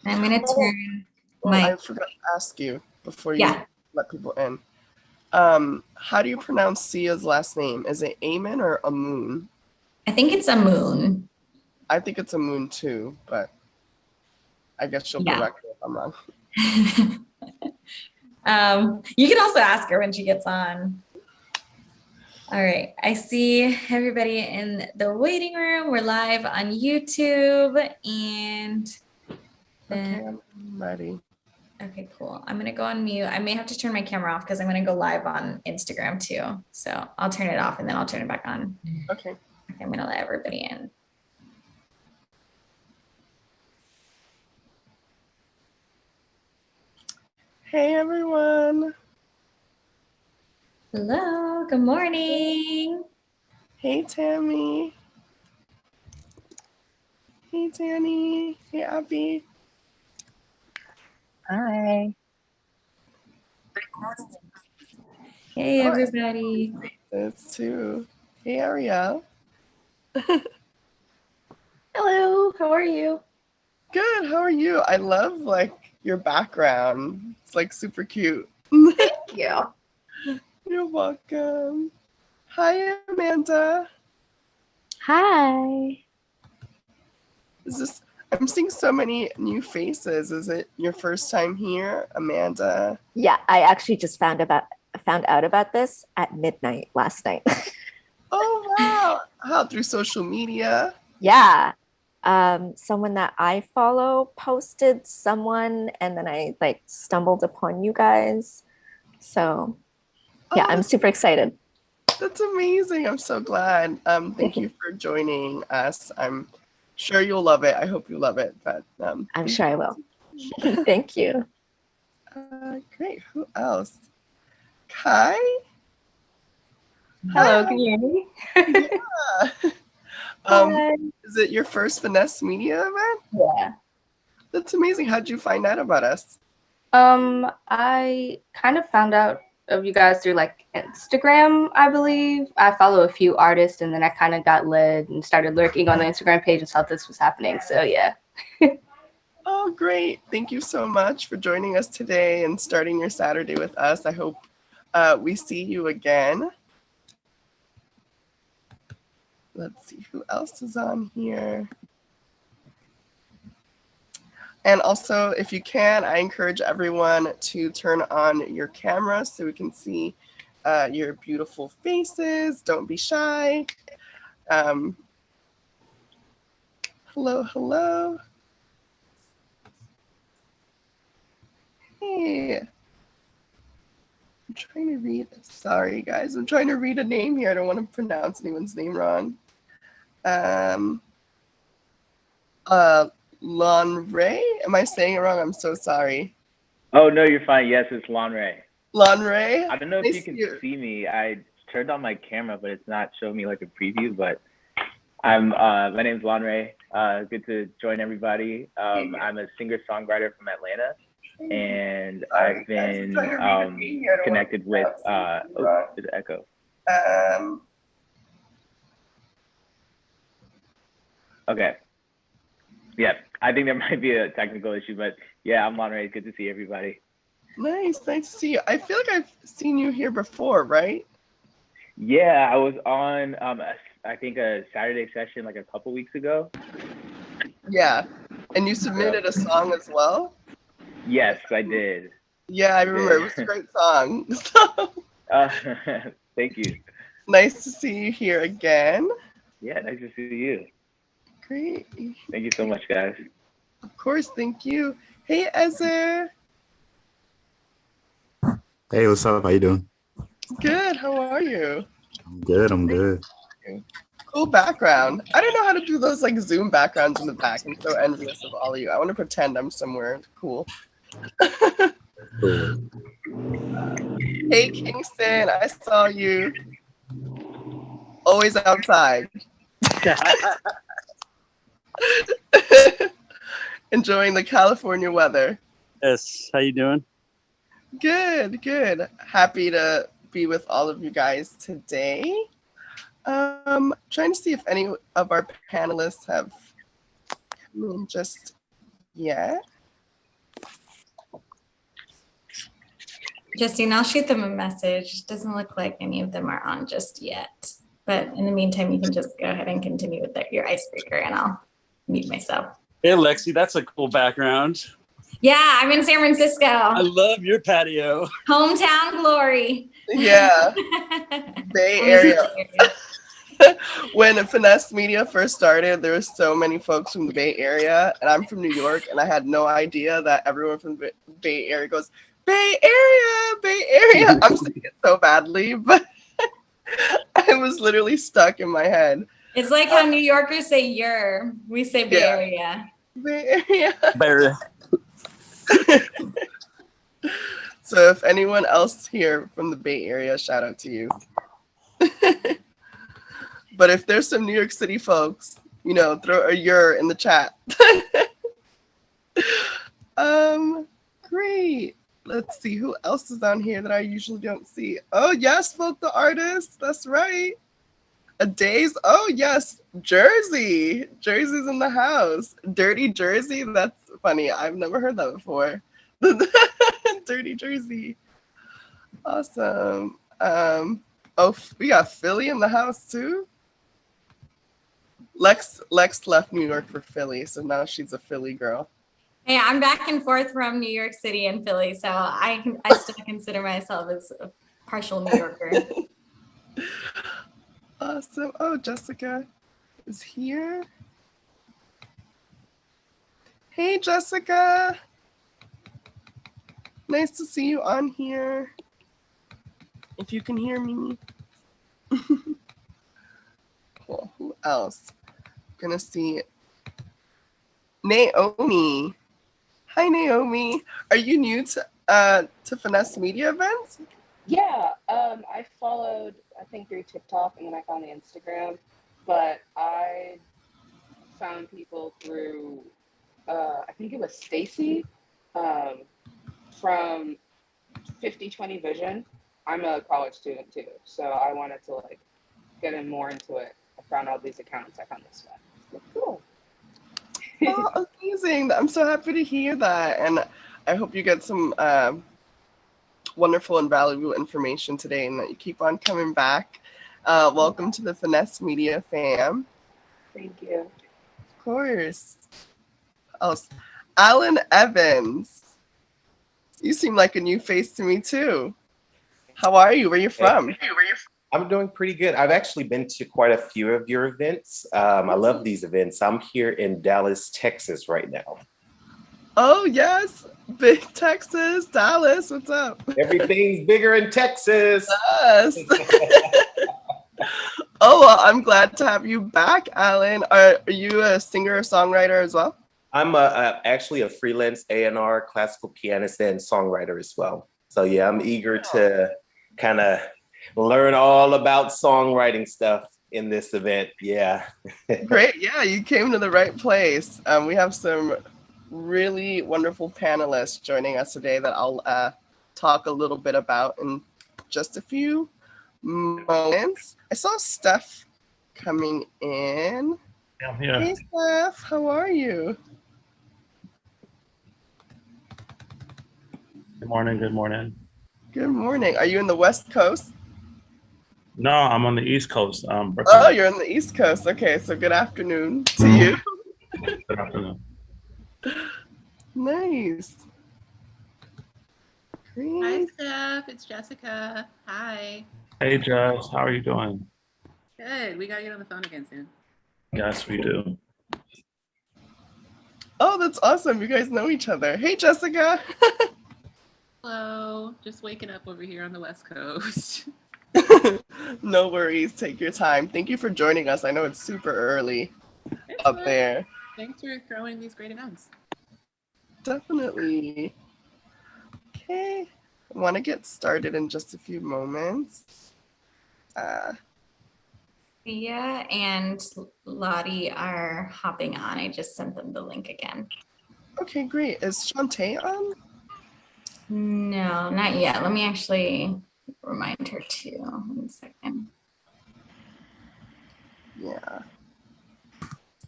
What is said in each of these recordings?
I'm gonna turn Oh, I my, forgot to ask you before you yeah, let people in. How do you pronounce Sia's last name? Is it Amen or Amun? I think it's a moon. I think it's Amun too, but I guess she'll Yeah. correct me if I'm wrong. You can also ask her when she gets on. All right. I see everybody in the waiting room. We're live on YouTube and Okay, then, I'm ready. okay, cool. I'm going to go on mute. I may have to turn my camera off because I'm going to go live on Instagram too. So I'll turn it off and then I'll turn it back on. Okay. Okay, I'm going to let everybody in. Hey everyone. Hello. Good morning. Hey Tammy. Hey Danny. Hey Abby. Hi. Hey, everybody. This too. Hey Ariel. Hello, how are you? Good. How are you? I love your background. It's like super cute. Thank you. You're welcome. Hi Amanda. Hi. I'm seeing so many new faces. Is it your first time here, Amanda? Yeah, I actually just found out about this at midnight last night. Oh wow. How through social media? Yeah. Someone that I follow posted someone and then I like stumbled upon you guys. So yeah, Oh, I'm super excited. that's amazing. I'm so glad. Thank you for joining us. I'm sure you'll love it. I hope you love it. But I'm sure I will. Thank you. great. Who else? Kai? Hello, Hi. can you hear me? Yeah. Hi. Is it your first Finesse Media event? Yeah. That's amazing. How'd you find out about us? I kind of found out of you guys through like Instagram, I believe. I follow a few artists and then I kind of got led and started lurking on the Instagram page and saw this was happening. So yeah. Oh, great. Thank you so much for joining us today and starting your Saturday with us. I hope we see you again. Let's see who else is on here. And also, if you can, I encourage everyone to turn on your camera so we can see your beautiful faces. Don't be shy. Hello, hello. Hey. I'm trying to read. Sorry, guys. I'm trying to read a name here. I don't want to pronounce anyone's name wrong. Lon Ray? Am I saying it wrong? I'm so sorry. Oh, no, you're fine. Yes, it's Lon Ray. Lon Ray? I don't know if you can see me. I turned on my camera, but it's not showing me like a preview. But my name's Lon Ray. Good to join everybody. I'm a singer-songwriter from Atlanta, and I've been connected with. Oh, there's an echo. Okay. Yeah, I think there might be a technical issue, but yeah, I'm Lon Ray. Good to see everybody. Nice to see you. I feel like I've seen you here before, right? Yeah, I was on I think a Saturday session like a couple weeks ago. Yeah, and you submitted a song as well? Yes, I did. Yeah, I remember. It was a great song. Thank you. Nice to see you here again. Yeah, nice to see you. Great. Thank you so much, guys. Of course, thank you. Hey, Ezer. Hey, what's up? How you doing? Good. How are you? I'm good. I'm good. Cool background. I don't know how to do those like Zoom backgrounds in the back. I'm so envious of all of you. I want to pretend I'm somewhere cool. Cool. Hey, Kingston. I saw you. Always outside. Enjoying the California weather. Yes, how you doing? Good, good. Happy to be with all of you guys today. Trying to see if any of our panelists have come in just yet. Justine, I'll shoot them a message. Doesn't look like any of them are on just yet. But in the meantime, you can just go ahead and continue with your icebreaker and I'll mute myself. Hey, Lexi, that's a cool background. Yeah, I'm in San Francisco. I love your patio. Hometown glory. Yeah, Bay Area. When Finesse Media first started, there were so many folks from the Bay Area, and I'm from New York, and I had no idea that everyone from the Bay Area goes, Bay Area, Bay Area. I'm saying it so badly, but I was literally stuck in my head. It's like how New Yorkers say "yer." We say Bay Area. Bay Area. Better. So if anyone else here from the Bay Area, shout out to you. But if there's some New York City folks, you know, throw a "yer" in the chat. Great. Let's see who else is on here that I usually don't see. Oh yes, Folk the Artist. That's right. A Days. Oh yes, Jersey. Jersey's in the house. Dirty Jersey. That's funny. I've never heard that before. Dirty Jersey. Awesome. Oh, we got Philly in the house too. Lex left New York for Philly, so now she's a Philly girl. Hey, I'm back and forth from New York City and Philly, so I still consider myself as a partial New Yorker. Awesome. Oh, Jessica is here. Hey, Jessica. Nice to see you on here. If you can hear me. Cool. Who else? I'm gonna see Naomi. Hi, Naomi. Are you new to Finesse Media events? Yeah, I followed, I think through TikTok, and then I found the Instagram, but I found people through, I think it was Stacy from 50/20 Vision. I'm a college student too, so I wanted to like get in more into it. I found all these accounts. I found this one. Cool. Oh, amazing. I'm so happy to hear that. And I hope you get some wonderful and valuable information today and that you keep on coming back. Welcome to the Finesse Media fam. Thank you. Of course. Who else? Alan Evans. You seem like a new face to me too. How are you? Where are you from? I'm doing pretty good. I've actually been to quite a few of your events. I love these events. I'm here in Dallas, Texas right now. Oh, yes. Big Texas, Dallas. What's up? Everything's bigger in Texas. Yes. Oh, well, I'm glad to have you back, Alan. Are you a singer or songwriter as well? I'm actually a freelance A&R, classical pianist, and songwriter as well. So yeah, I'm eager to kind of learn all about songwriting stuff in this event. Yeah. Great. Yeah, you came to the right place. We have some really wonderful panelists joining us today that I'll talk a little bit about in just a few moments. I saw Steph coming in. I'm here. Hey, Steph. How are you? Good morning. Good morning. Good morning. Are you in the West Coast? No, I'm on the East Coast. Brooklyn. Oh, you're on the East Coast. Okay, so good afternoon to you. Good afternoon. Nice. Great. Hi, Steph. It's Jessica. Hi. Hey, Jess. How are you doing? Good. We got to get on the phone again soon. Yes, we do. Oh, that's awesome. You guys know each other. Hey, Jessica. Hello. Just waking up over here on the West Coast. No worries. Take your time. Thank you for joining us. I know it's super early up there. Thanks for throwing these great events. Definitely. Okay. I want to get started in just a few moments. Thea and Lottie are hopping on. I just sent them the link again. Okay, great. Is Shantae on? No, not yet. Let me actually remind her too. 1 second. Yeah.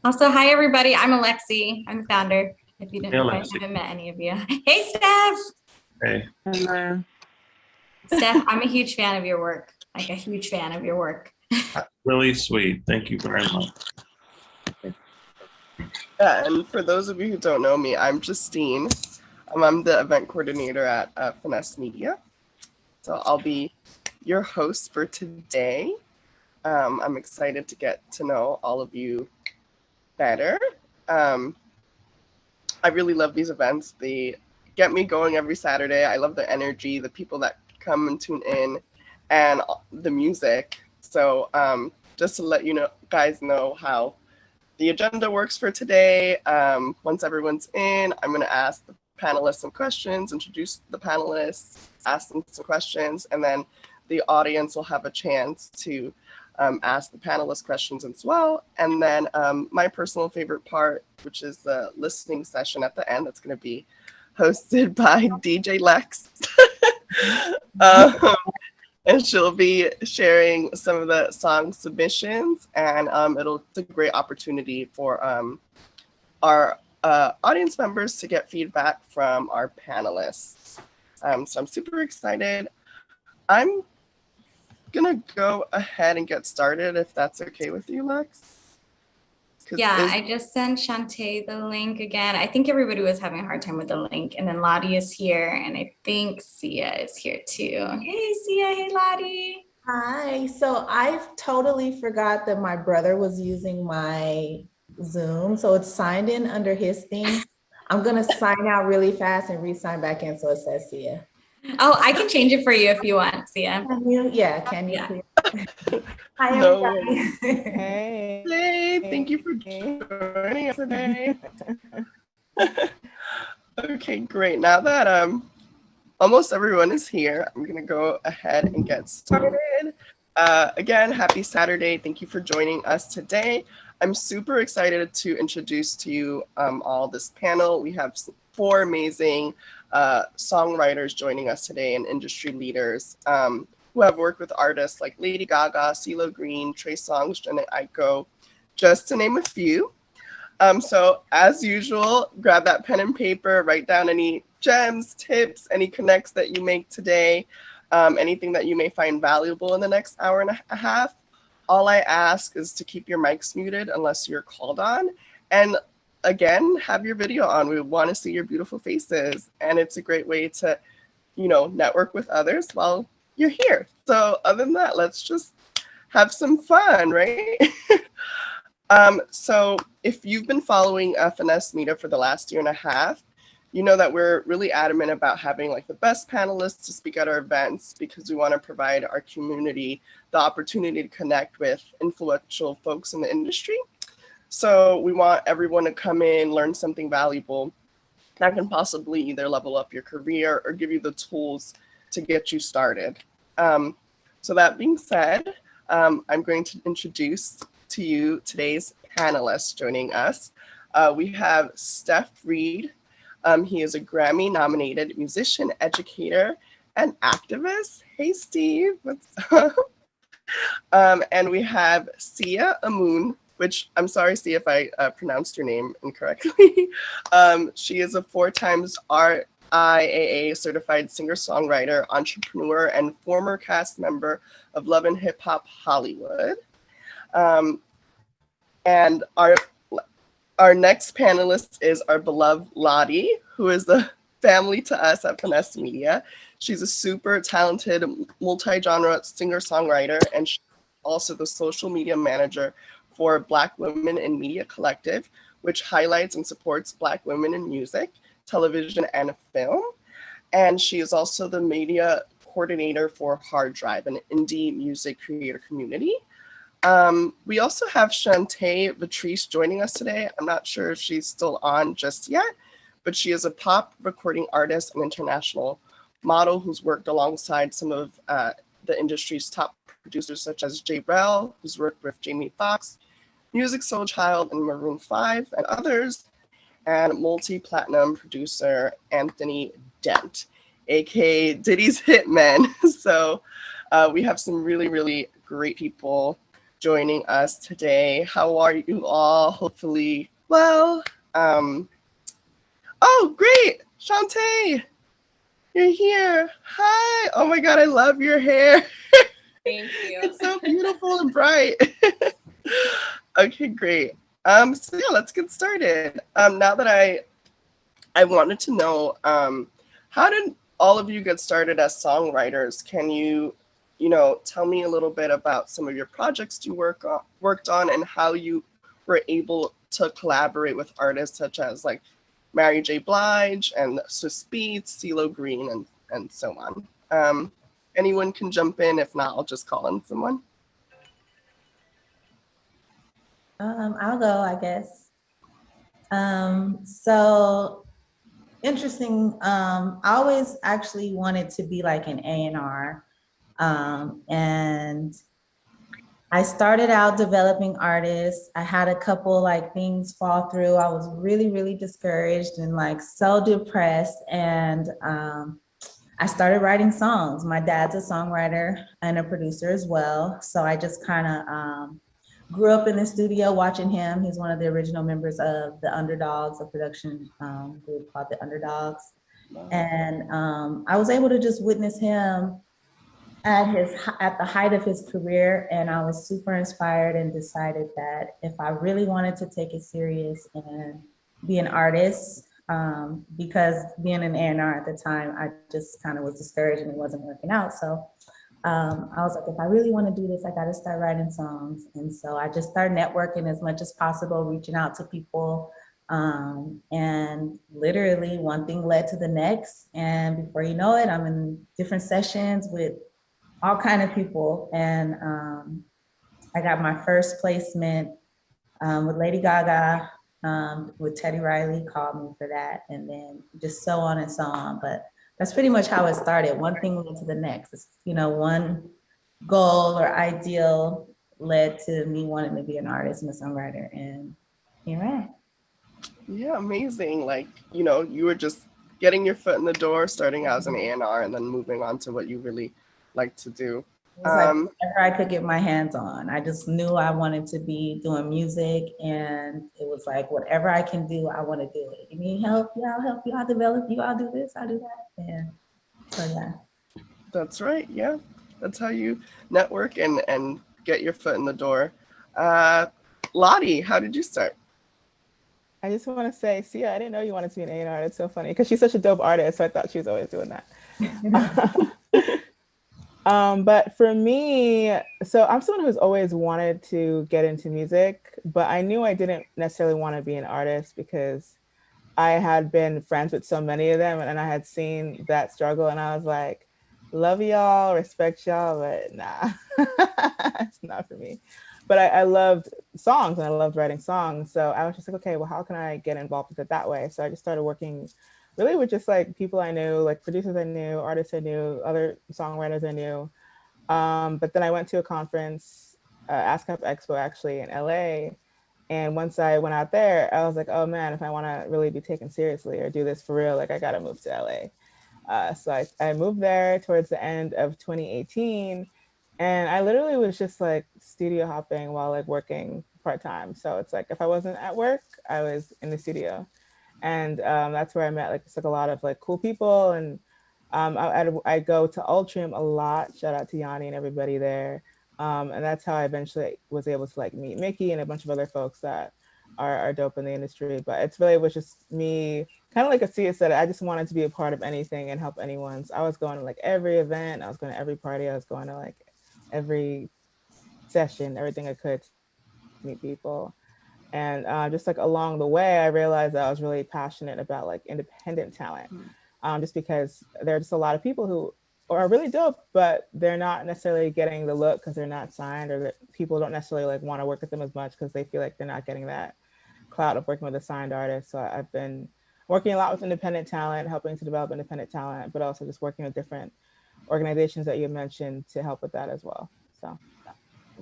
Also, hi everybody. I'm Alexi. I'm the founder. If you didn't, Hey, if I Alexi. haven't met any of you. Hey, Steph. Hey. Hello. Steph, I'm a huge fan of your work. Like a huge fan of your work. Really sweet. Thank you very much. Yeah, and for those of you who don't know me, I'm Justine. I'm the event coordinator at Finesse Media. So I'll be your host for today. I'm excited to get to know all of you better. I really love these events. They get me going every Saturday. I love the energy, the people that come and tune in, and the music. So just to let you know, guys know how the agenda works for today. Once everyone's in, I'm going to ask the panelists some questions, introduce the panelists, ask them some questions, and then the audience will have a chance to ask the panelists questions as well. And then my personal favorite part, which is the listening session at the end, that's going to be hosted by DJ Lex. And she'll be sharing some of the song submissions, and it's a great opportunity for our audience members to get feedback from our panelists. So I'm super excited. I'm gonna go ahead and get started if that's okay with you, Lex. Yeah, I just sent Shantae the link again. I think everybody was having a hard time with the link, and then Lottie is here, and I think Sia is here too. Hey, Sia. Hey, Lottie. Hi. So I totally forgot that my brother was using my Zoom. So it's signed in under his thing. I'm going to sign out really fast and re-sign back in so it says Sia. Oh, I can change it for you if you want, Sia. Can you? Yeah, can you? Yeah. Hi, No everybody. Hey, thank you for joining us today. Okay, great. Now that almost everyone is here, I'm gonna go ahead and get started. Again, happy Saturday. Thank you for joining us today. I'm super excited to introduce to you all this panel. We have 4 amazing songwriters joining us today and industry leaders who have worked with artists like Lady Gaga, CeeLo Green, Trey Songz, Janet Aiko, just to name a few. So as usual, grab that pen and paper, write down any gems, tips, any connects that you make today, anything that you may find valuable in the next hour and a half. All I ask is to keep your mics muted unless you're called on. And again, have your video on. We want to see your beautiful faces. And it's a great way to, network with others while you're here. So other than that, let's just have some fun, right? So if you've been following Finesse Media for the last year and a half, you know that we're really adamant about having like the best panelists to speak at our events because we want to provide our community the opportunity to connect with influential folks in the industry. So we want everyone to come in, learn something valuable that can possibly either level up your career or give you the tools to get you started. So that being said, I'm going to introduce to you today's panelists joining us. We have Steph Reed. He is a Grammy-nominated musician, educator, and activist. Hey, Steve. What's up? And we have Sia Amun, which I'm sorry, Sia, if I pronounced your name incorrectly. She is a 4 times RIAA certified singer-songwriter, entrepreneur, and former cast member of Love and Hip Hop Hollywood. And our next panelist is our beloved Lottie, who is the family to us at Finesse Media. She's a super talented multi-genre singer-songwriter, and she's also the social media manager for Black Women in Media Collective, which highlights and supports Black women in music, television, and film. And she is also the media coordinator for Hard Drive, an indie music creator community. We also have Shantae Vatrice joining us today. I'm not sure if she's still on just yet, but she is a pop recording artist and international model who's worked alongside some of the industry's top producers such as J. Rel, who's worked with Jamie Foxx, Music Soul Child and Maroon 5 and others, and multi-platinum producer Anthony Dent, aka Diddy's Hitman. So we have some really, really great people joining us today. How are you all? Hopefully well. Oh, great, Shantae. You're here. Hi. Oh my God, I love your hair. Thank you. It's so beautiful and bright. Okay, great. So yeah, let's get started. Now that I wanted to know, how did all of you get started as songwriters? Can you tell me a little bit about some of your projects you worked on and how you were able to collaborate with artists such as like Mary J. Blige and Swiss Beats, CeeLo Green, and so on. Anyone can jump in. If not, I'll just call in someone. I'll go, I guess. So interesting. I always actually wanted to be like an A&R. And I started out developing artists. I had a couple like things fall through. I was really, really discouraged and like so depressed. And I started writing songs. My dad's a songwriter and a producer as well. So I just kind of grew up in the studio watching him. He's one of the original members of the Underdogs, a production group called the Underdogs. And I was able to just witness him at the height of his career, and I was super inspired and decided that if I really wanted to take it serious and be an artist, because being an A&R at the time, I just kind of was discouraged and it wasn't working out. So I was like, if I really want to do this, I got to start writing songs. And so I just started networking as much as possible, reaching out to people. And literally one thing led to the next. And before you know it, I'm in different sessions with all kind of people. And I got my first placement with Lady Gaga, with Teddy Riley called me for that. And then just so on and so on. But that's pretty much how it started. One thing led to the next. It's, one goal or ideal led to me wanting to be an artist and a songwriter. And here I am. Yeah, amazing. Like, you were just getting your foot in the door, starting out as an A&R and then moving on to what you really like to do. It was like whatever I could get my hands on. I just knew I wanted to be doing music, and it was like whatever I can do, I want to do it. You need help? Yeah, I'll help you. I'll develop you. I'll do this. I'll do that. And so yeah. That's right. Yeah, that's how you network and get your foot in the door. Lottie, how did you start? I just want to say, Sia, I didn't know you wanted to be an A&R. It's so funny because she's such a dope artist, so I thought she was always doing that. But for me, so I'm someone who's always wanted to get into music, but I knew I didn't necessarily want to be an artist because I had been friends with so many of them and I had seen that struggle and I was like, love y'all, respect y'all, but nah, it's not for me. But I loved songs and I loved writing songs. So I was just like, okay, well, how can I get involved with it that way? So I just started working really with just like people I knew, like producers I knew, artists I knew, other songwriters I knew. But then I went to a conference, ASCAP Expo actually in LA. And once I went out there, I was like, oh man, if I want to really be taken seriously or do this for real, like I got to move to LA. So I moved there towards the end of 2018. And I literally was just like studio hopping while like working part-time. So it's like, if I wasn't at work, I was in the studio. And that's where I met like a lot of like cool people. And I go to Ultrium a lot. Shout out to Yanni and everybody there. And that's how I eventually was able to like meet Mickey and a bunch of other folks that are dope in the industry. But it's really was just me, kind of like Asia said, I just wanted to be a part of anything and help anyone. So I was going to like every event, I was going to every party, I was going to like every session, everything I could to meet people. And just like along the way, I realized that I was really passionate about like independent talent, just because there are just a lot of people who are really dope, but they're not necessarily getting the look because they're not signed, or that people don't necessarily like want to work with them as much because they feel like they're not getting that clout of working with a signed artist. So I've been working a lot with independent talent, helping to develop independent talent, but also just working with different organizations that you mentioned to help with that as well. So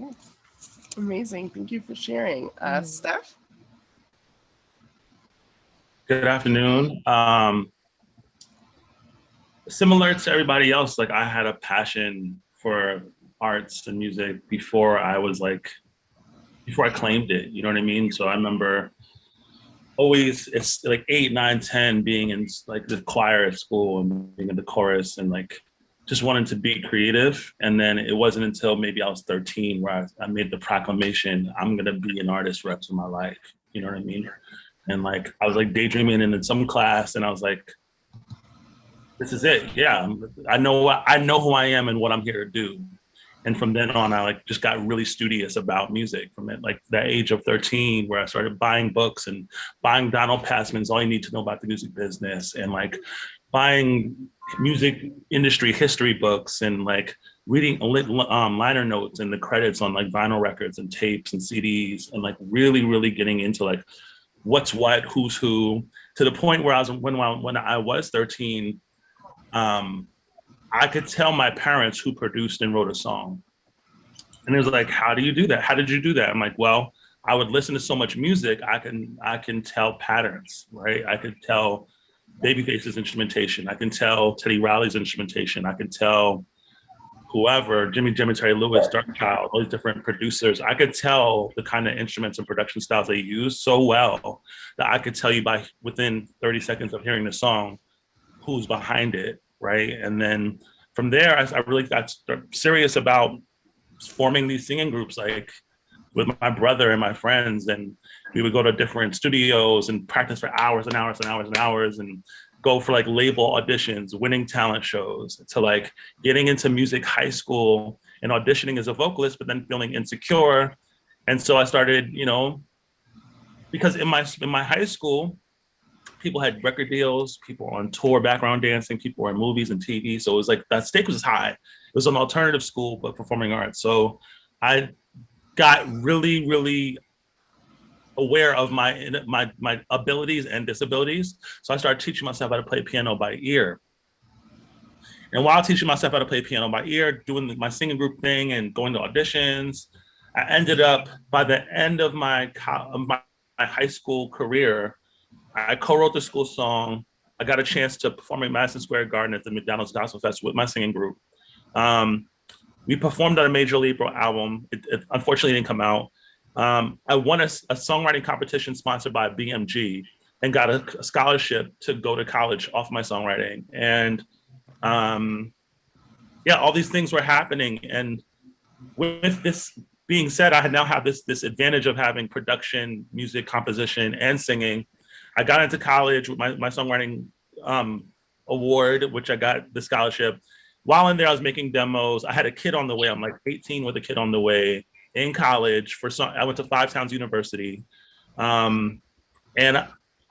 yeah. Amazing. Thank you for sharing. Steph? Good afternoon. Similar to everybody else, like I had a passion for arts and music before I claimed it, you know what I mean? So I remember always, it's like 8, 9, 10, being in like the choir at school and being in the chorus and like just wanting to be creative. And then it wasn't until maybe I was 13 where I made the proclamation, I'm gonna be an artist for the rest of my life. You know what I mean? And like I was like daydreaming in some class, and I was like, this is it. Yeah, I know who I am and what I'm here to do. And from then on, I like just got really studious about music from it, like that age of 13, where I started buying books and buying Donald Passman's All You Need to Know About the Music Business, and like buying music industry history books and like reading liner notes and the credits on like vinyl records and tapes and CDs, and like really, really getting into like what's what, who's who, to the point where when I was 13, I could tell my parents who produced and wrote a song. And it was like, how do you do that? How did you do that? I'm like, well, I would listen to so much music, I can tell patterns, right? I could tell Babyface's instrumentation. I can tell Teddy Riley's instrumentation. I can tell whoever, Jimmy Terry Lewis, Darkchild, all these different producers. I could tell the kind of instruments and production styles they use so well that I could tell you by within 30 seconds of hearing the song who's behind it, right? And then from there, I really got serious about forming these singing groups, like with my brother and my friends. And we would go to different studios and practice for hours and hours and hours and hours, and go for like label auditions, winning talent shows, to like getting into music high school and auditioning as a vocalist, but then feeling insecure. And so I started, because in my high school, people had record deals, people were on tour background dancing, people were in movies and TV. So it was like that stake was high. It was an alternative school, but performing arts. So I got really, really aware of my abilities and disabilities. So I started teaching myself how to play piano by ear. And while teaching myself how to play piano by ear, doing my singing group thing and going to auditions, I ended up, by the end of my high school career, I co-wrote the school song. I got a chance to perform at Madison Square Garden at the McDonald's Gospel Fest with my singing group. We performed on a Major Label album. It unfortunately didn't come out. I won a songwriting competition sponsored by BMG and got a scholarship to go to college off my songwriting. And all these things were happening. And with this being said, I now have this advantage of having production, music, composition, and singing. I got into college with my songwriting award, which I got the scholarship. While in there, I was making demos. I had a kid on the way. I'm like 18 with a kid on the way in college. I went to Five Towns University. And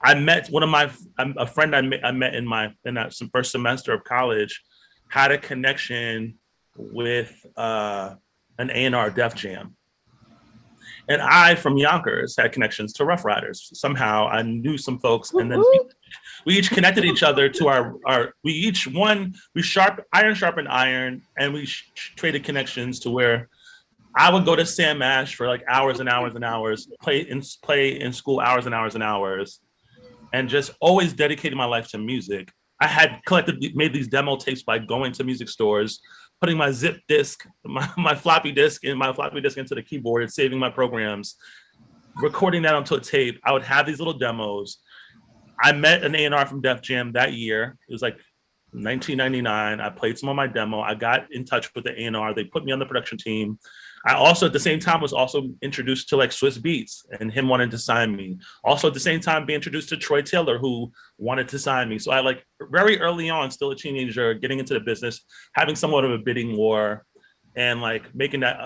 I met a friend I met in that first semester of college, had a connection with an A&R Def Jam. And I, from Yonkers, had connections to Rough Riders. Somehow I knew some folks, and then we each connected each other to iron sharpened iron, and we traded connections to where I would go to Sam Ash for like hours and hours and hours, play in school hours and hours and hours, and just always dedicated my life to music. I had made these demo tapes by going to music stores, putting my zip disk, my floppy disk into the keyboard and saving my programs, recording that onto a tape. I would have these little demos. I met an A&R from Def Jam that year. It was like 1999. I played some of my demo. I got in touch with the A&R. They put me on the production team. I also, at the same time, was also introduced to like Swiss Beats and him wanting to sign me. Also, at the same time, being introduced to Troy Taylor, who wanted to sign me. So I like very early on, still a teenager, getting into the business, having somewhat of a bidding war, and like making that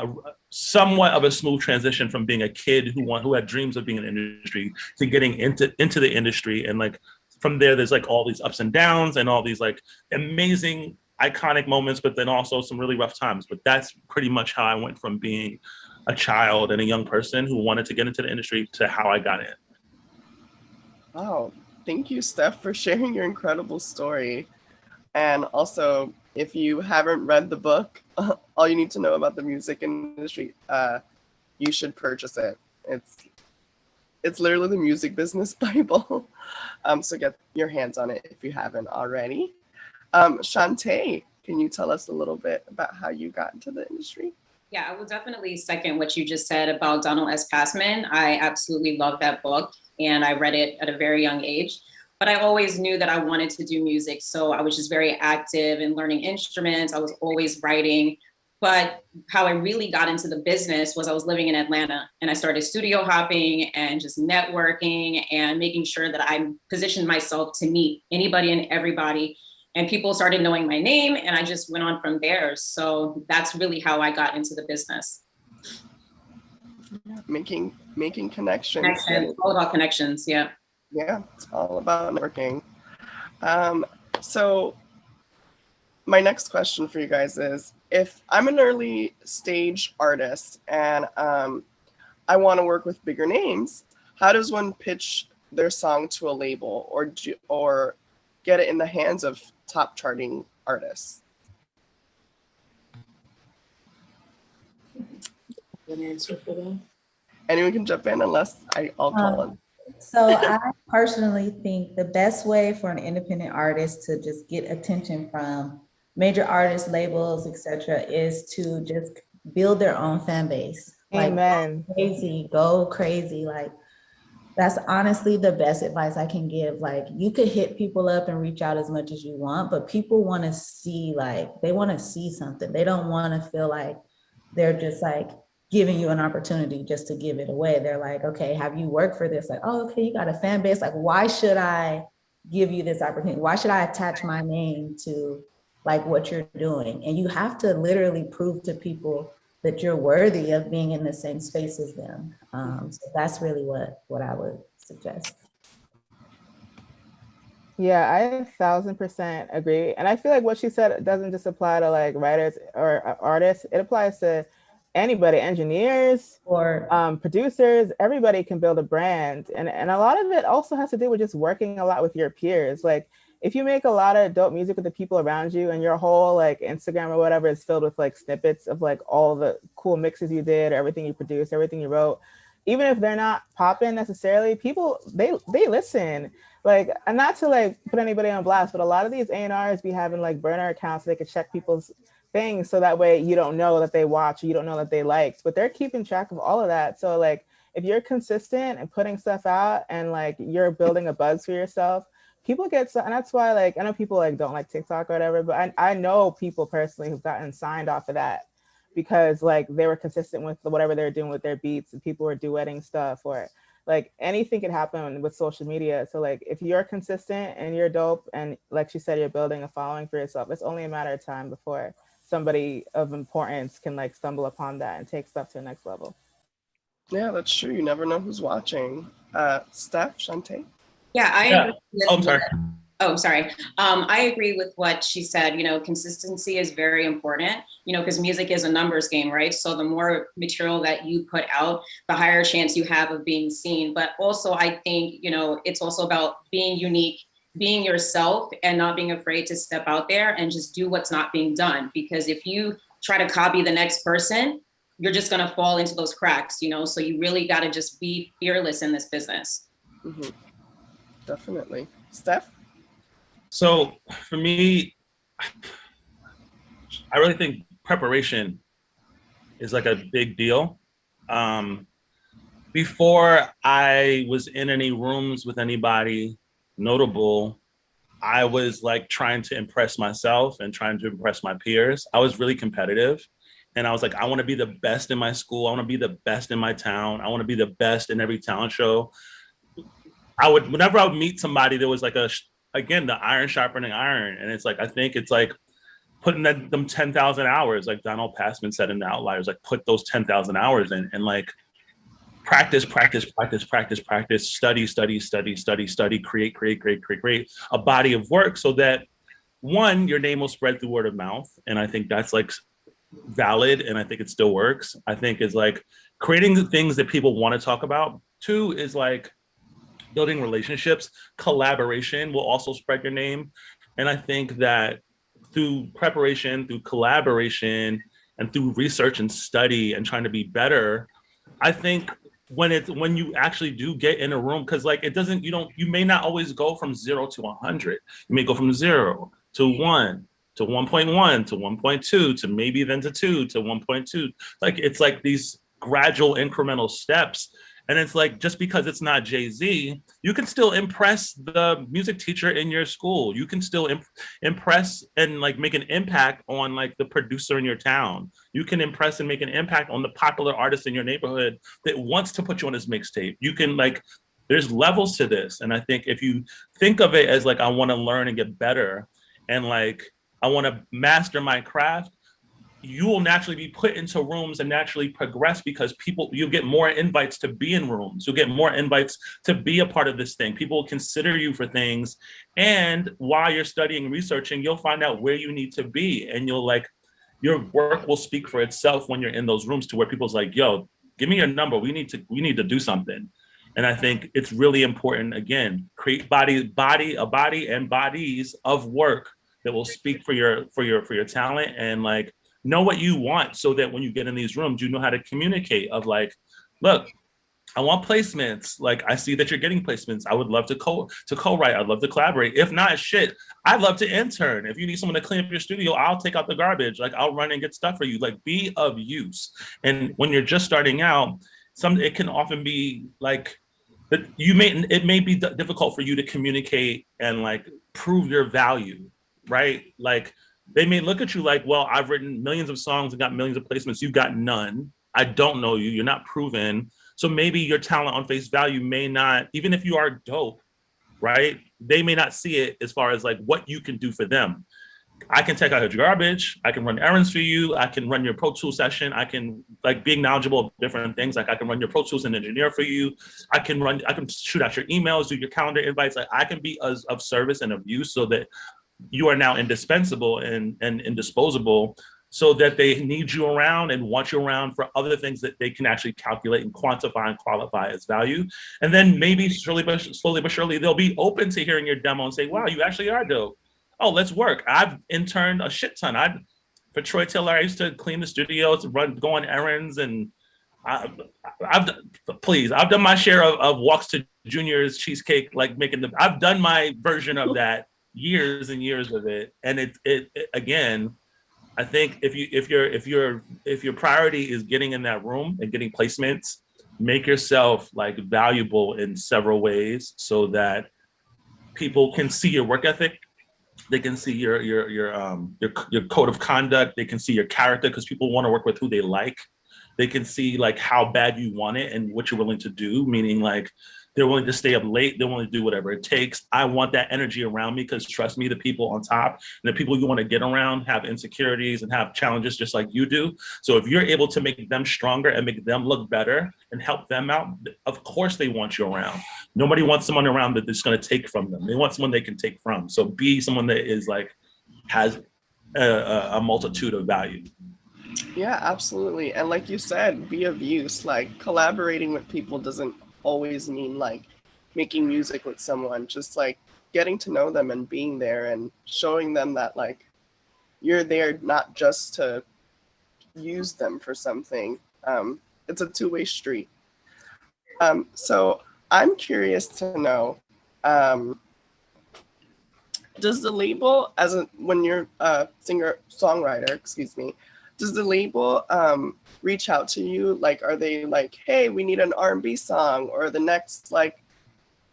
somewhat of a smooth transition from being a kid who had dreams of being in the industry to getting into the industry. And like from there, there's like all these ups and downs and all these like amazing iconic moments, but then also some really rough times. But that's pretty much how I went from being a child and a young person who wanted to get into the industry to how I got in. Wow. Thank you, Steph, for sharing your incredible story. And also, if you haven't read the book, All You Need to Know About the Music Industry, you should purchase it. It's literally the music business Bible. So get your hands on it if you haven't already. Shantae, can you tell us a little bit about how you got into the industry? Yeah, I will definitely second what you just said about Donald S. Passman. I absolutely love that book, and I read it at a very young age. But I always knew that I wanted to do music, so I was just very active in learning instruments. I was always writing. But how I really got into the business was I was living in Atlanta, and I started studio hopping and just networking and making sure that I positioned myself to meet anybody and everybody, and people started knowing my name, and I just went on from there. So that's really how I got into the business. Making connections. Connections, all about connections. Yeah. Yeah, it's all about networking. So my next question for you guys is, if I'm an early stage artist and I want to work with bigger names, how does one pitch their song to a label or get it in the hands of top charting artists? Good answer for them. Anyone can jump in unless I'll call it. So I personally think the best way for an independent artist to just get attention from major artists, labels, etc., is to just build their own fan base. Amen. Like go crazy. Like that's honestly the best advice I can give. Like you could hit people up and reach out as much as you want, but people want to see, like, they want to see something. They don't want to feel like they're just like giving you an opportunity just to give it away. They're like, okay, have you worked for this? Like, oh, okay, you got a fan base. Like, why should I give you this opportunity? Why should I attach my name to like what you're doing? And you have to literally prove to people that you're worthy of being in the same space as them. So that's really what I would suggest. Yeah, I 1000% agree. And I feel like what she said doesn't just apply to like writers or artists. It applies to anybody, engineers or producers. Everybody can build a brand. And a lot of it also has to do with just working a lot with your peers. Like if you make a lot of dope music with the people around you and your whole like Instagram or whatever is filled with like snippets of like all the cool mixes you did, everything you produced, everything you wrote, even if they're not popping necessarily, people, they listen. Like, and not to like put anybody on blast, but a lot of these A&Rs be having like burner accounts so they can check people's things. So that way you don't know that they watch, or you don't know that they liked, but they're keeping track of all of that. So like, if you're consistent and putting stuff out and like you're building a buzz for yourself, people get so, and that's why like, I know people like don't like TikTok or whatever, but I know people personally who've gotten signed off of that because like they were consistent with whatever they're doing with their beats and people were duetting stuff, or like anything can happen with social media. So like if you're consistent and you're dope and like she said, you're building a following for yourself, it's only a matter of time before somebody of importance can like stumble upon that and take stuff to the next level. Yeah, that's true. You never know who's watching. Steph, Shantae? Yeah, I agree with I'm sorry. Oh, sorry. I agree with what she said. You know, consistency is very important, you know, because music is a numbers game, right? So the more material that you put out, the higher chance you have of being seen. But also, I think, you know, it's also about being unique, being yourself, and not being afraid to step out there and just do what's not being done. Because if you try to copy the next person, you're just going to fall into those cracks, you know? So you really got to just be fearless in this business. Mm-hmm. Definitely. Steph? So for me, I really think preparation is like a big deal. Before I was in any rooms with anybody notable, I was like trying to impress myself and trying to impress my peers. I was really competitive. And I was like, I want to be the best in my school. I want to be the best in my town. I want to be the best in every talent show. Whenever I would meet somebody, there was like again, the iron sharpening iron. And it's like, I think it's like putting them 10,000 hours, like Donald Passman said in The Outliers, like put those 10,000 hours in and like practice, study, create a body of work so that one, your name will spread through word of mouth. And I think that's like valid. And I think it still works. I think is like creating the things that people want to talk about. Two is like building relationships. Collaboration will also spread your name. And I think that through preparation, through collaboration, and through research and study and trying to be better, I think when you actually do get in a room, because like you may not always go from 0 to 100. You may go from 0 to 1 to 1.1 to 1.2 to maybe then to 2 to 1.2. Like it's like these gradual incremental steps. And it's like, just because it's not Jay-Z, you can still impress the music teacher in your school. You can still impress and like make an impact on like the producer in your town. You can impress and make an impact on the popular artist in your neighborhood that wants to put you on his mixtape. You can like, there's levels to this. And I think if you think of it as like, I want to learn and get better and like, I want to master my craft, you will naturally be put into rooms and naturally progress because you'll get more invites to be in rooms. You'll get more invites to be a part of this thing. People will consider you for things. And while you're studying and researching, you'll find out where you need to be. And you'll like, your work will speak for itself when you're in those rooms to where people's like, yo, give me your number. We need to do something. And I think it's really important, again, create a body and bodies of work that will speak for your talent and like, know what you want so that when you get in these rooms, you know how to communicate of like, look, I want placements. Like, I see that you're getting placements. I would love to co-write. I'd love to collaborate. If not, shit, I'd love to intern. If you need someone to clean up your studio, I'll take out the garbage. Like, I'll run and get stuff for you. Like, be of use. And when you're just starting out, it can often be like, that it may be difficult for you to communicate and like prove your value, right? Like, they may look at you like, well, I've written millions of songs and got millions of placements. You've got none. I don't know you. You're not proven. So maybe your talent on face value may not, even if you are dope, right? They may not see it as far as like what you can do for them. I can take out your garbage. I can run errands for you. I can run your Pro Tools session. I can like being knowledgeable of different things. Like I can run your Pro Tools and engineer for you. I can shoot out your emails, do your calendar invites. Like I can be of service and of use so that you are now indispensable and indisposable so that they need you around and want you around for other things that they can actually calculate and quantify and qualify as value. And then maybe slowly but surely, they'll be open to hearing your demo and say, wow, you actually are dope. Oh, let's work. I've interned a shit ton. For Troy Taylor, I used to clean the studio, to go on errands, and I've done my share of walks to Junior's Cheesecake, like I've done my version of that. Years and years of it, and it again, I think if your priority is getting in that room and getting placements, make yourself like valuable in several ways so that people can see your work ethic, they can see your code of conduct, they can see your character because people want to work with who they like. They can see like how bad you want it and what you're willing to do, meaning like they're willing to stay up late. They're willing to do whatever it takes. I want that energy around me because trust me, the people on top and the people you want to get around have insecurities and have challenges just like you do. So if you're able to make them stronger and make them look better and help them out, of course they want you around. Nobody wants someone around that is going to take from them. They want someone they can take from. So be someone that is like, has a multitude of value. Yeah, absolutely. And like you said, be of use. Like collaborating with people doesn't always mean like making music with someone, just like getting to know them and being there and showing them that like you're there not just to use them for something. It's a two-way street. So I'm curious to know, does the label, when you're a singer-songwriter, does the label reach out to you? Like, are they like, hey, we need an R&B song or the next like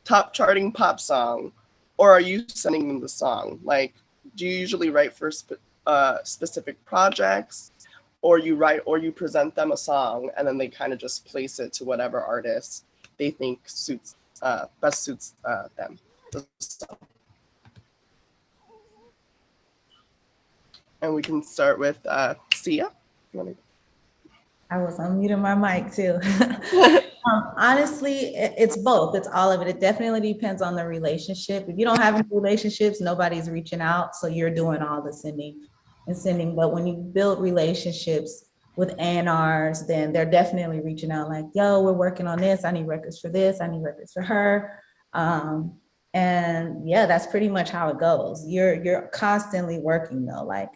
top charting pop song? Or are you sending them the song? Like, do you usually write for specific projects, or you present them a song and then they kind of just place it to whatever artist they think best suits them? And we can start with Sia. I was unmuting my mic too. Honestly, it's both. It's all of it. It definitely depends on the relationship. If you don't have any relationships, nobody's reaching out. So you're doing all the sending. But when you build relationships with A&Rs, then they're definitely reaching out like, yo, we're working on this. I need records for this. I need records for her. And yeah, that's pretty much how it goes. You're constantly working though. Like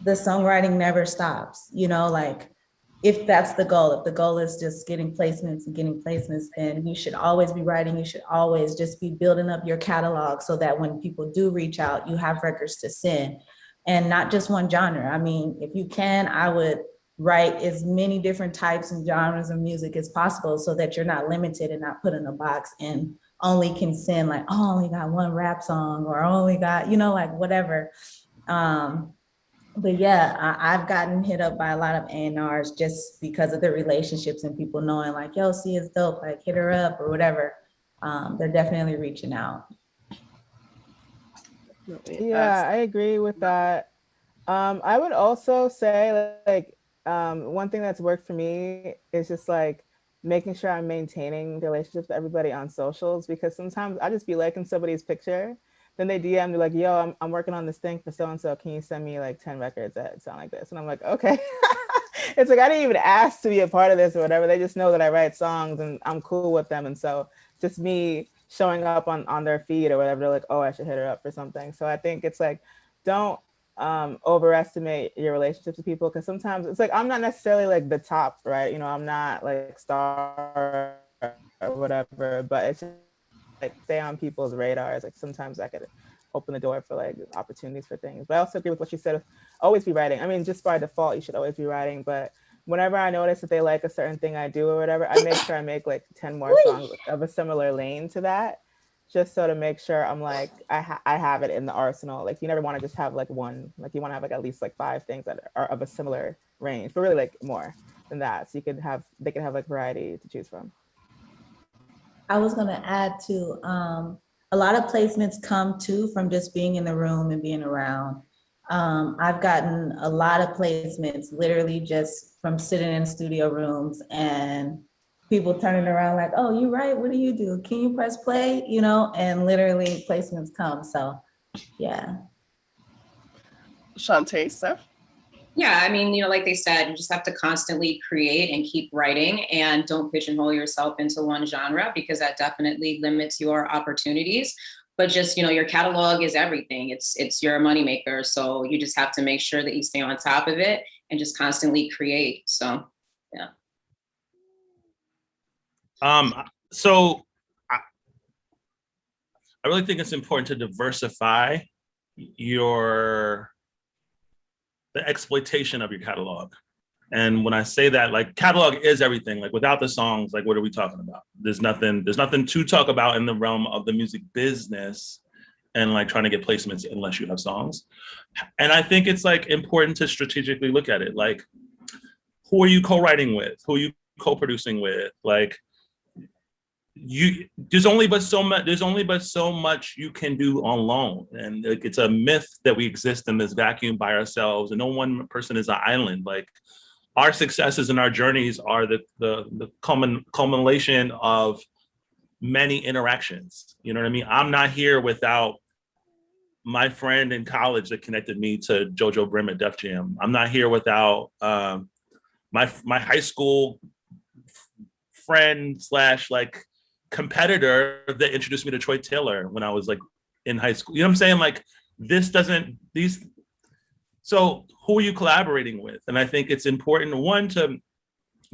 the songwriting never stops, like if that's the goal, if the goal is just getting placements, then you should always be writing. You should always just be building up your catalog so that when people do reach out, you have records to send. and not just one genre. I mean, if you can, I would write as many different types and genres of music as possible so that you're not limited and not put in a box and only can send like, oh, I only got one rap song or I only got, you know, like whatever. But yeah, I've gotten hit up by a lot of A&Rs just because of the relationships and people knowing like, yo, see, it's dope, like hit her up or whatever. They're definitely reaching out. Yeah, I agree with that. I would also say like one thing that's worked for me is just like making sure I'm maintaining relationships with everybody on socials, because sometimes I just be liking somebody's picture, then they DM me like, yo, I'm working on this thing for so-and-so. Can you send me like 10 records that sound like this? And I'm like, okay. It's like, I didn't even ask to be a part of this or whatever. They just know that I write songs and I'm cool with them. And so just me showing up on their feed or whatever, they're like, oh, I should hit her up for something. So I think it's like, don't overestimate your relationships with people, because sometimes it's like, I'm not necessarily like the top, right? You know, I'm not like star or whatever, but it's just like stay on people's radars. Like sometimes that could open the door for like opportunities for things. But I also agree with what you said, always be writing. I mean, just by default, you should always be writing. But whenever I notice that they like a certain thing I do or whatever, I make sure I make like 10 more songs of a similar lane to that, just so to make sure I'm like, I have it in the arsenal. Like you never want to just have like one, like you want to have like at least like 5 things that are of a similar range, but really like more than that. So they can have like variety to choose from. I was going to add to a lot of placements come too from just being in the room and being around. I've gotten a lot of placements literally just from sitting in studio rooms and people turning around like, oh, you right, what do you do? Can you press play? You know, and literally placements come. So yeah. Shantae, Steph? Yeah, I mean, you know, like they said, you just have to constantly create and keep writing, and don't pigeonhole yourself into one genre, because that definitely limits your opportunities. But just, you know, your catalog is everything. It's your moneymaker. So you just have to make sure that you stay on top of it and just constantly create. So yeah. So I really think it's important to diversify the exploitation of your catalog. And when I say that, like, catalog is everything. Like, without the songs, like, what are we talking about? There's nothing to talk about in the realm of the music business and like trying to get placements unless you have songs. And I think it's like important to strategically look at it. Like, who are you co-writing with? Who are you co-producing with? Like, there's only but so much you can do on loan, and like, it's a myth that we exist in this vacuum by ourselves and no one person is an island. Like, our successes and our journeys are the culmination of many interactions. You know what I mean? I'm not here without my friend in college that connected me to JoJo Brim at Def Jam. I'm not here without my high school friend / like competitor that introduced me to Troy Taylor when I was like in high school. You know what I'm saying? Like, so who are you collaborating with? And I think it's important, one, to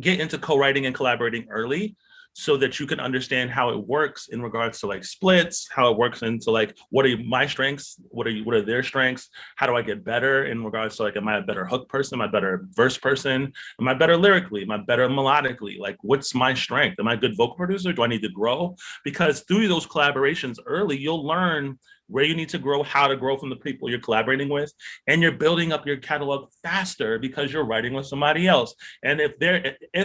get into co-writing and collaborating early so that you can understand how it works in regards to like splits, how it works into like, what are my strengths? What are their strengths? How do I get better in regards to like, am I a better hook person? Am I a better verse person? Am I better lyrically? Am I better melodically? Like, what's my strength? Am I a good vocal producer? Do I need to grow? Because through those collaborations early, you'll learn where you need to grow, how to grow from the people you're collaborating with, and you're building up your catalog faster because you're writing with somebody else. And if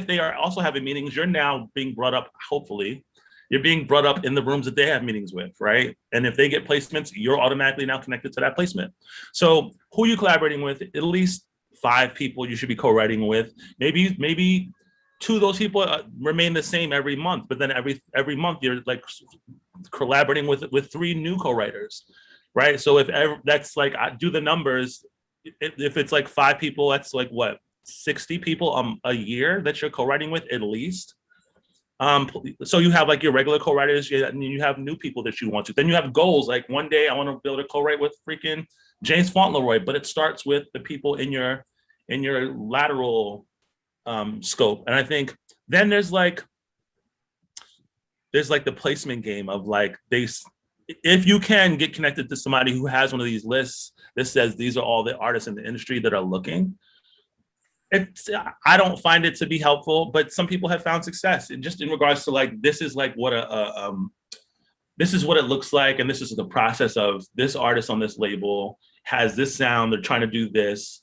they are also having meetings, you're now being brought up, hopefully, you're being brought up in the rooms that they have meetings with, right? And if they get placements, you're automatically now connected to that placement. So who are you collaborating with? At least 5 people you should be co-writing with. Maybe 2 of those people remain the same every month, but then every month you're like collaborating with 3 new co-writers, right? So if that's like, I do the numbers, if it's like 5 people, that's like what, 60 people a year that you're co-writing with at least. So you have like your regular co-writers, and you have new people that you want to. Then you have goals, like one day I want to be able to co-write with freaking James Fauntleroy, but it starts with the people in your lateral scope. And I think then there's like the placement game of like, if you can get connected to somebody who has one of these lists that says these are all the artists in the industry that are looking, I don't find it to be helpful, but some people have found success. And just in regards to like, this is like what this is what it looks like, and this is the process of this artist on this label has this sound, they're trying to do this.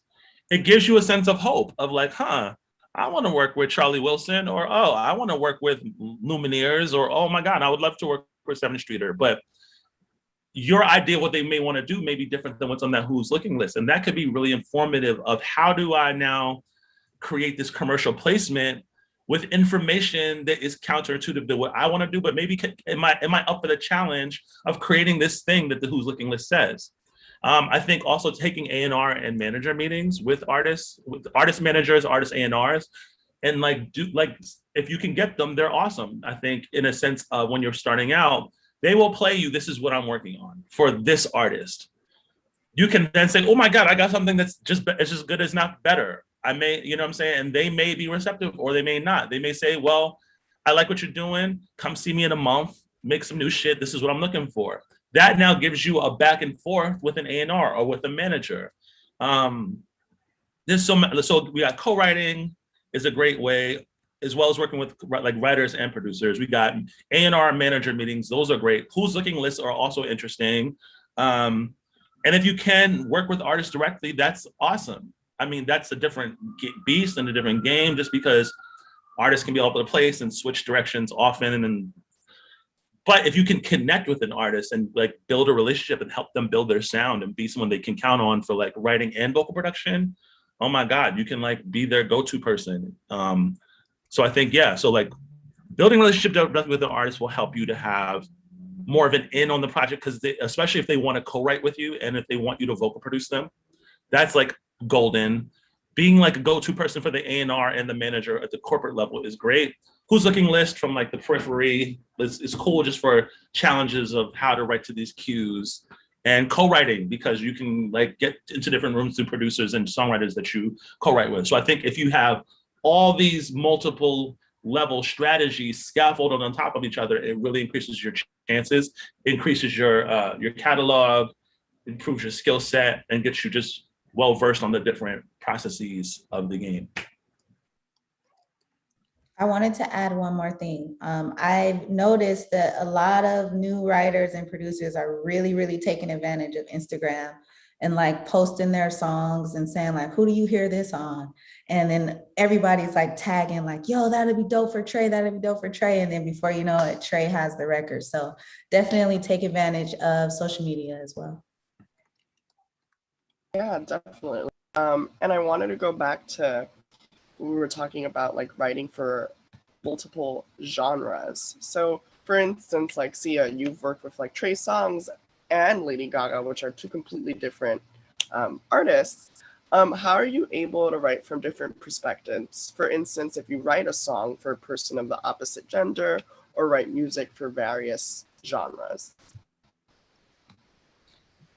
It gives you a sense of hope of like, I want to work with Charlie Wilson, or oh, I want to work with Lumineers, or oh my God, I would love to work with 7th Streeter. But your idea of what they may want to do may be different than what's on that Who's Looking list. And that could be really informative of how do I now create this commercial placement with information that is counterintuitive to what I want to do, but maybe am I up for the challenge of creating this thing that the Who's Looking list says? I think also taking A&R and manager meetings with artists managers, artist A&Rs, and like if you can get them, they're awesome. I think in a sense of when you're starting out, they will play you, this is what I'm working on for this artist. You can then say, oh my God, I got something that's just as good as not better. I may, you know what I'm saying? And they may be receptive or they may not. They may say, well, I like what you're doing. Come see me in a month, make some new shit. This is what I'm looking for. That now gives you a back and forth with an A&R or with a manager. So we got co-writing is a great way, as well as working with like writers and producers. We got A&R manager meetings. Those are great. Who's Looking lists are also interesting. And if you can work with artists directly, that's awesome. I mean, that's a different beast and a different game, just because artists can be all over the place and switch directions often. But if you can connect with an artist and like build a relationship and help them build their sound and be someone they can count on for like writing and vocal production, oh my God, you can like be their go-to person. So I think, yeah, so like building a relationship with the artist will help you to have more of an in on the project, because especially if they want to co-write with you and if they want you to vocal produce them, that's like golden. Being like a go-to person for the A&R and the manager at the corporate level is great. Who's Looking list from like the periphery is cool just for challenges of how to write to these cues, and co-writing, because you can like get into different rooms through producers and songwriters that you co-write with. So I think if you have all these multiple level strategies scaffolded on top of each other, it really increases your chances, increases your catalog, improves your skill set, and gets you just well-versed on the different processes of the game. I wanted to add one more thing. I've noticed that a lot of new writers and producers are really, really taking advantage of Instagram and like posting their songs and saying like, who do you hear this on? And then everybody's like tagging like, yo, that'd be dope for Trey, that'd be dope for Trey. And then before you know it, Trey has the record. So definitely take advantage of social media as well. Yeah, definitely. And I wanted to go back to, we were talking about like writing for multiple genres. So for instance, like Sia, you've worked with like Trey Songz and Lady Gaga, which are two completely different artists. How are you able to write from different perspectives? For instance, if you write a song for a person of the opposite gender, or write music for various genres?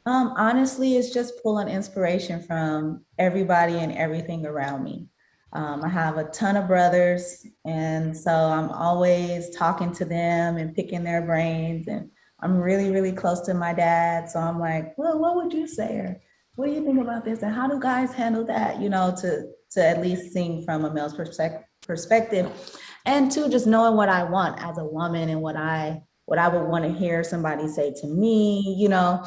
Honestly, it's just pulling inspiration from everybody and everything around me. I have a ton of brothers, and so I'm always talking to them and picking their brains, and I'm really, really close to my dad. So I'm like, well, what would you say? Or what do you think about this? And how do guys handle that? You know, to at least sing from a male's perspective, and to just knowing what I want as a woman and what I would want to hear somebody say to me, you know.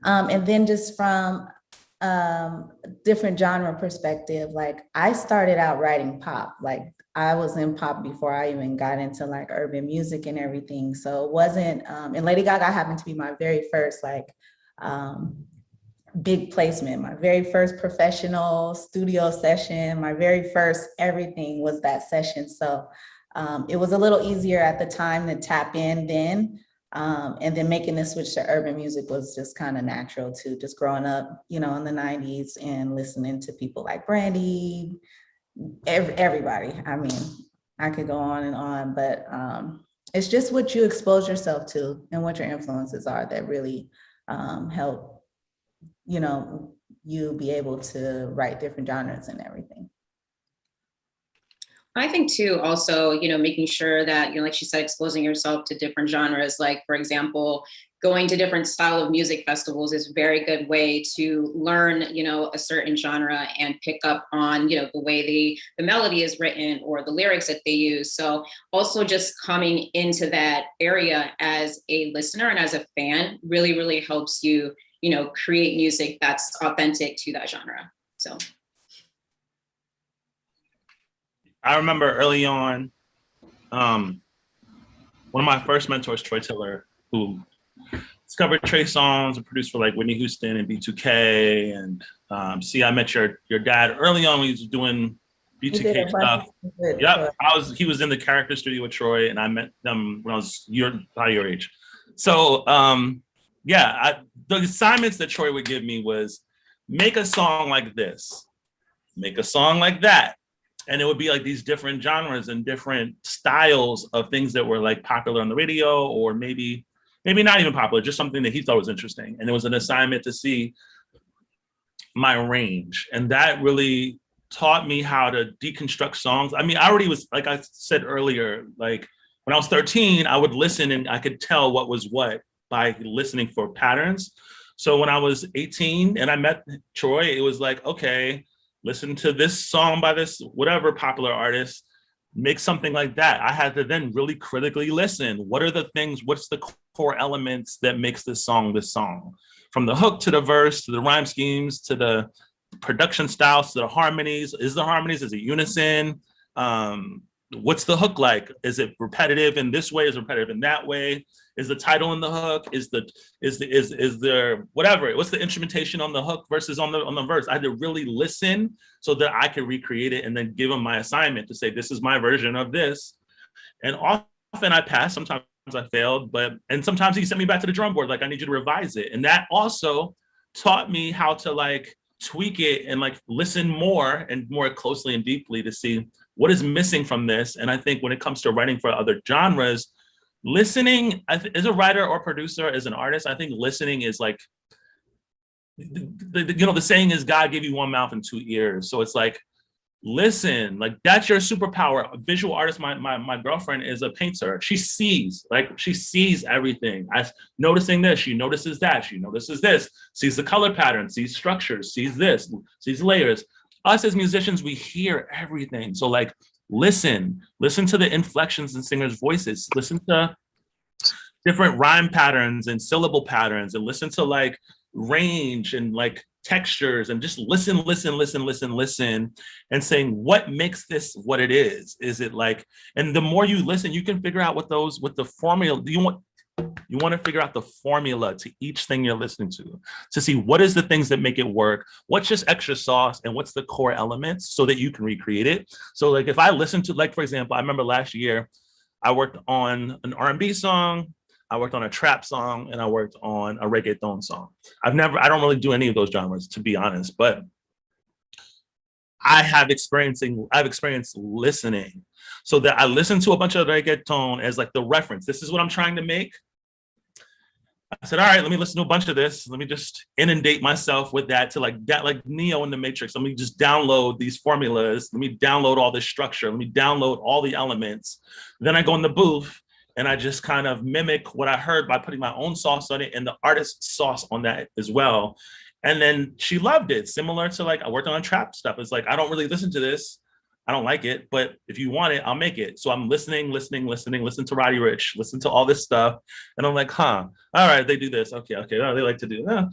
And then just from different genre perspective, like I started out writing pop, like I was in pop before I even got into like urban music and everything. So it wasn't, and Lady Gaga happened to be my very first like big placement, my very first professional studio session, my very first everything was that session. So it was a little easier at the time to tap in then. And then making the switch to urban music was just kind of natural too, just growing up, you know, in the 90s and listening to people like Brandy, everybody. I mean, I could go on, but it's just what you expose yourself to and what your influences are that really help, you know, you be able to write different genres and everything. I think too, also, you know, making sure that, you know, like she said, exposing yourself to different genres. Like, for example, going to different style of music festivals is a very good way to learn, a certain genre and pick up on, the way the melody is written or the lyrics that they use. So also just coming into that area as a listener and as a fan really, really helps you, create music that's authentic to that genre. So. I remember early on, one of my first mentors, Troy Tiller, who discovered Trey songs and produced for like Whitney Houston and B2K. And I met your dad early on when he was doing B2K stuff. Yep, he was in the character studio with Troy, and I met them when I was about your age. So the assignments that Troy would give me was make a song like this, make a song like that. And it would be like these different genres and different styles of things that were like popular on the radio, or maybe not even popular, just something that he thought was interesting. And it was an assignment to see my range. And that really taught me how to deconstruct songs. I mean, I already was, like I said earlier, like when I was 13, I would listen and I could tell what was what by listening for patterns. So when I was 18 and I met Troy, it was like, okay, listen to this song by this whatever popular artist, make something like that. I had to then really critically listen. What are the things, what's the core elements that makes this song? From the hook to the verse, to the rhyme schemes, to the production styles, to the harmonies. Is it unison? What's the hook like? Is it repetitive in this way? Is it repetitive in that way? Is the title in the hook? Is there whatever? What's the instrumentation on the hook versus on the verse? I had to really listen so that I could recreate it and then give them my assignment to say, this is my version of this. And often I passed, sometimes I failed, and sometimes he sent me back to the drum board, like, I need you to revise it. And that also taught me how to like tweak it and like listen more and more closely and deeply to see what is missing from this. And I think when it comes to writing for other genres, listening as a writer or producer, as an artist, I think listening is like, the saying is God gave you one mouth and two ears. So it's like, listen, like that's your superpower. A visual artist, my girlfriend is a painter. She sees everything. Noticing this, she notices that, she notices this, sees the color pattern, sees structures, sees this, sees layers. Us as musicians, we hear everything. So like, listen to the inflections in singers' voices, listen to different rhyme patterns and syllable patterns, and listen to like range and like textures, and just listen and saying, what makes this what it is? Is it like, and the more you listen, you can figure out what the formula, you want to figure out the formula to each thing you're listening to see what is the things that make it work, what's just extra sauce, and what's the core elements so that you can recreate it. So like if I listen to, like, for example, I remember last year, I worked on an R&B song, I worked on a trap song, and I worked on a reggaeton song. I don't really do any of those genres, to be honest, but I've experienced listening, so that I listen to a bunch of reggaeton as like the reference. This is what I'm trying to make. I said, all right, let me listen to a bunch of this. Let me just inundate myself with that, to like Neo in the Matrix. Let me just download these formulas. Let me download all this structure. Let me download all the elements. Then I go in the booth and I just kind of mimic what I heard by putting my own sauce on it and the artist's sauce on that as well. And then she loved it. Similar to like, I worked on trap stuff. It's like, I don't really listen to this. I don't like it, but if you want it, I'll make it. So I'm listening to Roddy Ricch, listen to all this stuff. And I'm like, all right, they do this. Okay. Oh, they like to do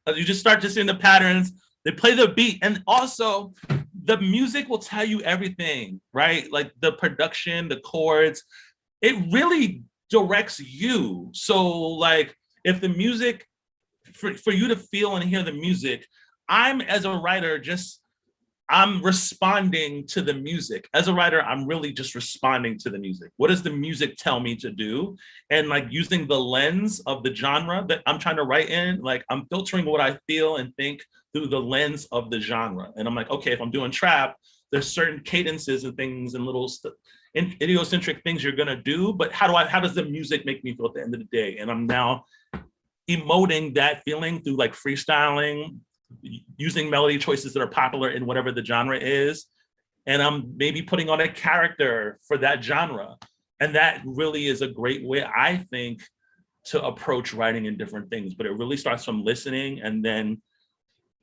you just start to see the patterns. They play the beat. And also the music will tell you everything, right? Like the production, the chords, it really directs you. So like if the music, for you to feel and hear the music, I'm as a writer, I'm responding to the music. As a writer, I'm really just responding to the music. What does the music tell me to do? And like using the lens of the genre that I'm trying to write in, like I'm filtering what I feel and think through the lens of the genre. And I'm like, okay, if I'm doing trap, there's certain cadences and things and little idiosyncratic things you're gonna do, but how does the music make me feel at the end of the day? And I'm now emoting that feeling through like freestyling, using melody choices that are popular in whatever the genre is. And I'm maybe putting on a character for that genre. And that really is a great way, I think, to approach writing in different things, but it really starts from listening and then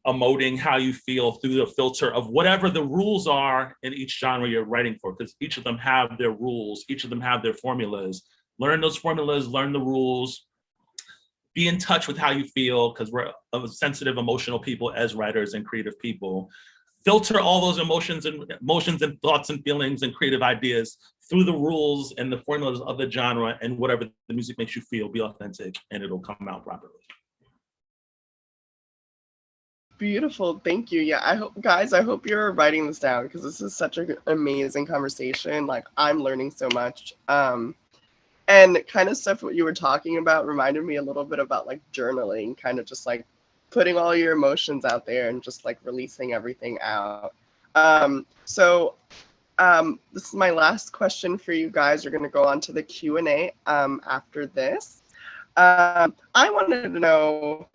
emoting how you feel through the filter of whatever the rules are in each genre you're writing for, because each of them have their rules, each of them have their formulas. Learn those formulas, learn the rules, be in touch with how you feel, because we're sensitive, emotional people as writers and creative people. Filter all those emotions and thoughts and feelings and creative ideas through the rules and the formulas of the genre, and whatever the music makes you feel, be authentic, and it'll come out properly. Beautiful, thank you. Yeah, I hope you're writing this down, because this is such an amazing conversation. Like, I'm learning so much. And kind of stuff what you were talking about reminded me a little bit about like journaling, kind of just like putting all your emotions out there and just like releasing everything out. This is my last question for you guys. We're going to go on to the Q&A after this. I wanted to know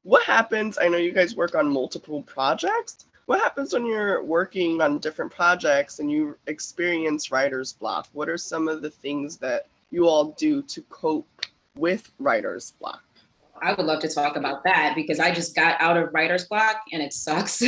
what happens. I know you guys work on multiple projects. What happens when you're working on different projects and you experience writer's block? What are some of the things that you all do to cope with writer's block? I would love to talk about that, because I just got out of writer's block and it sucks.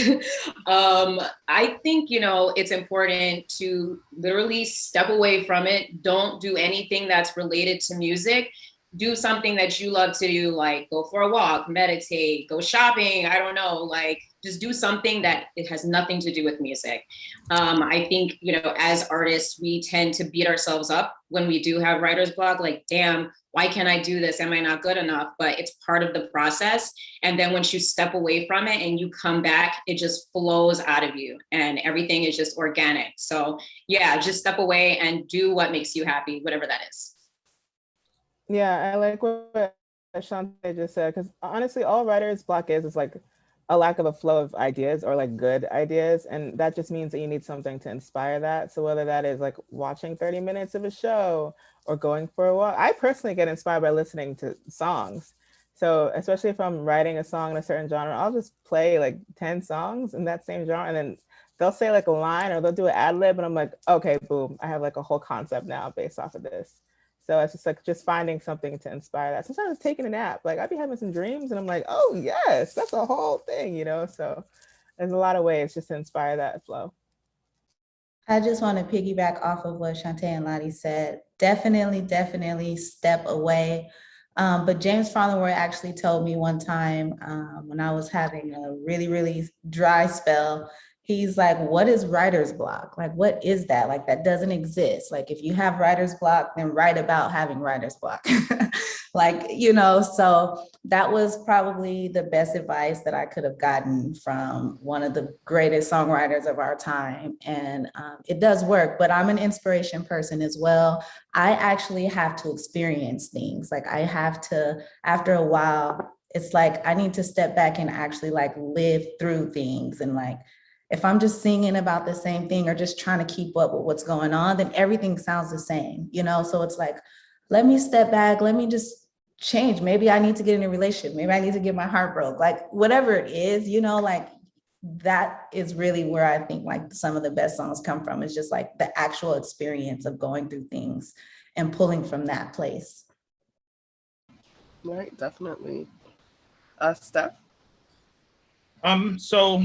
I think, it's important to literally step away from it. Don't do anything that's related to music. Do something that you love to do, like go for a walk, meditate, go shopping. I don't know, like just do something that it has nothing to do with music. I think, as artists, we tend to beat ourselves up when we do have writer's block, like, damn, why can't I do this? Am I not good enough? But it's part of the process. And then once you step away from it and you come back, it just flows out of you and everything is just organic. So yeah, just step away and do what makes you happy, whatever that is. Yeah, I like what Shantae just said, because honestly, all writer's block is like a lack of a flow of ideas, or like good ideas. And that just means that you need something to inspire that. So whether that is like watching 30 minutes of a show or going for a walk. I personally get inspired by listening to songs. So especially if I'm writing a song in a certain genre, I'll just play like 10 songs in that same genre, and then they'll say like a line or they'll do an ad lib, and I'm like, okay, boom, I have like a whole concept now based off of this. So it's just like finding something to inspire that. Sometimes it's taking a nap. Like I'd be having some dreams and I'm like, oh yes, that's a whole thing, So there's a lot of ways just to inspire that flow. I just want to piggyback off of what Shantae and Lottie said. Definitely step away. But James Farnworth actually told me one time when I was having a really dry spell, he's like, what is writer's block? Like, what is that? Like, that doesn't exist. Like, if you have writer's block, then write about having writer's block. So that was probably the best advice that I could have gotten from one of the greatest songwriters of our time. And it does work, but I'm an inspiration person as well. I actually have to experience things. Like I have to, after a while, it's like, I need to step back and actually like live through things. And like, if I'm just singing about the same thing or just trying to keep up with what's going on, then everything sounds the same, So it's like, let me step back. Let me just change. Maybe I need to get in a relationship. Maybe I need to get my heart broke. Like whatever it is, like that is really where I think like some of the best songs come from. It's just like the actual experience of going through things and pulling from that place. Right, definitely. Steph? So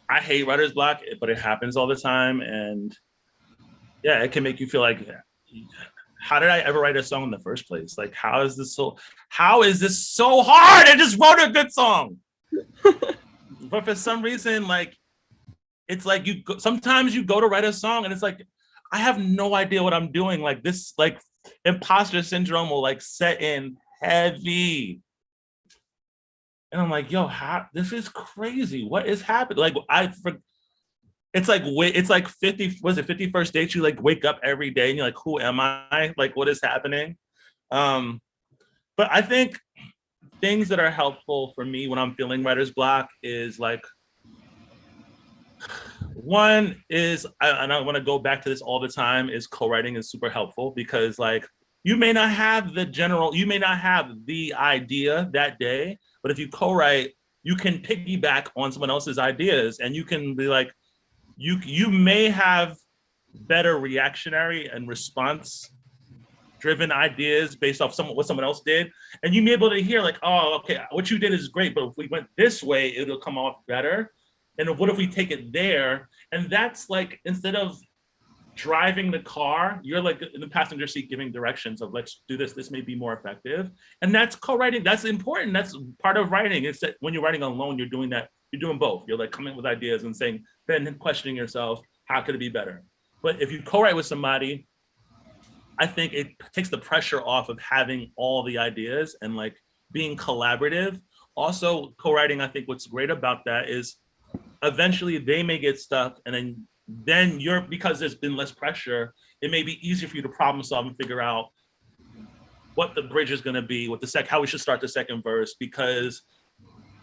I hate writer's block, but it happens all the time. And yeah, it can make you feel like, how did I ever write a song in the first place? Like, how is this so hard? I just wrote a good song. But for some reason, like, it's like sometimes you go to write a song and it's like, I have no idea what I'm doing. Like this, like imposter syndrome will like set in heavy. And I'm like, yo, this is crazy. What is happening? Like, it's like 51st date? You like wake up every day and you're like, who am I? Like, what is happening? But I think things that are helpful for me when I'm feeling writer's block is like, one is, and I want to go back to this all the time, is co-writing is super helpful, because like, you may not have the idea that day, but if you co-write, you can piggyback on someone else's ideas, and you can be like, you may have better reactionary and response driven ideas based off what someone else did, and you be able to hear like, oh, okay, what you did is great, but if we went this way, it'll come off better. And what if we take it there? And that's like, instead of driving the car, you're like in the passenger seat giving directions of let's do this, this may be more effective. And that's co-writing, that's important. That's part of writing. It's that when you're writing alone, you're doing that, you're doing both. You're like coming with ideas and saying, then questioning yourself, how could it be better? But if you co-write with somebody, I think it takes the pressure off of having all the ideas and like being collaborative. Also, co-writing, I think what's great about that is eventually they may get stuck, and then you're, because there's been less pressure, it may be easier for you to problem solve and figure out what the bridge is going to be, what the how we should start the second verse, because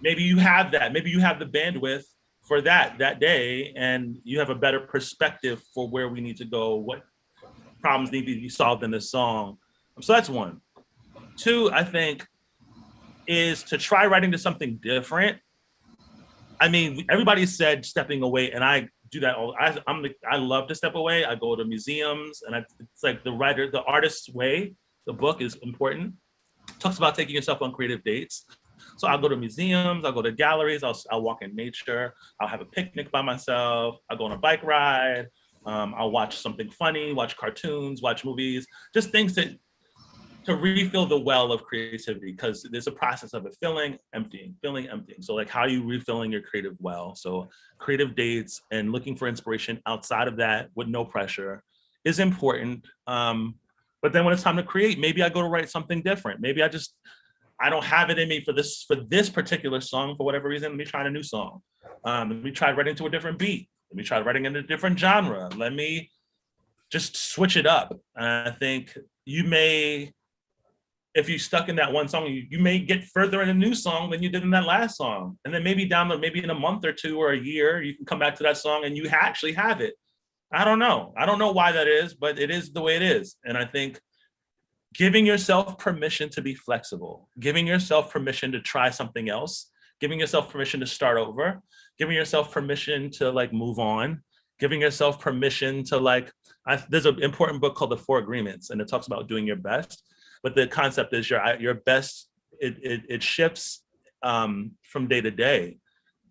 maybe you have that, maybe you have the bandwidth for that day, and you have a better perspective for where we need to go, what problems need to be solved in this song. So that's one. Two, I think, is to try writing to something different. I mean, everybody said stepping away, and I do that all. I love to step away. I go to museums, and it's like the artist's way. The book is important. It talks about taking yourself on creative dates. So I'll go to museums, I'll go to galleries, I'll walk in nature, I'll have a picnic by myself, I'll go on a bike ride, I'll watch something funny, watch cartoons, watch movies, just things to refill the well of creativity, because there's a process of it filling, emptying. So like, how are you refilling your creative well? So creative dates and looking for inspiration outside of that with no pressure is important. But then when it's time to create, maybe I go to write something different. Maybe I don't have it in me for this particular song for whatever reason. Let me try a new song. Let me try writing to a different beat. Let me try writing in a different genre. Let me just switch it up. And I think you may, if you're stuck in that one song, you may get further in a new song than you did in that last song. And then maybe maybe in a month or two or a year, you can come back to that song and you actually have it. I don't know. I don't know why that is, but it is the way it is. And I think giving yourself permission to be flexible, giving yourself permission to try something else, giving yourself permission to start over, giving yourself permission to like move on, giving yourself permission to there's an important book called The Four Agreements, and it talks about doing your best. But the concept is your best, it shifts from day to day.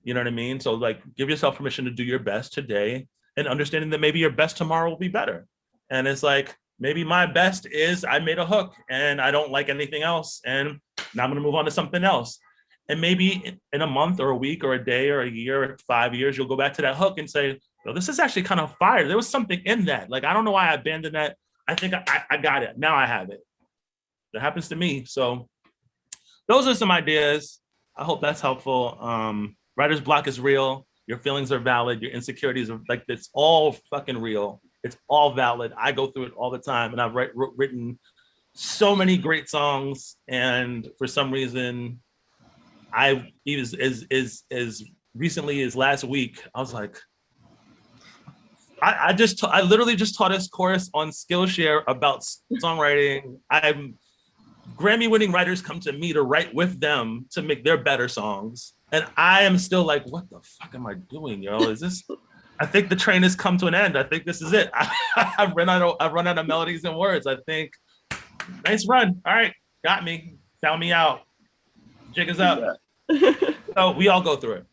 You know what I mean? So like, give yourself permission to do your best today, and understanding that maybe your best tomorrow will be better. And it's like, maybe my best is I made a hook and I don't like anything else, and now I'm gonna move on to something else. And maybe in a month or a week or a day or a year or 5 years, you'll go back to that hook and say, well, this is actually kind of fire. There was something in that. Like, I don't know why I abandoned that. I think I got it. Now I have it. That happens to me. So those are some ideas. I hope that's helpful. Writer's block is real. Your feelings are valid. Your insecurities are like, it's all fucking real. It's all valid. I go through it all the time, and I've written so many great songs. And for some reason, as recently as last week, I was like, I literally just taught this course on Skillshare about songwriting. Grammy-winning writers come to me to write with them to make their better songs, and I am still like, what the fuck am I doing, yo? Is this? I think the train has come to an end. I think this is it. I've run out of melodies and words. I think, nice run. All right, got me. Found me out. Jig is up. Yeah. So we all go through it.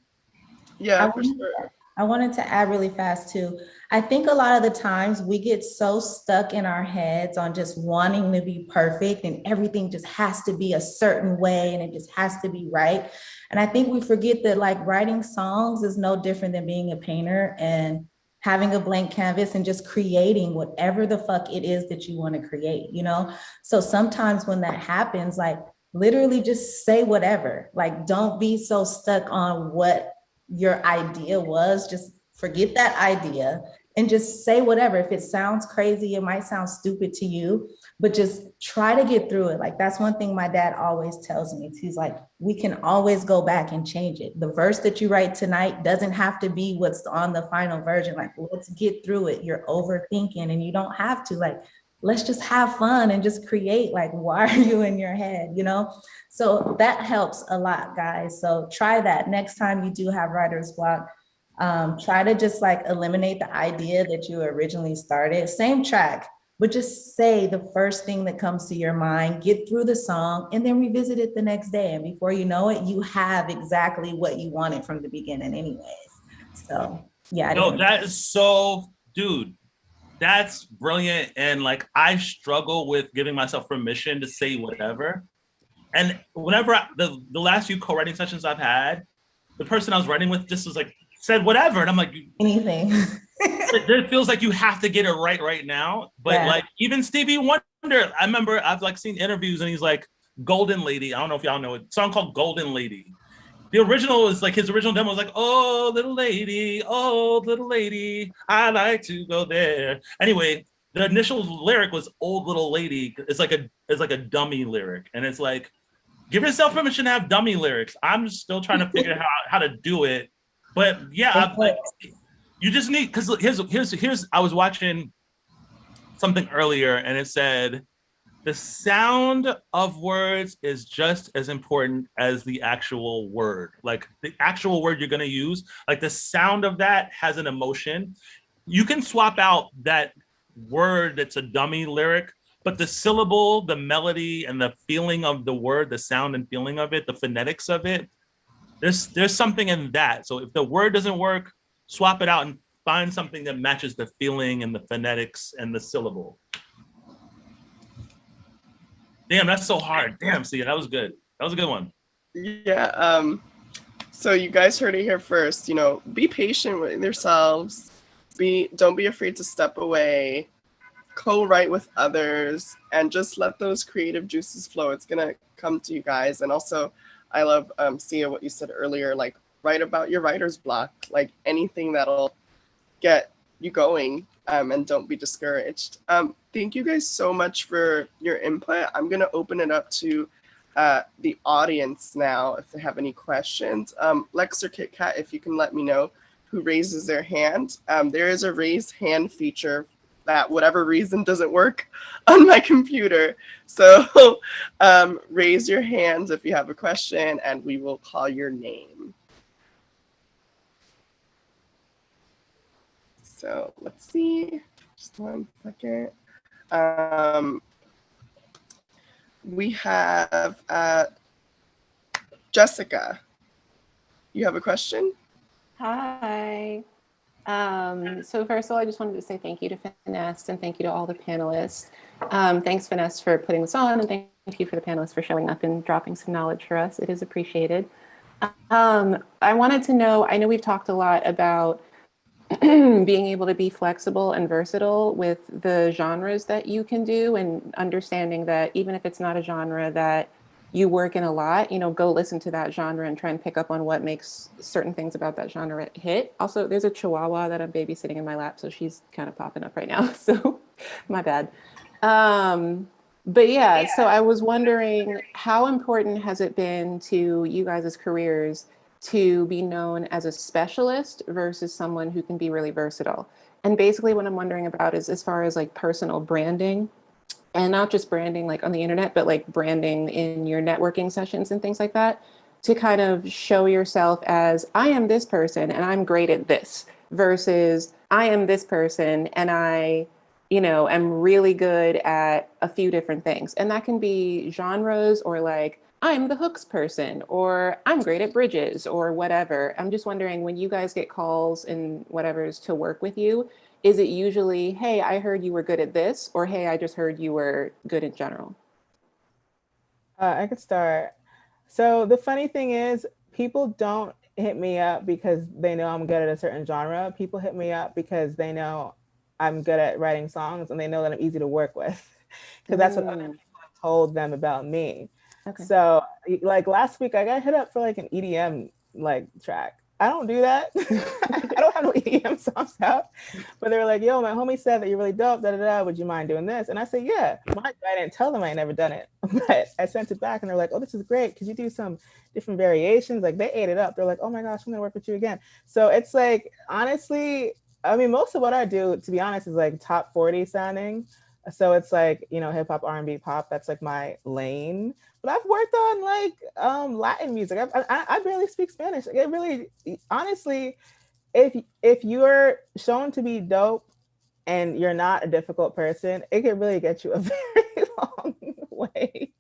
Yeah, for sure. I wanted to add really fast too. I think a lot of the times we get so stuck in our heads on just wanting to be perfect, and everything just has to be a certain way, and it just has to be right. And I think we forget that like writing songs is no different than being a painter and having a blank canvas and just creating whatever the fuck it is that you want to create, you know? So sometimes when that happens, like literally just say whatever. Like, don't be so stuck on what your idea was. Just forget that idea and just say whatever. If it sounds crazy, it might sound stupid to you, but just try to get through it. Like, that's one thing my dad always tells me. He's like, we can always go back and change it. The verse that you write tonight doesn't have to be what's on the final version. Like, let's get through it. You're overthinking, and you don't have to. Like, let's just have fun and just create. Like, why are you in your head, you know? So that helps a lot, guys. So try that next time you do have writer's block. Try to just like eliminate the idea that you originally started. Same track, but just say the first thing that comes to your mind, get through the song, and then revisit it the next day. And before you know it, you have exactly what you wanted from the beginning anyways. So yeah. No, that is so, dude, that's brilliant. And like, I struggle with giving myself permission to say whatever. And whenever the last few co-writing sessions I've had, the person I was writing with just was like, said whatever. And I'm like, anything. It feels like you have to get it right now. But like, even Stevie Wonder, I remember I've like seen interviews and he's like, Golden Lady. I don't know if y'all know it. Song called Golden Lady. The original is like, his original demo was like, oh, little lady, I like to go there. Anyway, the initial lyric was old little lady. It's like a dummy lyric. And it's like, give yourself permission to have dummy lyrics. I'm still trying to figure out how to do it. But yeah, you just need, because here's I was watching something earlier and it said, the sound of words is just as important as the actual word. Like the actual word you're gonna use, like the sound of that has an emotion. You can swap out that word that's a dummy lyric, but the syllable, the melody, and the feeling of the word, the sound and feeling of it, the phonetics of it, there's something in that. So if the word doesn't work, swap it out and find something that matches the feeling and the phonetics and the syllable. Damn, that's so hard. Damn, see, that was good. That was a good one. Yeah. So you guys heard it here first. You know, be patient with yourselves. Don't be afraid to step away. Co-write with others, and just let those creative juices flow. It's gonna come to you guys. And also, I love Sia, what you said earlier. Like, write about your writer's block. Like anything that'll get you going. And don't be discouraged. Thank you guys so much for your input. I'm going to open it up to the audience now if they have any questions. Lex or Kit Kat, if you can let me know who raises their hand. There is a raise hand feature that whatever reason doesn't work on my computer. So raise your hands if you have a question and we will call your name. So let's see, just 1 second. We have Jessica. You have a question? Hi. So first of all, I just wanted to say thank you to Finesse and thank you to all the panelists. Thanks, Finesse, for putting this on, and thank you for the panelists for showing up and dropping some knowledge for us. It is appreciated. I wanted to know, I know we've talked a lot about being able to be flexible and versatile with the genres that you can do, and understanding that even if it's not a genre that you work in a lot, you know, go listen to that genre and try and pick up on what makes certain things about that genre hit. Also, there's a Chihuahua that I'm babysitting in my lap, so she's kind of popping up right now, so my bad. But yeah, so I was wondering, how important has it been to you guys' careers to be known as a specialist versus someone who can be really versatile? And basically what I'm wondering about is as far as like personal branding, and not just branding like on the internet, but like branding in your networking sessions and things like that, to kind of show yourself as, I am this person and I'm great at this, versus I am this person and I, you know, am really good at a few different things. And that can be genres, or like, I'm the hooks person, or I'm great at bridges, or whatever. I'm just wondering, when you guys get calls and whatever's to work with you, is it usually, hey, I heard you were good at this, or hey, I just heard you were good in general? I could start. So the funny thing is, people don't hit me up because they know I'm good at a certain genre. People hit me up because they know I'm good at writing songs and they know that I'm easy to work with, because that's what other people have told them about me. Okay. So like last week I got hit up for like an EDM like track. I don't do that. I don't have no EDM songs out, but they were like, yo, my homie said that you're really dope, da da da, would you mind doing this? And I said, yeah. I didn't tell them I had never done it, but I sent it back and they're like, oh, this is great. Could you do some different variations? Like they ate it up. They're like, oh my gosh, I'm gonna work with you again. So it's like, honestly, I mean, most of what I do, to be honest, is like top 40 sounding. So it's like, you know, hip hop, R&B, pop, that's like my lane. But I've worked on like Latin music. I barely speak Spanish. Like, it really, honestly, if you're shown to be dope and you're not a difficult person, it can really get you a very long way.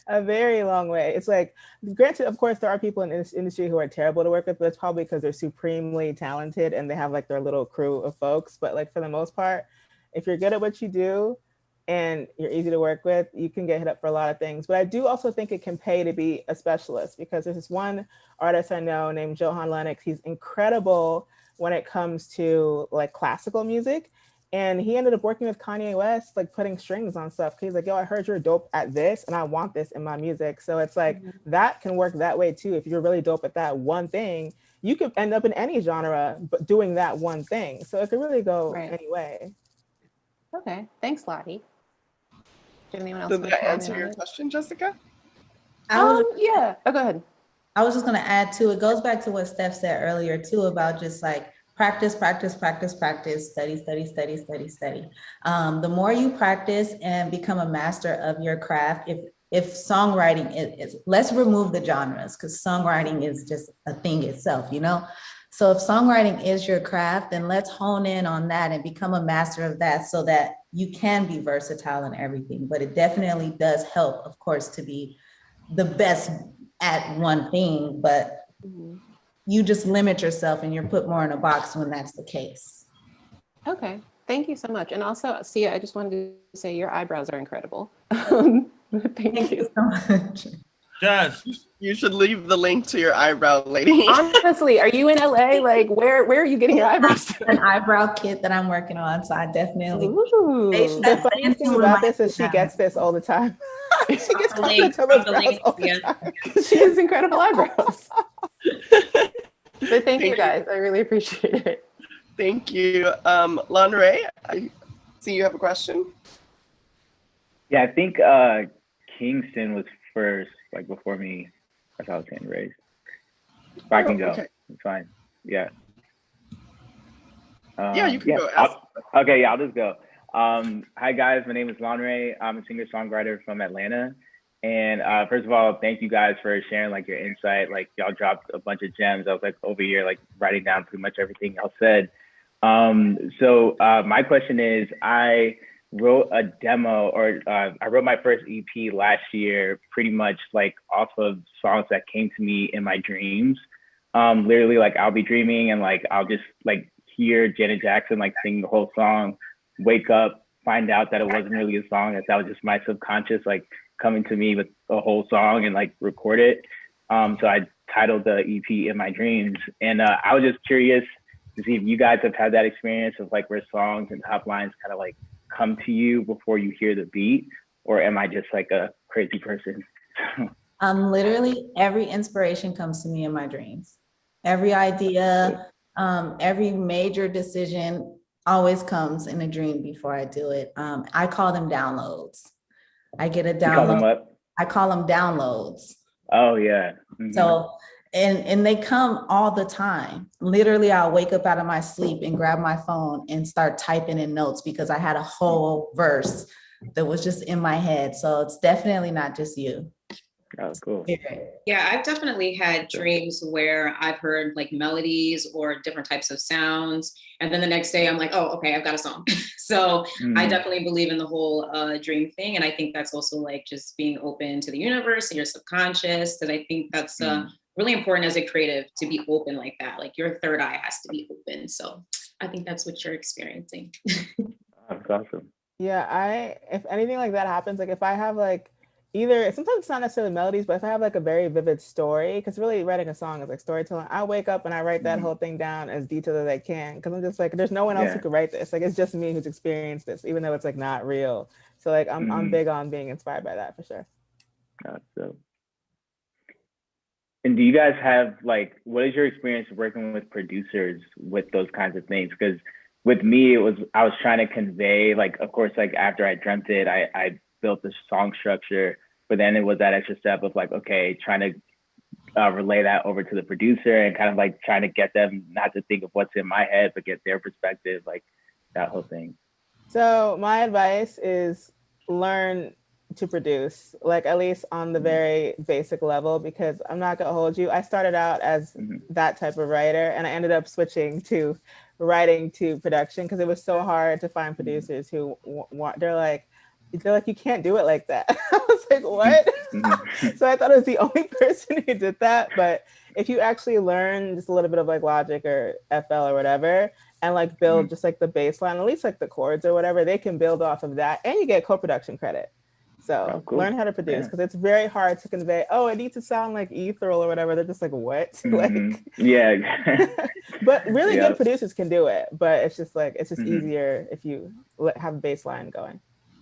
A very long way. It's like, granted, of course, there are people in this industry who are terrible to work with, but it's probably because they're supremely talented and they have like their little crew of folks. But like for the most part, if you're good at what you do and you're easy to work with, you can get hit up for a lot of things. But I do also think it can pay to be a specialist, because there's this one artist I know named Johan Lennox. He's incredible when it comes to like classical music. And he ended up working with Kanye West, like putting strings on stuff. He's like, yo, I heard you're dope at this and I want this in my music. So it's like, that can work that way too. If you're really dope at that one thing, you could end up in any genre, but doing that one thing. So it could really go any way. Okay, thanks, Lottie. Did anyone else Did want to that chime answer in your on it? question, Jessica? Yeah. Oh, go ahead. I was just going to add too, it goes back to what Steph said earlier too, about just like practice, practice, practice, practice, study, study, study, study, study. The more you practice and become a master of your craft, if songwriting is, let's remove the genres, because songwriting is just a thing itself, you know? So if songwriting is your craft, then let's hone in on that and become a master of that so that you can be versatile in everything. But it definitely does help, of course, to be the best at one thing, but you just limit yourself and you're put more in a box when that's the case. Okay, thank you so much. And also, Sia, I just wanted to say your eyebrows are incredible. Thank you so much. Yes. You should leave the link to your eyebrow lady. Honestly, are you in LA? Like, where are you getting your eyebrows done? An eyebrow kit that I'm working on, so I definitely. The funniest thing about this is she gets this all the time. She gets compliments from those girls all the time. She has incredible eyebrows. But thank you guys. I really appreciate it. Thank you. Lanre, I see you have a question. Yeah, I think Kingston was first, like before me. That's how I was hand raised. But I can go. Okay. It's fine. Yeah. Yeah, you can go. Okay, yeah, I'll just go. Hi guys, my name is Lanre. I'm a singer-songwriter from Atlanta. And first of all, thank you guys for sharing like your insight. Like y'all dropped a bunch of gems. I was like over here like writing down pretty much everything y'all said. So my question is, I wrote a demo, or I wrote my first EP last year, pretty much like off of songs that came to me in my dreams. Literally like I'll be dreaming and like I'll just like hear Janet Jackson like sing the whole song, wake up, find out that it wasn't really a song, that was just my subconscious like coming to me with a whole song and like record it. So I titled the EP In My Dreams. And I was just curious to see if you guys have had that experience of like where songs and top lines kind of like come to you before you hear the beat, or am I just like a crazy person? Literally every inspiration comes to me in my dreams. Every idea, every major decision always comes in a dream before I do it. I call them downloads. I get a download. You call them what? I call them downloads. Oh yeah. Mm-hmm. So, and they come all the time. Literally, I'll wake up out of my sleep and grab my phone and start typing in notes because I had a whole verse that was just in my head. So it's definitely not just you. Oh, cool. Yeah, I've definitely had dreams where I've heard like melodies or different types of sounds. And then the next day I'm like, oh, okay, I've got a song. So I definitely believe in the whole dream thing. And I think that's also like just being open to the universe and your subconscious. And I think that's really important as a creative to be open like that. Like your third eye has to be open. So I think that's what you're experiencing. That's awesome. Yeah, if anything like that happens, like if I have like, either sometimes it's not necessarily melodies, but if I have like a very vivid story, because really writing a song is like storytelling. I wake up and I write that whole thing down as detailed as I can, because I'm just like, there's no one else who could write this. Like it's just me who's experienced this, even though it's like not real. So like I'm big on being inspired by that for sure. So, and do you guys have like, what is your experience working with producers with those kinds of things? Because with me, I was trying to convey, like, of course, like after I dreamt it, I built the song structure, but then it was that extra step of like, okay, trying to relay that over to the producer and kind of like trying to get them not to think of what's in my head, but get their perspective, like that whole thing. So my advice is learn to produce, like at least on the very basic level, because I'm not gonna hold you. I started out as that type of writer and I ended up switching to writing to production because it was so hard to find producers who want, they're like, you can't do it like that. I was like, what? So I thought I was the only person who did that. But if you actually learn just a little bit of like Logic or FL or whatever, and like build just like the baseline, at least like the chords or whatever, they can build off of that and you get co-production credit. So learn how to produce because it's very hard to convey, oh, it needs to sound like ethereal or whatever. They're just like, what? Like, yeah. But really good producers can do it. But it's just like, it's just easier if you have a baseline going.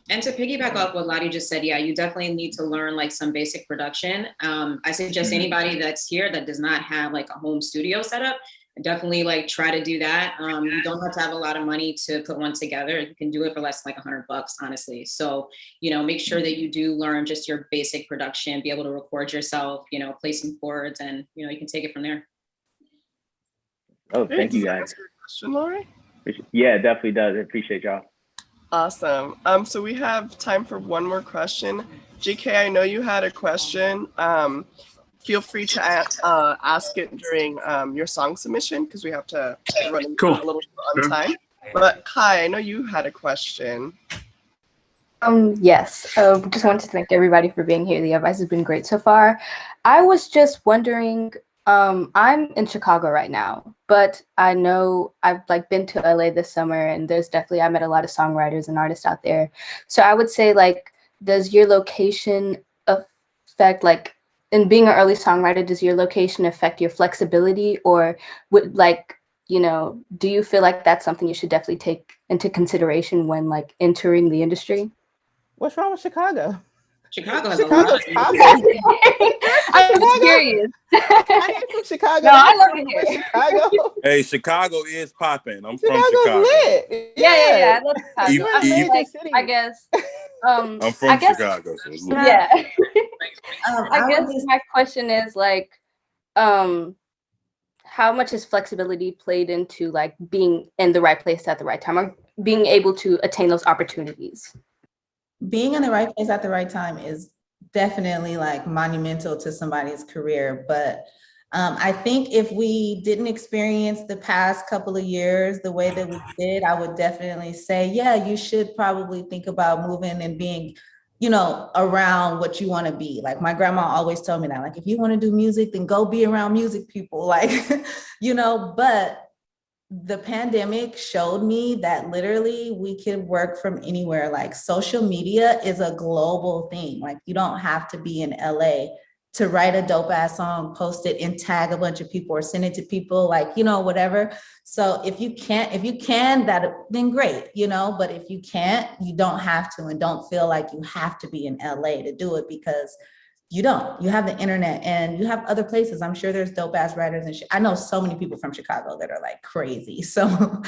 And to piggyback off what Lottie just said, yeah, you definitely need to learn like some basic production. I suggest anybody that's here that does not have like a home studio setup, definitely like try to do that. You don't have to have a lot of money to put one together. You can do it for less than like $100, honestly. So, you know, make sure that you do learn just your basic production, be able to record yourself, you know, play some chords, and, you know, you can take it from there. Oh, thank you guys. Question, Lori? Yeah, it definitely does. I appreciate y'all. Awesome. So we have time for one more question. GK, I know you had a question. Feel free to ask it during your song submission because we have to run a little on time. But Kai, I know you had a question. Yes. Just wanted to thank everybody for being here. The advice has been great so far. I was just wondering, I'm in Chicago right now, but I know I've like been to LA this summer, and there's definitely, I met a lot of songwriters and artists out there. So I would say, like, does your location affect, like, in being an early songwriter, does your location affect your flexibility, or would, like, you know, do you feel like that's something you should definitely take into consideration when like entering the industry? What's wrong with Chicago? Chicago's popping. I'm curious. I'm from Chicago. No, I love it here. Chicago. Hey, Chicago is popping. I'm Chicago's from Chicago. lit. Yeah. I love Chicago. I mean, like, city. I guess. I'm from Chicago. So it's lit. Yeah. I guess my question is like, how much is flexibility played into like being in the right place at the right time, or being able to attain those opportunities? Being in the right place at the right time is definitely like monumental to somebody's career. But I think if we didn't experience the past couple of years the way that we did, I would definitely say, yeah, you should probably think about moving and being, you know, around what you want to be. Like my grandma always told me that, like, if you want to do music, then go be around music people, like, you know, but the pandemic showed me that literally we can work from anywhere. Like social media is a global thing. Like you don't have to be in LA to write a dope ass song, post it and tag a bunch of people or send it to people, like, you know, whatever. So if you can, that then great, you know, but if you can't, you don't have to, and don't feel like you have to be in LA to do it, because you don't. You have the internet and you have other places. I'm sure there's dope ass writers, and I know so many people from Chicago that are like crazy. So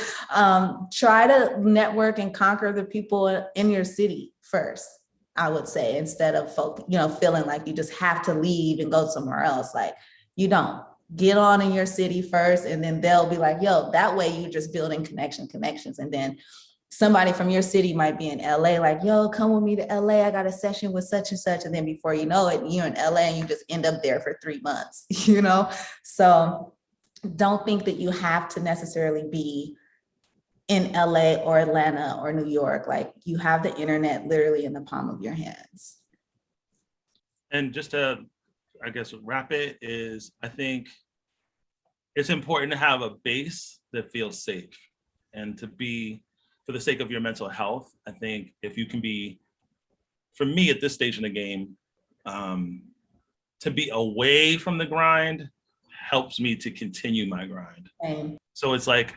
try to network and conquer the people in your city first, I would say, instead of feeling like you just have to leave and go somewhere else. Like you don't. Get on in your city first, and then they'll be like, yo, that way you just building connections. And then somebody from your city might be in LA, like, yo, come with me to LA. I got a session with such and such. And then before you know it, you're in LA and you just end up there for 3 months, you know? So don't think that you have to necessarily be in LA or Atlanta or New York. Like you have the internet literally in the palm of your hands. And just to, I guess, wrap it is, I think it's important to have a base that feels safe, and to be, for the sake of your mental health, I think if you can be, for me at this stage in the game, to be away from the grind helps me to continue my grind. Same. So it's like,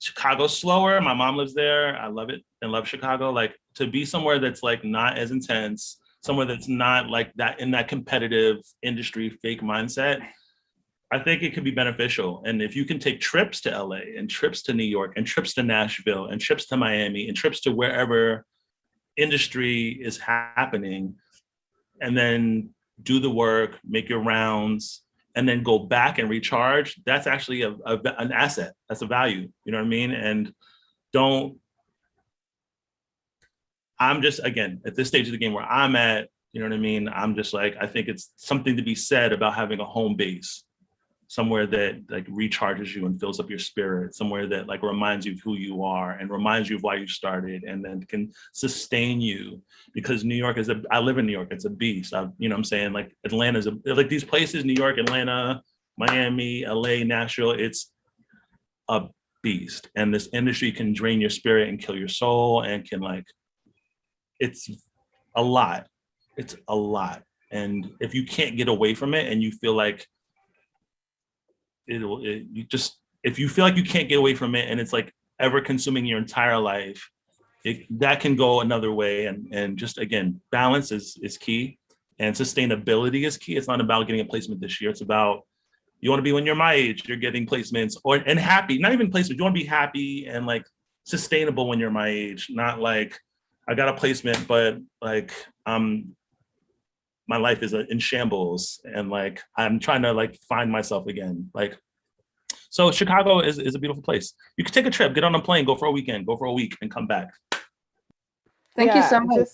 Chicago's slower. My mom lives there. I love it and love Chicago. Like to be somewhere that's like not as intense, somewhere that's not like that in that competitive industry fake mindset, I think it could be beneficial. And if you can take trips to LA and trips to New York and trips to Nashville and trips to Miami and trips to wherever industry is happening, and then do the work, make your rounds, and then go back and recharge, that's actually an asset. That's a value, you know what I mean? And don't, I'm just, again, at this stage of the game where I'm at, you know what I mean? I'm just like, I think it's something to be said about having a home base, somewhere that like recharges you and fills up your spirit, somewhere that like reminds you of who you are and reminds you of why you started, and then can sustain you. Because New York is I live in New York, it's a beast. You know what I'm saying? Like Atlanta's like these places, New York, Atlanta, Miami, LA, Nashville, it's a beast. And this industry can drain your spirit and kill your soul, and can like, it's a lot. It's a lot. And if you can't get away from it and you feel like if you feel like you can't get away from it and it's like ever consuming your entire life, that can go another way. And just, again, balance is key, and sustainability is key. It's not about getting a placement this year. It's about, you want to be, when you're my age, you're getting placements and happy, not even placements. You want to be happy and like sustainable when you're my age, not like I got a placement, but like, my life is in shambles and like I'm trying to like find myself again. Like, so Chicago is a beautiful place. You can take a trip, get on a plane, go for a weekend, go for a week, and come back. Thank you so much.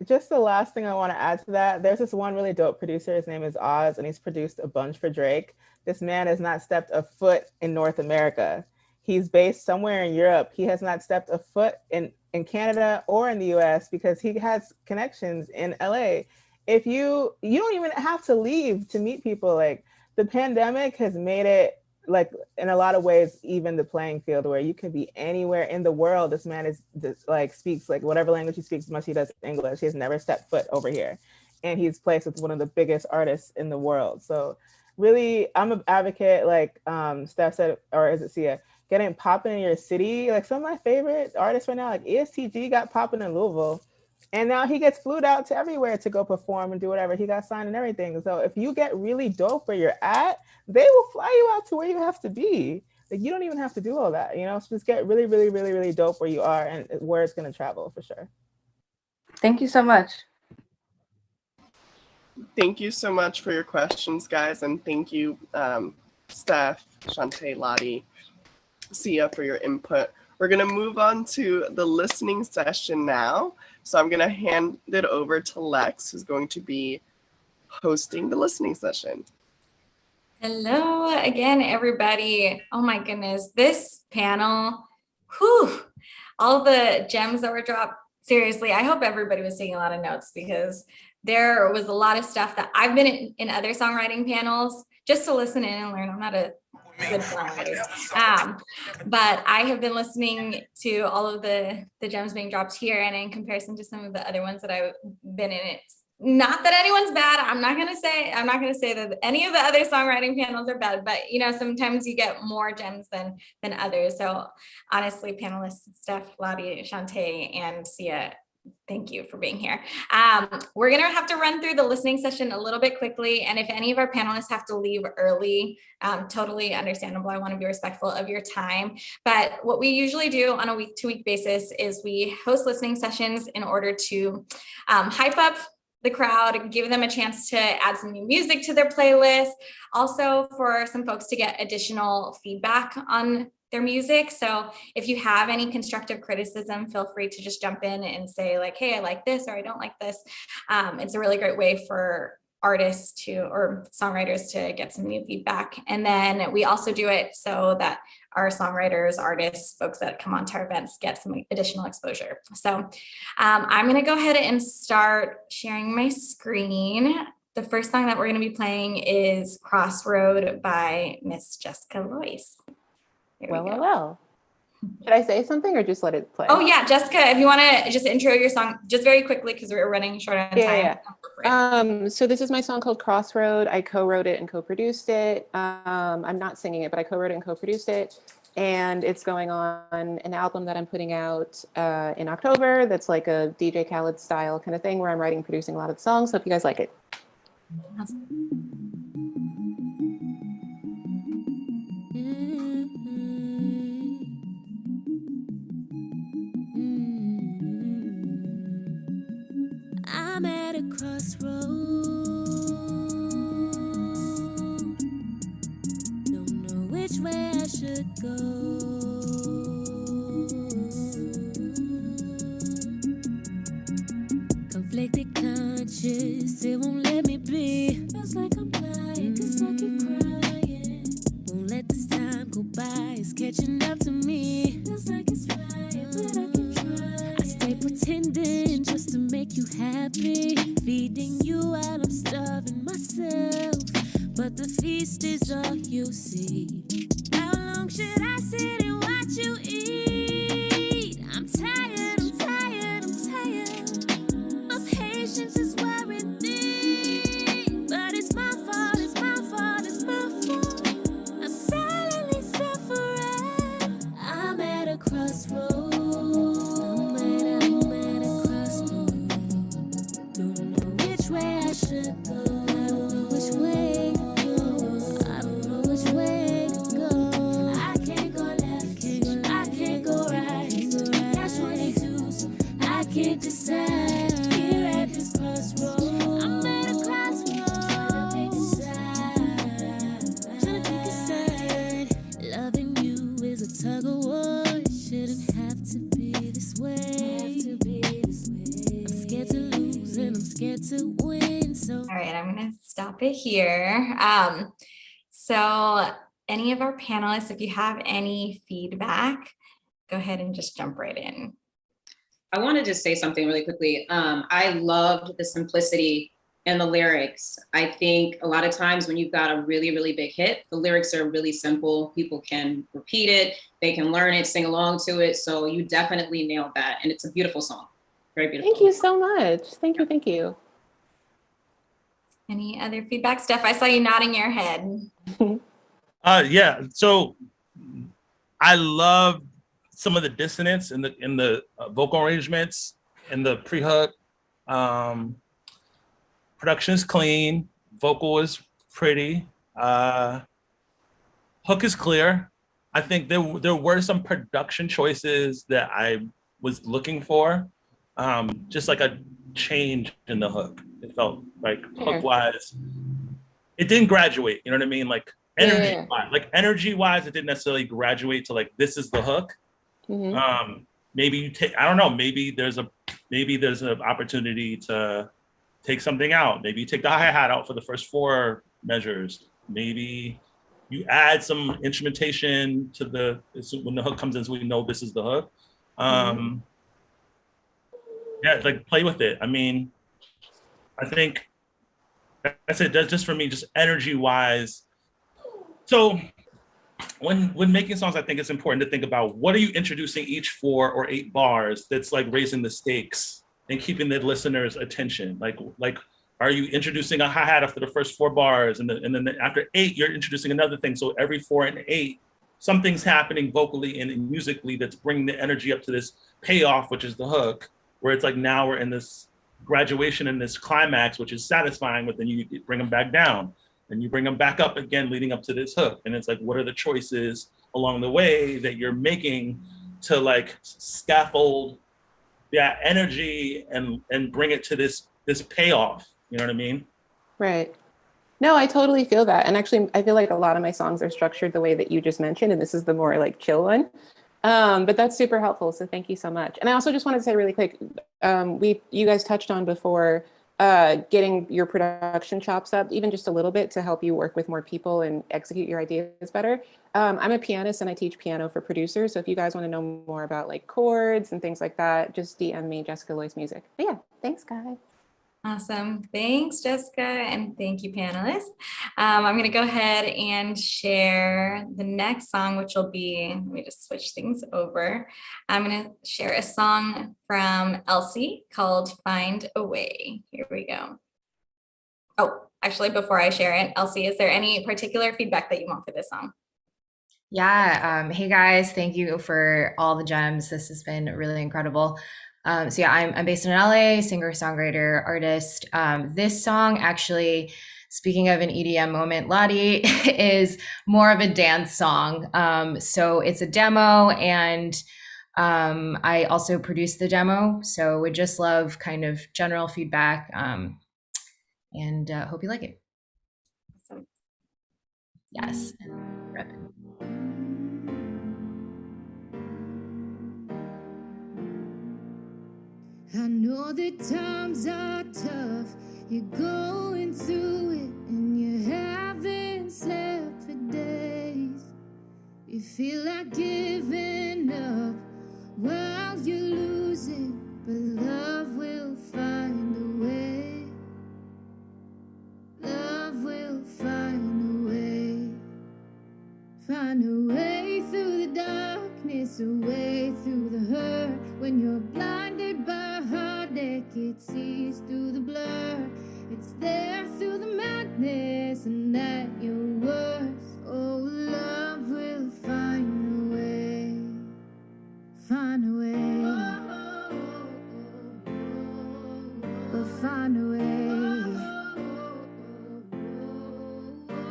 Just the last thing I want to add to that, there's this one really dope producer. His name is Oz, and he's produced a bunch for Drake. This man has not stepped a foot in North America. He's based somewhere in Europe. He has not stepped a foot in Canada or in the US because he has connections in LA. If you don't even have to leave to meet people. Like, the pandemic has made it, like, in a lot of ways, even the playing field where you can be anywhere in the world. This man speaks like whatever language he speaks, much he does English. He has never stepped foot over here, and he's placed with one of the biggest artists in the world. So really, I'm an advocate, like Steph said, or is it Sia, getting popping in your city. Like, some of my favorite artists right now, like ESTG got popping in Louisville. And now he gets flued out to everywhere to go perform and do whatever. He got signed and everything. So if you get really dope where you're at, they will fly you out to where you have to be. Like, you don't even have to do all that, you know? So just get really, really, really, really dope where you are, and where it's going to travel for sure. Thank you so much. Thank you so much for your questions, guys. And thank you, Steph, Shantae, Lottie, Sia, for your input. We're going to move on to the listening session now. So I'm going to hand it over to Lex, who's going to be hosting the listening session. Hello again, everybody. Oh my goodness, this panel, whew, all the gems that were dropped. Seriously, I hope everybody was taking a lot of notes, because there was a lot of stuff that I've been in other songwriting panels just to listen in and learn. I'm not a good songwriter, but I have been listening to all of the gems being dropped here, and in comparison to some of the other ones that I've been in, it's not that anyone's bad. I'm not gonna say that any of the other songwriting panels are bad, but you know, sometimes you get more gems than others. So honestly, panelists Steph, Lottie, Shantae, and Sia, thank you for being here. We're gonna have to run through the listening session a little bit quickly, and if any of our panelists have to leave early, totally understandable. I want to be respectful of your time. But what we usually do on a week-to-week basis is we host listening sessions in order to hype up the crowd, give them a chance to add some new music to their playlist. Also, for some folks to get additional feedback on their music. So if you have any constructive criticism, feel free to just jump in and say like, hey, I like this, or I don't like this. It's a really great way for artists or songwriters to get some new feedback. And then we also do it so that our songwriters, artists, folks that come onto our events get some additional exposure. So I'm gonna go ahead and start sharing my screen. The first song that we're gonna be playing is Crossroad by Miss Jessica Loyce. Well. Should I say something or just let it play? Oh yeah, Jessica, if you want to just intro your song just very quickly, because we're running short on time. Yeah. So this is my song called Crossroad. I co-wrote it and co-produced it. I'm not singing it, but I co-wrote it and co-produced it. And it's going on an album that I'm putting out in October. That's like a DJ Khaled style kind of thing where I'm writing, producing a lot of the songs. Hope you guys like it. I'm at a crossroad, don't know which way I should go. conscious, it won't let me be. Feels like I'm blind, cause I keep crying. Won't let this time go by, it's catching up to me. Feels like it's flying, but I keep trying. I stay pretending just to make you happy. Feeding you while I'm starving myself. But the feast is all you see. How long should I sit and watch you eat? I'm tired, I'm tired, I'm tired. My patience is wearing thin. But it's my fault, it's my fault, it's my fault. I'm silently suffering. I'm at a crossroads. I'm at a crossroads. Don't know which way I should go. I don't know which way to go. I don't know which way to go. I can't go left, I can't go right. Catch 22, so I can't decide. Here at this crossroads, I'm at a crossroads. Trying to pick a side. Loving you is a tug of war. It shouldn't have to be this way. I'm scared to lose and I'm scared to win. So All right, I'm gonna stop it here. So any of our panelists, if you have any feedback, go ahead and just jump right in. I want to just say something really quickly. I loved the simplicity in the lyrics. I think a lot of times when you've got a really, really big hit, the lyrics are really simple. People can repeat it, they can learn it, sing along to it. So you definitely nailed that. And it's a beautiful song. Very beautiful. Thank you so much. Thank you, thank you. Any other feedback? Steph, I saw you nodding your head. Yeah. So I love some of the dissonance in the vocal arrangements and the pre-hook. Production is clean. Vocal is pretty. Hook is clear. I think there were some production choices that I was looking for. Just like a change in the hook. It felt like hook-wise, it didn't graduate. You know what I mean? Like energy-wise, it didn't necessarily graduate to like this is the hook. Mm-hmm. Maybe you take. I don't know. Maybe there's an opportunity to take something out. Maybe you take the hi-hat out for the first 4 measures. Maybe you add some instrumentation to when the hook comes in, so we know this is the hook. Yeah, like play with it. I mean, I think that's it. That's just for me, just energy-wise. So when making songs, I think it's important to think about what are you introducing each 4 or 8 bars that's like raising the stakes and keeping the listener's attention. Like are you introducing a hi-hat after the first 4 bars and then after 8 you're introducing another thing. So every 4 and 8 something's happening vocally and musically that's bringing the energy up to this payoff, which is the hook, where it's like now we're in this graduation and this climax, which is satisfying, but then you bring them back down. And you bring them back up again, leading up to this hook. And it's like, what are the choices along the way that you're making to like scaffold that energy and bring it to this payoff? You know what I mean? Right. No, I totally feel that. And actually, I feel like a lot of my songs are structured the way that you just mentioned, and this is the more like chill one. But that's super helpful. So thank you so much. And I also just wanted to say really quick, you guys touched on before getting your production chops up even just a little bit to help you work with more people and execute your ideas better. I'm a pianist and I teach piano for producers. So if you guys want to know more about like chords and things like that, just DM me, Jessica Lois Music. But yeah, thanks guys. Awesome. Thanks, Jessica. And thank you, panelists. I'm going to go ahead and share the next song, which will be, let me just switch things over. I'm going to share a song from Elsie called Find a Way. Here we go. Oh, actually, before I share it, Elsie, is there any particular feedback that you want for this song? Yeah. Hey guys, thank you for all the gems. This has been really incredible. So yeah, I'm based in LA, singer, songwriter, artist. This song actually, speaking of an EDM moment, Lottie, is more of a dance song. So it's a demo and I also produced the demo. So would just love kind of general feedback and hope you like it. Awesome. Yes. I know that times are tough, you're going through it and you haven't slept for days. You feel like giving up while you're losing, but love will find a way. Love will find a way. Find a way through the darkness, a way through the hurt. When you're blinded by heartache, it sees through the blur. It's there through the madness and at your worst. Oh, love will find a way. Find a way. We'll find a way.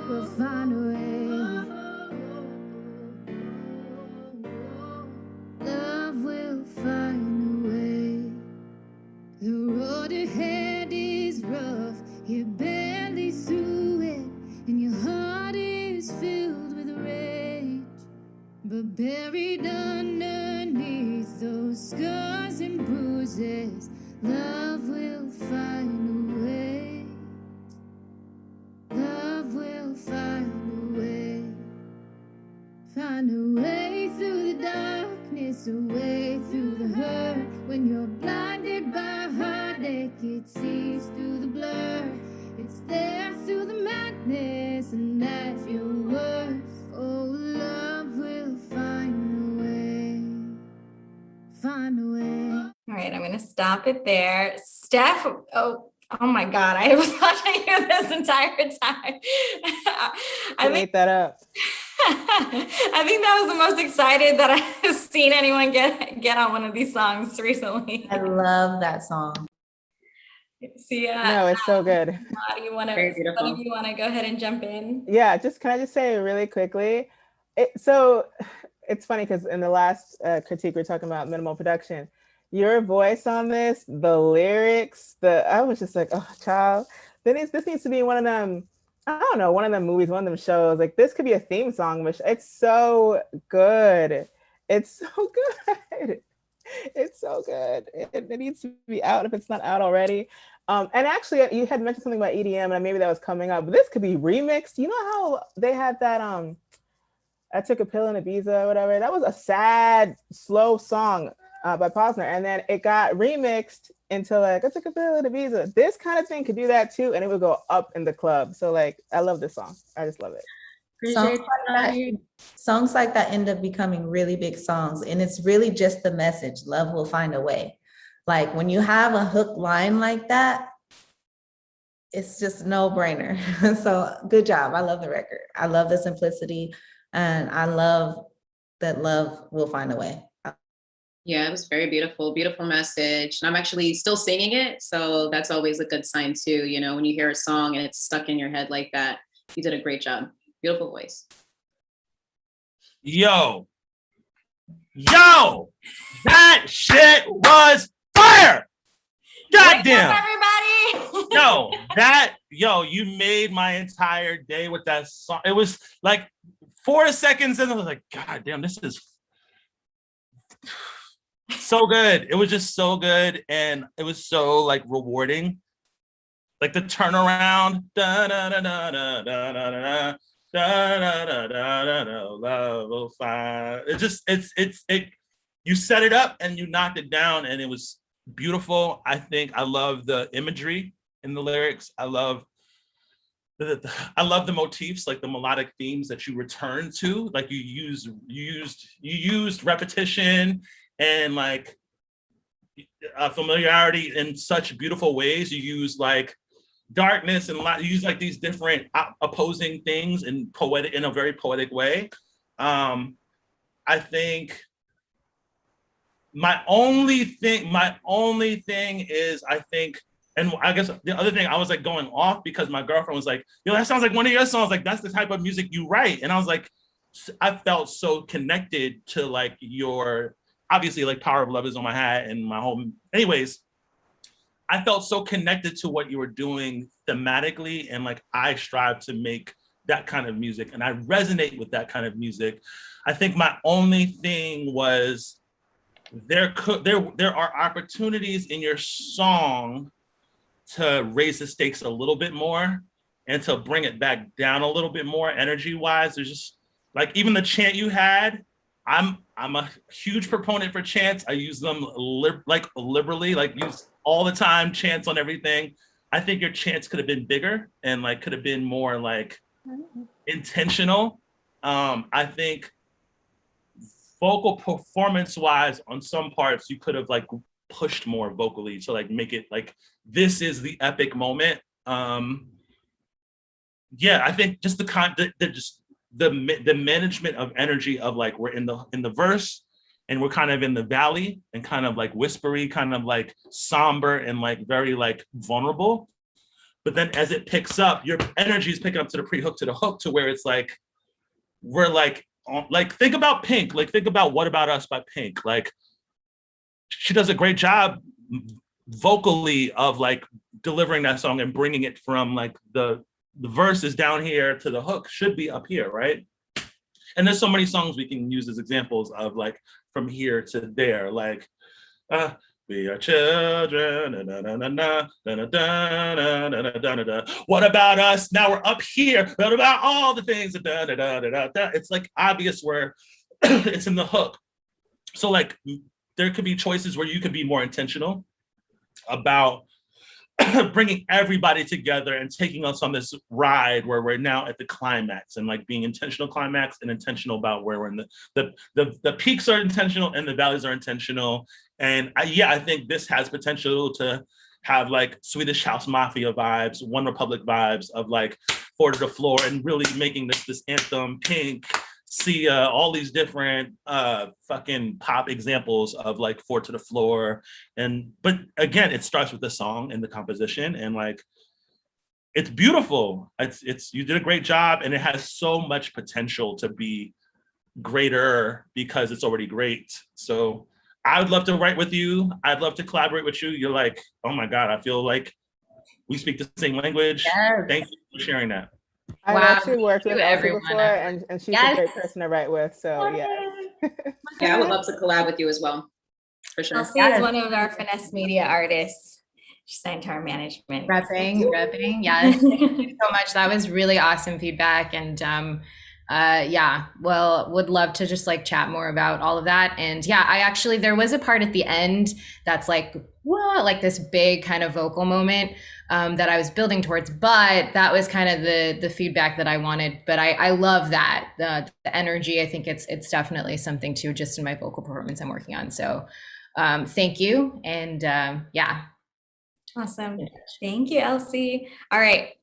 We'll find a way. Love will find a way. The road ahead is rough, you're barely through it, and your heart is filled with rage. But buried underneath those scars and bruises, love will find a way. Love will find a way. Find a way through the darkness, a way through the hurt. When you're blinded by heartache, it sees through the blur. It's there through the madness and at your worst. Oh, love will find a way. Find a way. All right, I'm gonna stop it there. Steph, oh my God, I was watching you this entire time. I ate that up. I think that was the most excited that I've seen anyone get on one of these songs recently. I love that song. No, it's so good. Do you want to go ahead and jump in? Yeah, can I just say really quickly? It's funny because in the last critique, we were talking about minimal production. Your voice on this, the lyrics, I was just like, oh, child, this needs to be one of them. I don't know, one of them movies, one of them shows. Like, this could be a theme song, but it's so good. It's so good. It's so good. It needs to be out if it's not out already. And actually, you had mentioned something about EDM, and maybe that was coming up. But this could be remixed. You know how they had that? I Took a Pill in Ibiza or whatever. That was a sad, slow song by Posner, and then it got remixed into like I Took a Pill in Ibiza. This kind of thing could do that too, and it would go up in the club. So like, I love this song. I just love it. Songs like that end up becoming really big songs, and it's really just the message. Love will find a way. Like when you have a hook line like that, it's just no brainer. So good job. I love the record. I love the simplicity, and I love that love will find a way. Yeah, it was very beautiful, beautiful message. And I'm actually still singing it. So that's always a good sign too. You know, when you hear a song and it's stuck in your head like that, you did a great job. Beautiful voice. Yo, that shit was fire. Goddamn. Everybody. You made my entire day with that song. It was like 4 seconds and I was like, God damn, this is so good. It was just so good. And it was so like rewarding. Like the turnaround. Da, da, da, da, da, da, da, da. Da, da, da, da, da, da, love will find. You set it up and you knocked it down and it was beautiful. I love the imagery in the lyrics. I love the motifs, like the melodic themes that you return to. Like you used repetition and like familiarity in such beautiful ways. You use like darkness and light. You use like these different opposing things in a very poetic way. I think my only thing is and I guess the other thing I was like going off because my girlfriend was like, yo, that sounds like one of your songs. Like that's the type of music you write. And I was like, I felt so connected to like your, obviously like Power of Love is on my hat and my home. Anyways, I felt so connected to what you were doing thematically. And like, I strive to make that kind of music and I resonate with that kind of music. I think my only thing was there are opportunities in your song to raise the stakes a little bit more and to bring it back down a little bit more energy wise. There's just like even the chant you had. I'm a huge proponent for chants. I use them liberally, like use all the time chants on everything. I think your chants could have been bigger and like could have been more like intentional. I think vocal performance wise on some parts you could have like pushed more vocally to like make it like this is the epic moment. Yeah, I think just the management of energy of like we're in the verse and we're kind of in the valley and kind of like whispery, kind of like somber and like very like vulnerable. But then as it picks up, your energy is picking up to the pre-hook to the hook to where it's like we're like think about Pink, like think about What About Us by Pink. Like she does a great job vocally of like delivering that song and bringing it from like the verse is down here to the hook should be up here, right? And there's so many songs we can use as examples of like from here to there, like we are children. What about us? Now we're up here. What about all the things? It's like obvious where it's in the hook. So like there could be choices where you could be more intentional about bringing everybody together and taking us on this ride where we're now at the climax and like being intentional climax and intentional about where we're in the peaks are intentional and the valleys are intentional. And I think this has potential to have like Swedish House Mafia vibes, One Republic vibes of like Four to the Floor and really making this anthem, Pink, Sia, all these different fucking pop examples of like Four to the Floor. But again, it starts with the song and the composition and like it's beautiful. It's you did a great job and it has so much potential to be greater because it's already great. So I would love to write with you. I'd love to collaborate with you. You're like, oh my God, I feel like we speak the same language. Yes. Thank you for sharing that. I've actually worked with Elsie before, and she's a great person to write with. So yeah. Yeah, I would love to collab with you as well, for sure. Elsie is one of our Finesse Media artists. She signed to our management. Repping. Yes, thank you so much. That was really awesome feedback, and would love to just like chat more about all of that. And yeah, I actually there was a part at the end that's like like this big kind of vocal moment that I was building towards, but that was kind of the feedback that I wanted. But I love that the energy. I think it's definitely something too, just in my vocal performance I'm working on. So thank you, and Awesome. Thank you, Elsie. All right.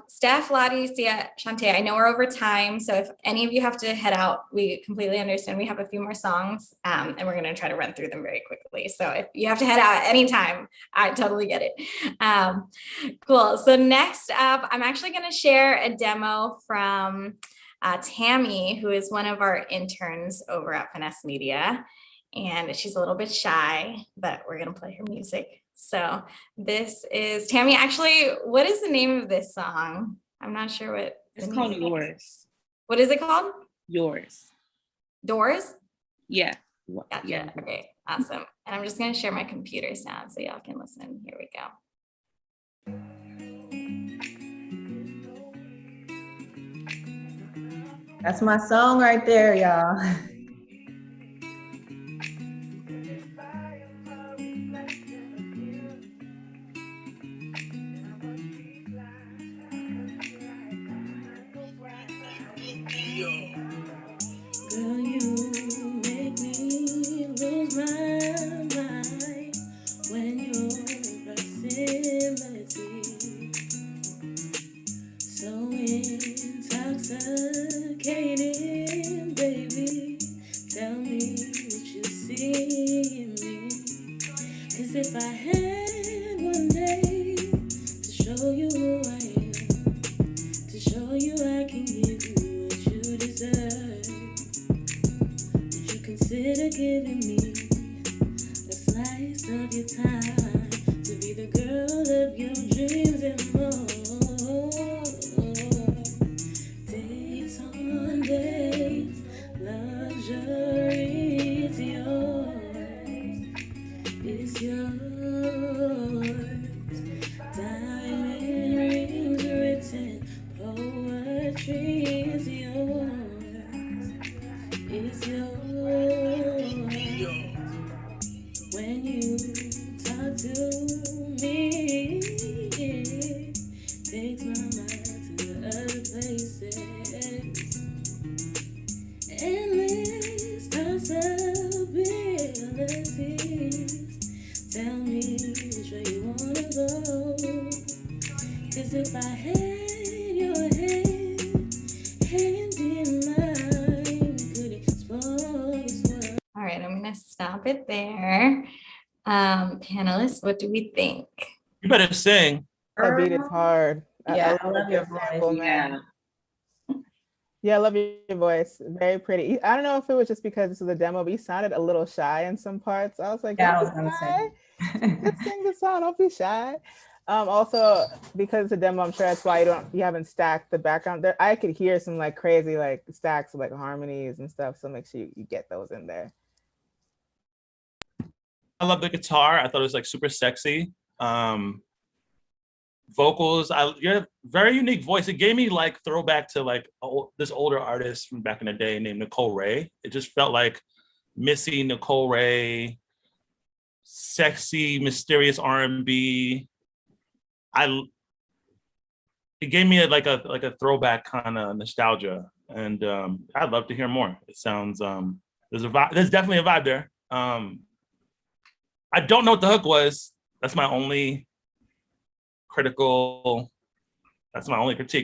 Steph, Lottie, Sia, Shantae, I know we're over time. So if any of you have to head out, we completely understand. We have a few more songs and we're going to try to run through them very quickly. So if you have to head out at any time, I totally get it. Cool. So next up, I'm actually going to share a demo from Tammy, who is one of our interns over at Finesse Media. And she's a little bit shy, but we're going to play her music. So this is Tammy. Actually, what is the name of this song? I'm not sure what it's called. Yours. What is it called? Yours. Doors? Yeah. Gotcha. Yeah. Okay, awesome. And I'm just gonna share my computer sound so y'all can listen. Here we go. That's my song right there, y'all. Girl, you make me lose my mind when your proximity so intoxicating, baby. Tell me what you see in me, 'cause if I had one day to show you who I am, to show you I can give you what you deserve, if I had your hand in mine, we could explore this world. All right, I'm gonna stop it there. Panelists, what do we think? You better sing. That beat is hard. Yeah, I love love a your good voice. sample, man. Yeah, I love your voice. Very pretty. I don't know if it was just because this is a demo, but you sounded a little shy in some parts. I was like, Yeah, I don't was be gonna shy. Just sing the song. Don't be shy. Also, because it's a demo, I'm sure that's why you haven't stacked the background there. I could hear some like crazy like stacks of like harmonies and stuff. So make sure you get those in there. I love the guitar. I thought it was like super sexy. Vocals, you're a very unique voice. It gave me like throwback to like this older artist from back in the day named Nicole Ray. It just felt like Missy Nicole Ray, sexy, mysterious R&B. It gave me like a throwback kind of nostalgia, and I'd love to hear more. It sounds there's a vibe. There's definitely a vibe there. I don't know what the hook was. That's my only critique.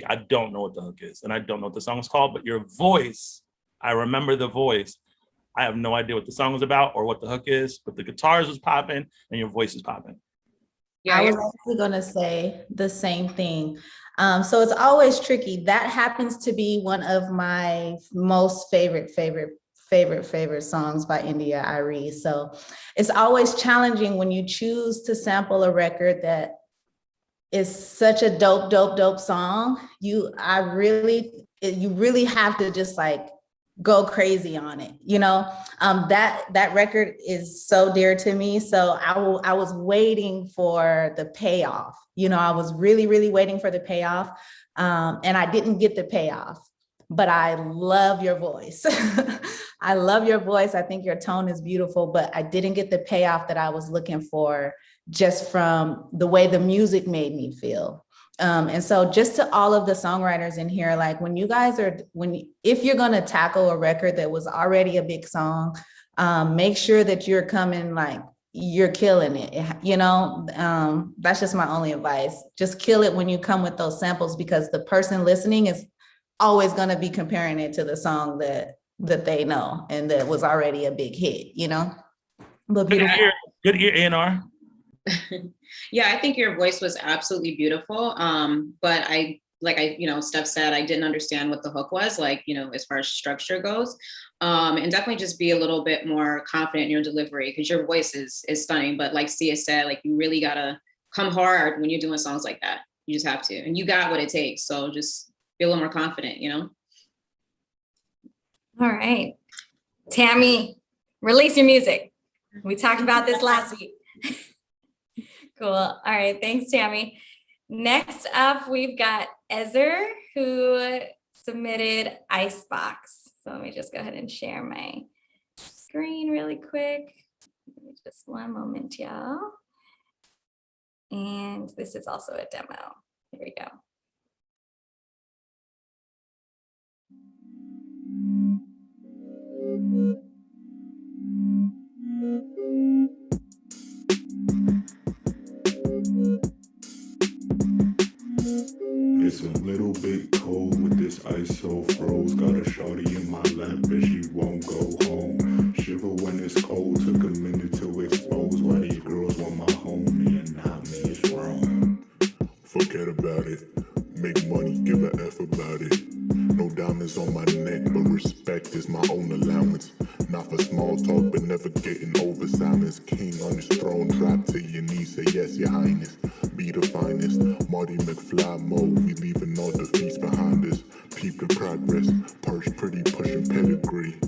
I don't know what the hook is, and I don't know what the song is called, but your voice, I remember the voice. I have no idea what the song was about or what the hook is, but the guitars was popping and your voice is popping. Yeah, I was actually gonna say the same thing. So it's always tricky. That happens to be one of my most favorite songs by India Arie. So it's always challenging when you choose to sample a record that is such a dope song. You really have to just like go crazy on it, you know. That record is so dear to me. So I was waiting for the payoff. You know, I was really waiting for the payoff, and I didn't get the payoff. But I love your voice. I love your voice. I think your tone is beautiful, but I didn't get the payoff that I was looking for just from the way the music made me feel. And so just to all of the songwriters in here, like if you're gonna tackle a record that was already a big song, make sure that you're coming like you're killing it, you know. That's just my only advice. Just kill it when you come with those samples, because the person listening is always gonna be comparing it to the song that they know and that was already a big hit, you know. But beautiful. Good ear, A&R. Yeah, I think your voice was absolutely beautiful. But Steph said, I didn't understand what the hook was, like, you know, as far as structure goes. And definitely just be a little bit more confident in your delivery, because your voice is stunning. But like Sia said, like, you really gotta come hard when you're doing songs like that. You just have to, and you got what it takes. So just be a little more confident, you know? All right. Tammy, release your music. We talked about this last week. Cool. All right. Thanks, Tammy. Next up, we've got Ezer, who submitted Icebox. So let me just go ahead and share my screen really quick. Just one moment, y'all. And this is also a demo. Here we go. It's a little bit cold with this ice so froze. Got a shorty in my lap, but she won't go home. Shiver when it's cold, took a minute to expose why these girls want my homie and not me. It's wrong. Forget about it. Make money, give a F about it. No diamonds on my neck, but respect is my own allowance. Not for small talk, but never getting over silence. King on his throne, drop to your knees, say yes, your highness. Be the finest, Marty McFly mode. We leaving all defeats behind us. Peep the progress, purse pretty, pushing pedigree.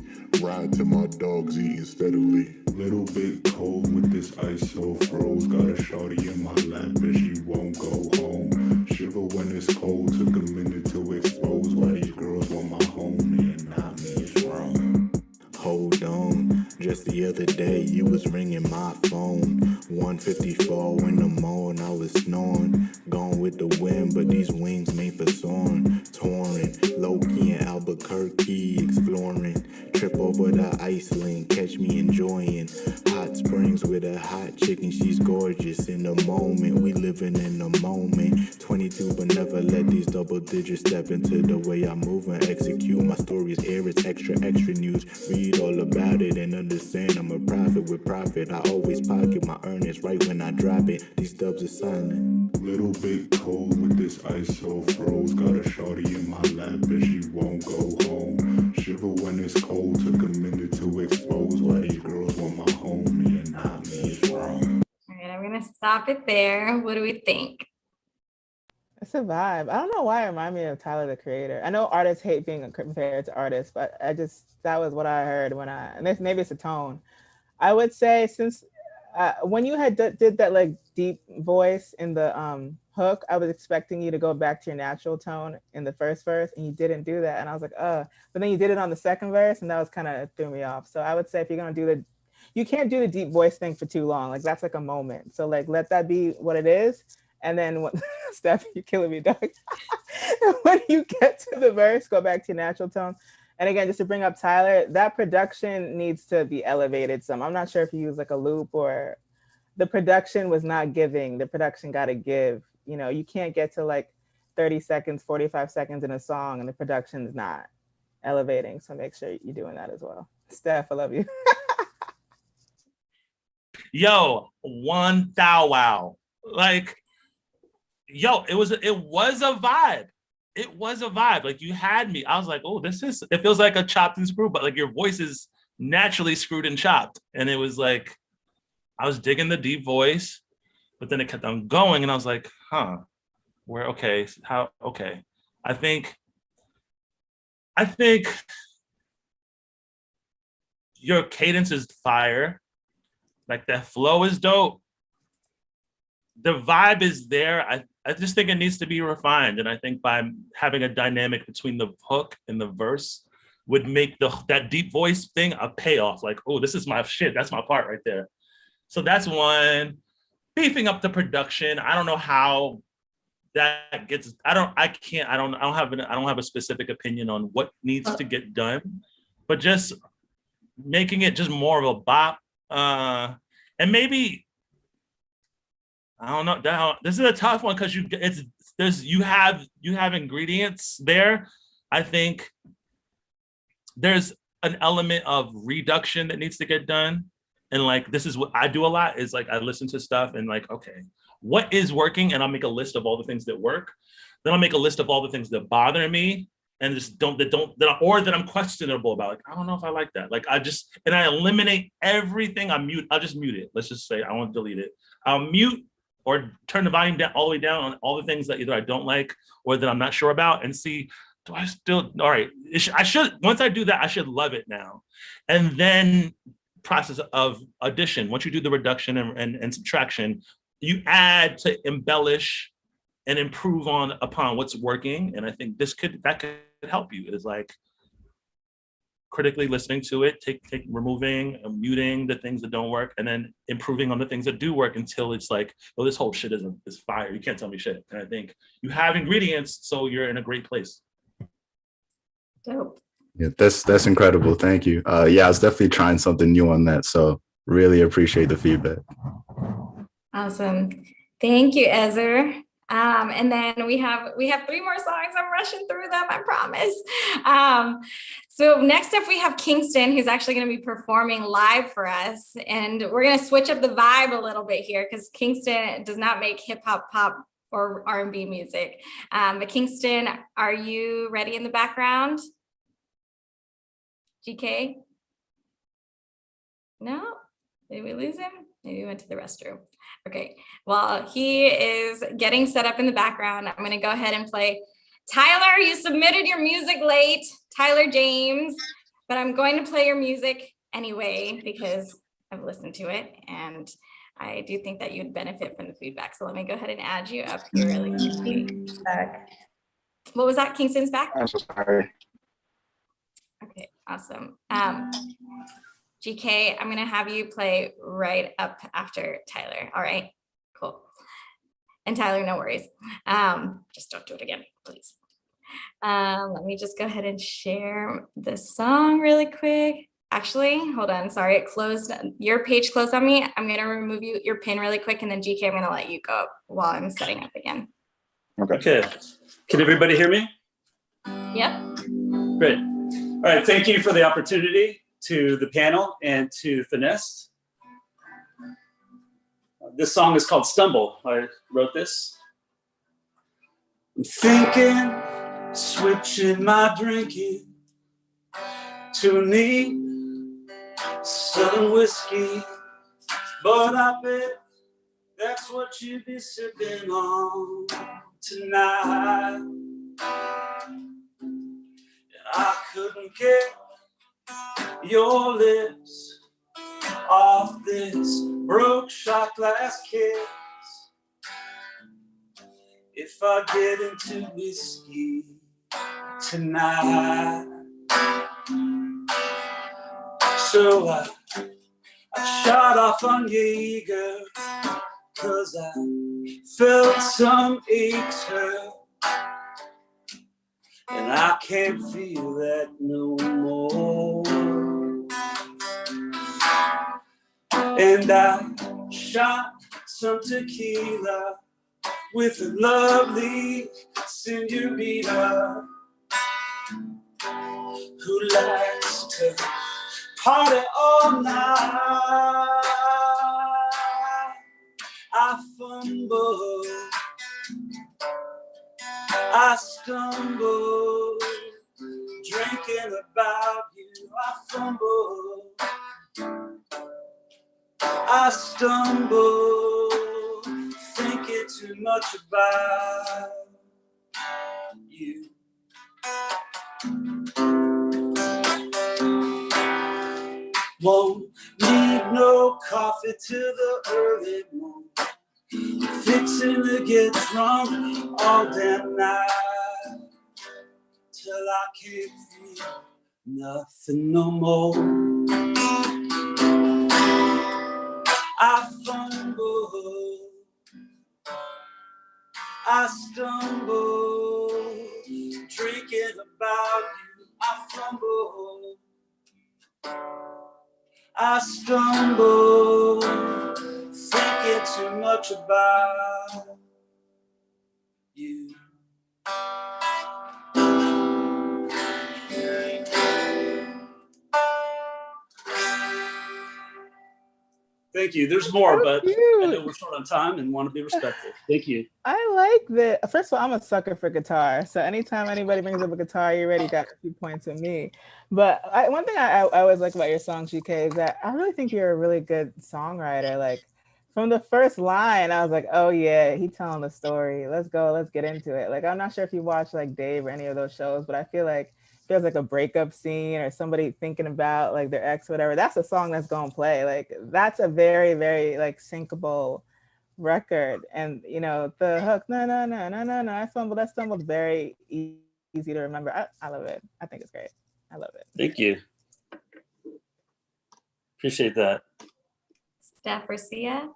Ride till my dogs eating steadily. Little bit cold with this ice so froze. Got a shorty in my lap, but she won't go home. Shiver when it's cold, took a minute to expose why these girls want my homie and not me. It's wrong. Hold on, just the other day you was ringing my phone. 1:54 in the morning, I was snoring. Gone with the wind, but these wings made for soaring. Touring, low-key in Albuquerque, exploring. Trip over to Iceland, catch me enjoying. Hot springs with a hot chicken, she's gorgeous in the moment. We living in the moment. 22 but never Never let these double digits step into the way I move and execute. My stories air, it's extra news. Read all about it and understand I'm a prophet with profit. I always pocket my earnings right when I drop it. These dubs are silent. Little bit cold with this ice so froze. Got a shorty in my lap and she won't go home. Shiver when it's cold, took a minute to expose why these girls want my homie and not me is wrong. All right, I'm gonna stop it there. What do we think? It's a vibe. I don't know why it reminded me of Tyler the Creator. I know artists hate being compared to artists, but that was what I heard and maybe it's a tone. I would say since when you had did that like deep voice in the hook, I was expecting you to go back to your natural tone in the first verse, and you didn't do that. And I was like, but then you did it on the second verse, and that was kind of threw me off. So I would say if you're gonna do you can't do the deep voice thing for too long. Like that's like a moment. So like let that be what it is. And then Steph, you're killing me, dog. When you get to the verse, go back to your natural tone. And again, just to bring up Tyler, that production needs to be elevated some. I'm not sure if you use like a loop or the production was not giving. The production got to give. You know, you can't get to like 30 seconds, 45 seconds in a song and the production is not elevating. So make sure you're doing that as well. Steph, I love you. Yo, one thou wow. Like, yo, it was a vibe. It was a vibe. Like you had me. I was like, oh, it feels like a chopped and screwed, but like your voice is naturally screwed and chopped. And it was like, I was digging the deep voice, but then it kept on going. And I was like, okay. I think your cadence is fire. Like that flow is dope. The vibe is there. I just think it needs to be refined. And I think by having a dynamic between the hook and the verse would make that deep voice thing a payoff. Like, oh, this is my shit. That's my part right there. So that's one. Beefing up the production. I don't know how that gets. I don't have a specific opinion on what needs to get done, but just making it just more of a bop. And maybe I don't know. This is a tough one because you have ingredients there. I think there's an element of reduction that needs to get done. And like, this is what I do a lot is like, I listen to stuff and like, okay, what is working? And I'll make a list of all the things that work. Then I'll make a list of all the things that bother me and just that I'm questionable about. Like, I don't know if I like that. Like I eliminate everything. I'll just mute it. Let's just say I won't delete it. I'll mute or turn the volume down all the way down on all the things that either I don't like or that I'm not sure about and see, do I still, all right, once I do that, I should love it now. And then process of addition. Once you do the reduction and subtraction, you add to embellish and improve upon what's working. And I think that could help you is like critically listening to it, removing and muting the things that don't work, and then improving on the things that do work until it's like, well, this whole shit is fire. You can't tell me shit. And I think you have ingredients, so you're in a great place. Dope. Yeah, that's incredible. Thank you. Yeah, I was definitely trying something new on that. So really appreciate the feedback. Awesome. Thank you, Ezer. And then we have 3 more songs. I'm rushing through them, I promise. So next up we have Kingston, who's actually going to be performing live for us. And we're going to switch up the vibe a little bit here because Kingston does not make hip hop, pop, or R&B music. But Kingston, are you ready in the background? GK? No? Did we lose him? Maybe he went to the restroom. Okay, while he is getting set up in the background, I'm gonna go ahead and play Tyler. You submitted your music late, Tyler James, but I'm going to play your music anyway because I've listened to it and I do think that you'd benefit from the feedback. So let me go ahead and add you up here really quickly. What was that? Kingston's back? I'm so sorry. Okay, awesome. GK, I'm gonna have you play right up after Tyler. All right, cool. And Tyler, no worries. Just don't do it again, please. Let me just go ahead and share the song really quick. Actually, hold on, sorry, it closed. Your page closed on me. I'm gonna remove your pin really quick and then GK, I'm gonna let you go while I'm setting up again. Okay. Can everybody hear me? Yep. Great. All right, thank you for the opportunity to the panel and to Finesse. This song is called Stumble. I wrote this. I'm thinking, switching my drinking to neat Southern whiskey, but I bet that's what you'd be sipping on tonight. And I couldn't get your lips off this broke shot glass kiss if I get into whiskey tonight. So I shot off on Jaeger, 'cause I felt some aches hurt, and I can't feel that no more. And I shot some tequila with a lovely senorita who likes to party all night. I fumble, I stumble, drinking about you. I fumble, I stumble, thinking too much about you. Won't need no coffee till the early morning. Fixing to get drunk all damn night till I can't feel nothing no more. I fumble, I stumble, drinking about you. I fumble, I stumble, thinking too much about you. Thank you. There's more, but I know we're short on time and want to be respectful. Thank you. I like that. First of all, I'm a sucker for guitar. So anytime anybody brings up a guitar, you already got a few points with me. But one thing I always like about your song, GK, is that I really think you're a really good songwriter. Like from the first line, I was like, oh yeah, he's telling the story. Let's go, let's get into it. Like, I'm not sure if you watch like Dave or any of those shows, but I feel like there's like a breakup scene or somebody thinking about like their ex, whatever. That's a song that's gonna play. Like that's a very, very like syncable record. And you know the hook, no, I stumbled very easy to remember. I love it. I think it's great. I love it. Thank you. Appreciate that. Steph or Sia?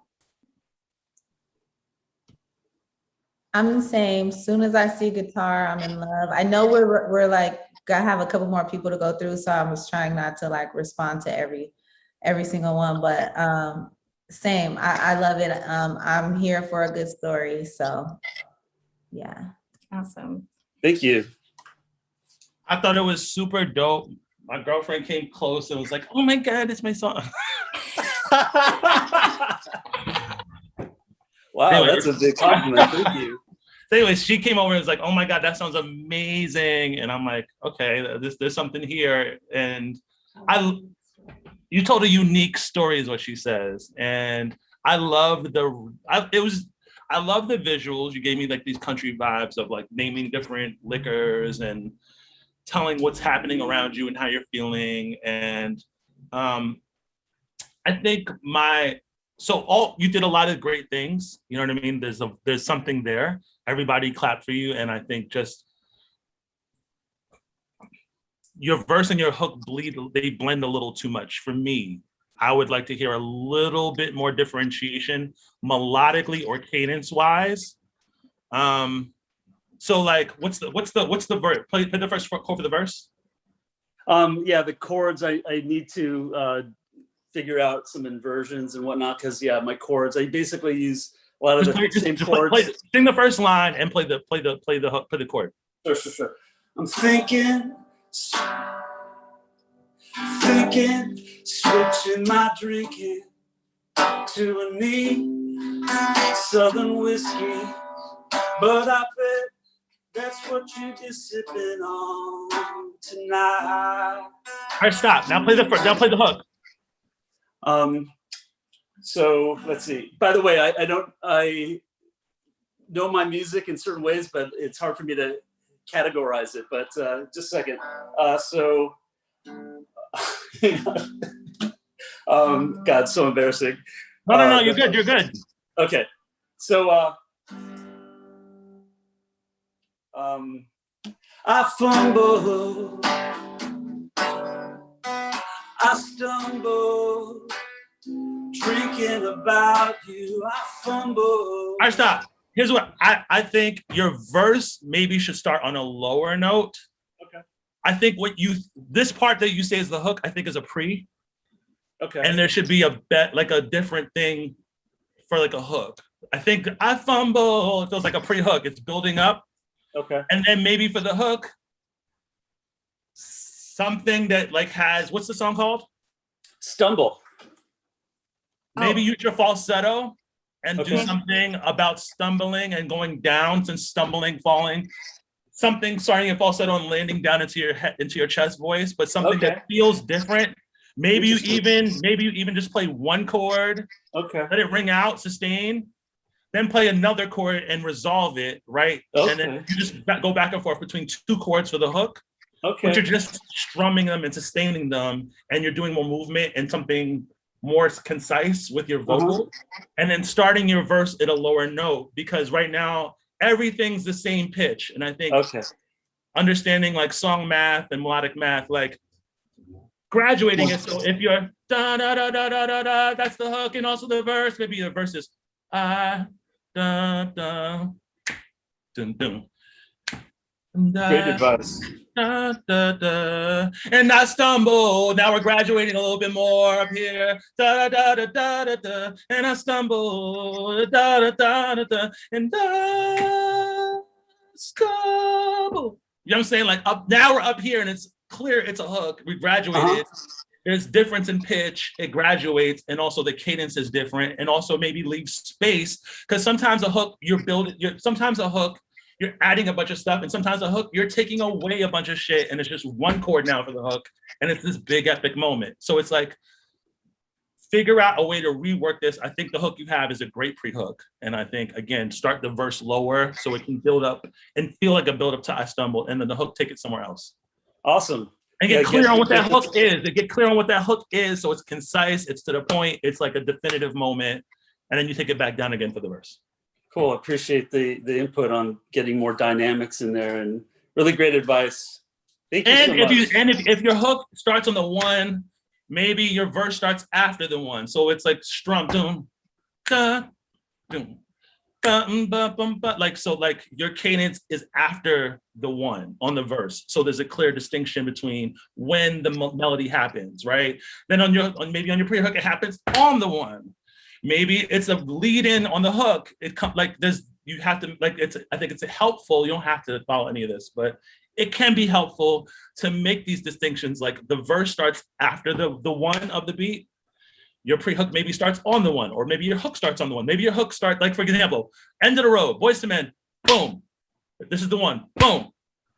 I'm the same. Soon as I see guitar, I'm in love. I know we're like gotta have a couple more people to go through, so I was trying not to like respond to every single one, but same. I love it. I'm here for a good story, so yeah. Awesome. Thank you. I thought it was super dope. My girlfriend came close and was like, oh my God, it's my song. Wow, anyway, that's a big compliment. Thank you. So anyways, she came over and was like, oh my God, that sounds amazing. And I'm like, okay, there's something here. And you told a unique story is what she says. And I love the visuals. You gave me like these country vibes of like naming different liquors and telling what's happening around you and how you're feeling. And I think you did a lot of great things. You know what I mean? There's something there. Everybody clapped for you. And I think just your verse and your hook they blend a little too much for me. I would like to hear a little bit more differentiation melodically or cadence wise. So like, what's the verse? Play the first chord for the verse. Yeah, the chords, I need to figure out some inversions and whatnot, because yeah, my chords, I basically use a lot of Just the play, same just chords. sing the first line and play the hook, play the chord. Sure. I'm thinking, switching my drinking to a neat Southern whiskey, but I bet that's what you be sipping on tonight. All right, stop. Now play the hook. So let's see. By the way, I know my music in certain ways, but it's hard for me to categorize it. But just a second. God, so embarrassing. No, you're good. You're good. Okay. So I fumble, I stumble, drinking about you, I fumble. All right, stop. Here's what I think your verse maybe should start on a lower note. Okay. I think this part that you say is the hook, I think is a pre. Okay. And there should be a different thing for like a hook. I think I fumble, it feels like a pre-hook. It's building up. Okay. And then maybe for the hook, something that like has, what's the song called? Stumble. Maybe use your falsetto and do Okay. something about stumbling and going down, since stumbling, falling. Something starting in falsetto and landing down into your head, into your chest voice, but something that feels different. Maybe you even just play one chord. Okay. Let it ring out, sustain, then play another chord and resolve it, right? Okay. And then you just go back and forth between two chords for the hook. Okay. But you're just strumming them and sustaining them, and you're doing more movement and something more concise with your vocal, and then starting your verse at a lower note, because right now everything's the same pitch. And I think understanding like song math and melodic math, like graduating it. So if you're da da da da da da da, that's the hook, and also the verse. Maybe the verse is da da dun dun. Great advice. Da, da, da. And I stumble. Now we're graduating a little bit more up here. Da da da da da da. And I stumble. Da da da da da. And I stumble. You know what I'm saying? Like up now we're up here and it's clear it's a hook. We graduated. There's difference in pitch. It graduates, and also the cadence is different, and also maybe leave space, because sometimes a hook you're adding a bunch of stuff, and sometimes a hook, you're taking away a bunch of shit, and it's just one chord now for the hook, and it's this big epic moment. So it's like, figure out a way to rework this. I think the hook you have is a great pre-hook. And I think, again, start the verse lower so it can build up and feel like a build up to I Stumble, and then the hook, take it somewhere else. Awesome. And get clear on what that hook is. Get clear on what that hook is, so it's concise, it's to the point, it's like a definitive moment, and then you take it back down again for the verse. Cool. Appreciate the input on getting more dynamics in there, and really great advice. Thank you so much. If your hook starts on the one, maybe your verse starts after the one. So it's like strum, doom, da, doom, like your cadence is after the one on the verse. So there's a clear distinction between when the melody happens, right? Then maybe on your pre-hook, it happens on the one. Maybe it's a lead in on the hook. It comes like this. You have to like it's. I think it's helpful. You don't have to follow any of this, but it can be helpful to make these distinctions. Like the verse starts after the one of the beat. Your pre-hook maybe starts on the one, or maybe your hook starts on the one. Maybe your hook starts, like for example, End of the Road, Boyz II Men, boom. This is the one, boom.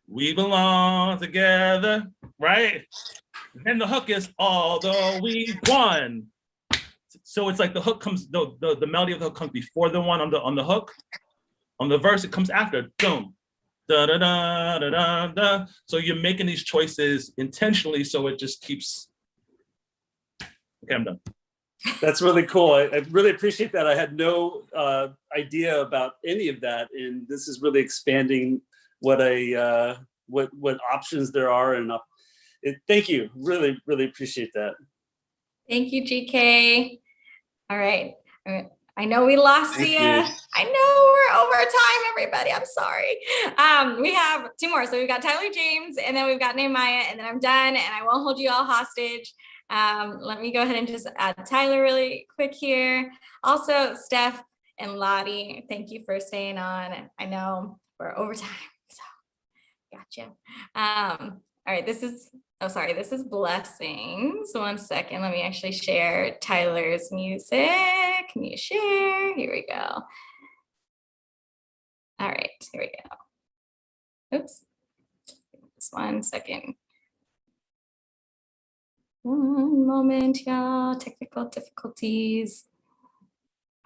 We belong together, right? And the hook is although we won. So it's like the hook comes, the melody of the hook comes before the one on the hook. On the verse, it comes after, boom. Da, da, da, da, da, da. So you're making these choices intentionally, so it just keeps. Okay, I'm done. That's really cool. I really appreciate that. I had no idea about any of that, and this is really expanding what options there are. And thank you. Really, really appreciate that. Thank you, GK. All right. I know we lost Sia. I know we're over time, everybody. I'm sorry. We have two more. So we've got Tyler James, and then we've got Nehemiah, and then I'm done, and I won't hold you all hostage. Let me go ahead and just add Tyler really quick here. Also, Steph, And Lottie, thank you for staying on. I know we're over time, so gotcha. All right, this is Blessings. 1 second, let me actually share Tyler's music. Can you share? Here we go. All right, here we go. Oops, just 1 second. One moment, y'all, technical difficulties.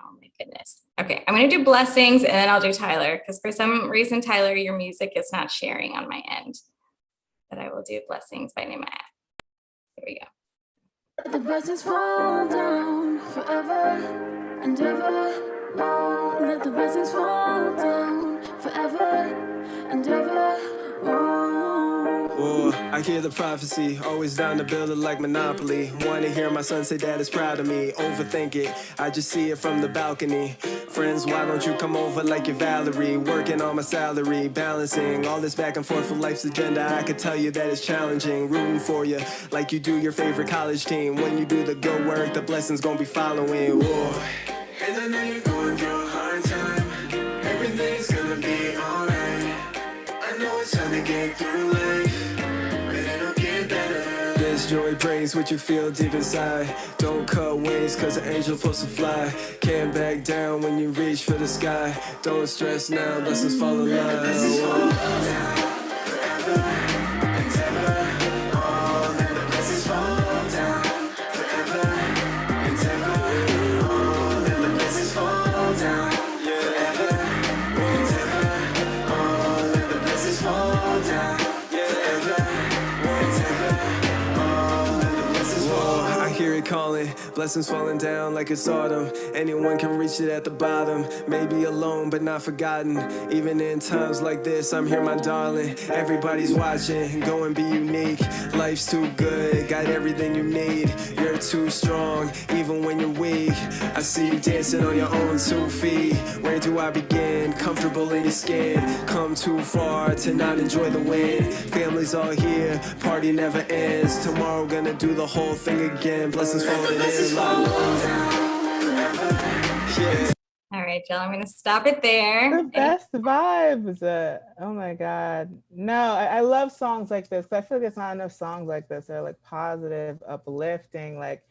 Oh my goodness. Okay, I'm gonna do Blessings and then I'll do Tyler, because for some reason, Tyler, your music is not sharing on my end. But I will do Blessings by Nima. Here we go. The blessings fall down forever and ever. Whoa, let the blessings fall down forever and ever. Oh, I hear the prophecy, always down to build it like Monopoly. Wanna hear my son say dad is proud of me. Overthink it, I just see it from the balcony. Friends, why don't you come over like you're Valerie? Working on my salary, balancing all this back and forth for life's agenda. I could tell you that it's challenging, rooting for you like you do your favorite college team. When you do the good work, the blessings gonna be following. Whoa. And I know you're going through a hard time. Everything's gonna be alright. I know it's time to get through life, but it'll get better. This joy brings what you feel deep inside. Don't cut wings, cause an angel's supposed to fly. Can't back down when you reach for the sky. Don't stress now, blessings fall in line. Blessings fall down forever and ever. Oh, let the blessings fall down forever and ever. Oh, let the blessings fall down forever and ever. Oh, let the blessings fall down forever and ever. Oh, let the blessings fall. I hear it calling, blessings falling down like it's autumn. Anyone can reach it at the bottom. Maybe alone, but not forgotten. Even in times like this, I'm here, my darling. Everybody's watching, go and be unique. Life's too good, got everything you need. You're too strong, even when you're weak. I see you dancing on your own 2 feet. Where do I begin? Comfortable in your skin. Come too far to not enjoy the win. Family's all here, party never ends. Tomorrow gonna do the whole thing again. Blessings falling in love. Yeah. All right, Jill, I'm gonna stop it there. The best vibes. Oh my God. No, I love songs like this, because I feel like there's not enough songs like this that are like positive, uplifting. Like,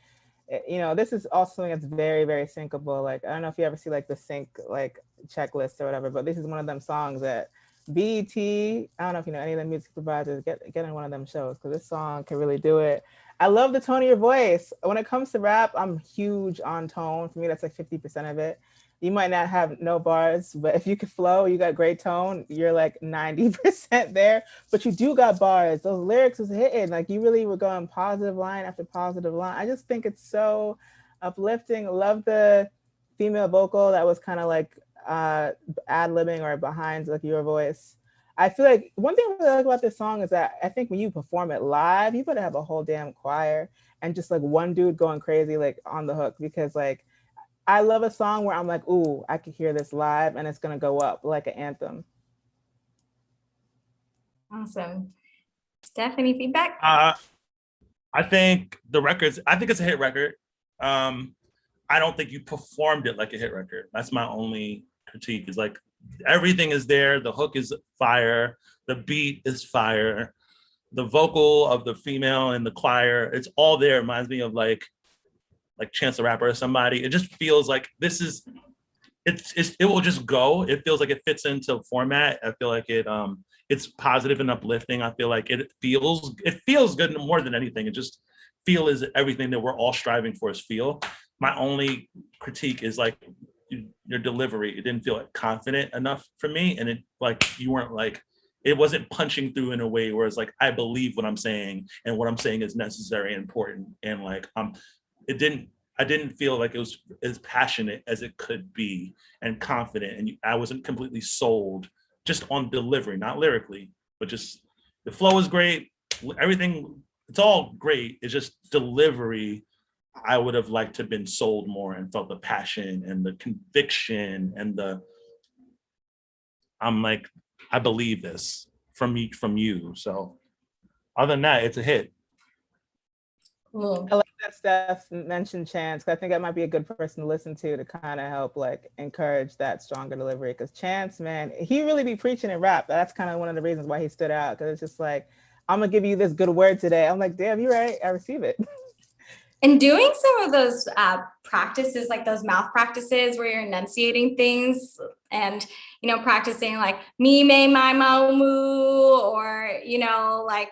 you know, this is also something that's very, very syncable. Like, I don't know if you ever see like the sync like checklist or whatever, but this is one of them songs that BET, I don't know if you know any of the music supervisors, get in one of them shows, because this song can really do it. I love the tone of your voice. When it comes to rap, I'm huge on tone. For me, that's like 50% of it. You might not have no bars, but if you can flow, you got great tone, you're like 90% there, but you do got bars. Those lyrics was hitting, like you really were going positive line after positive line. I just think it's so uplifting. Love the female vocal that was kind of like ad-libbing or behind like your voice. I feel like one thing I really like about this song is that I think when you perform it live, you better have a whole damn choir and just like one dude going crazy like on the hook, because like I love a song where I'm like, ooh, I could hear this live and it's gonna go up like an anthem. Awesome. Stephanie, feedback? I think it's a hit record. I don't think you performed it like a hit record. That's my only critique, is like everything is there. The hook is fire. The beat is fire. The vocal of the female and the choir, it's all there. It reminds me of like Chance the Rapper or somebody. It just feels like it will just go. It feels like it fits into format. I feel like it's positive and uplifting. I feel like it feels good more than anything. It just feel is everything that we're all striving for is feel. My only critique is like your delivery. It didn't feel like confident enough for me. And it wasn't punching through in a way where it's like, I believe what I'm saying and what I'm saying is necessary and important. And like, I didn't feel like it was as passionate as it could be and confident. And I wasn't completely sold just on delivery, not lyrically, but just the flow is great. Everything, it's all great. It's just delivery. I would have liked to have been sold more and felt the passion and the conviction and I'm like, I believe this from you. So other than that, it's a hit. Cool. I like that Steph mentioned Chance, 'cause I think that might be a good person to listen to kind of help like encourage that stronger delivery. Because Chance, man, he really be preaching and rap. That's kind of one of the reasons why he stood out. Because it's just like, I'm gonna give you this good word today. I'm like, damn, you're right. I receive it. And doing some of those practices, like those mouth practices where you're enunciating things and, practicing like me, may, my, mo, moo, or, like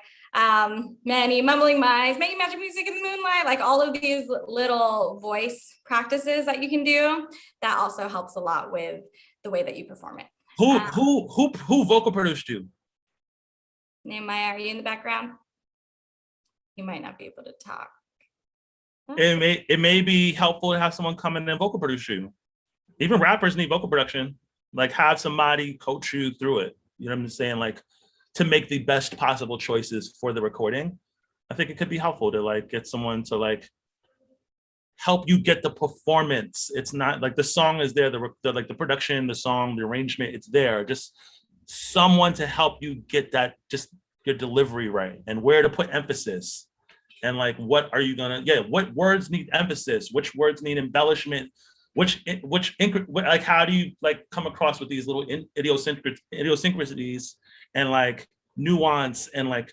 many mumbling mice, making magic music in the moonlight, like all of these little voice practices that you can do, that also helps a lot with the way that you perform it. Who vocal produced you? Nehemiah, are you in the background? You might not be able to talk. It may be helpful to have someone come in and vocal produce you. Even rappers need vocal production. Like have somebody coach you through it. You know what I'm saying? Like to make the best possible choices for the recording. I think it could be helpful to like get someone to like help you get the performance. It's not like the song is there, like the production, the song, the arrangement, it's there. Just someone to help you get that, just your delivery right and where to put emphasis. And like, what are you gonna, what words need emphasis? Which words need embellishment? Like, how do you like come across with these little idiosyncrasies and like nuance and like,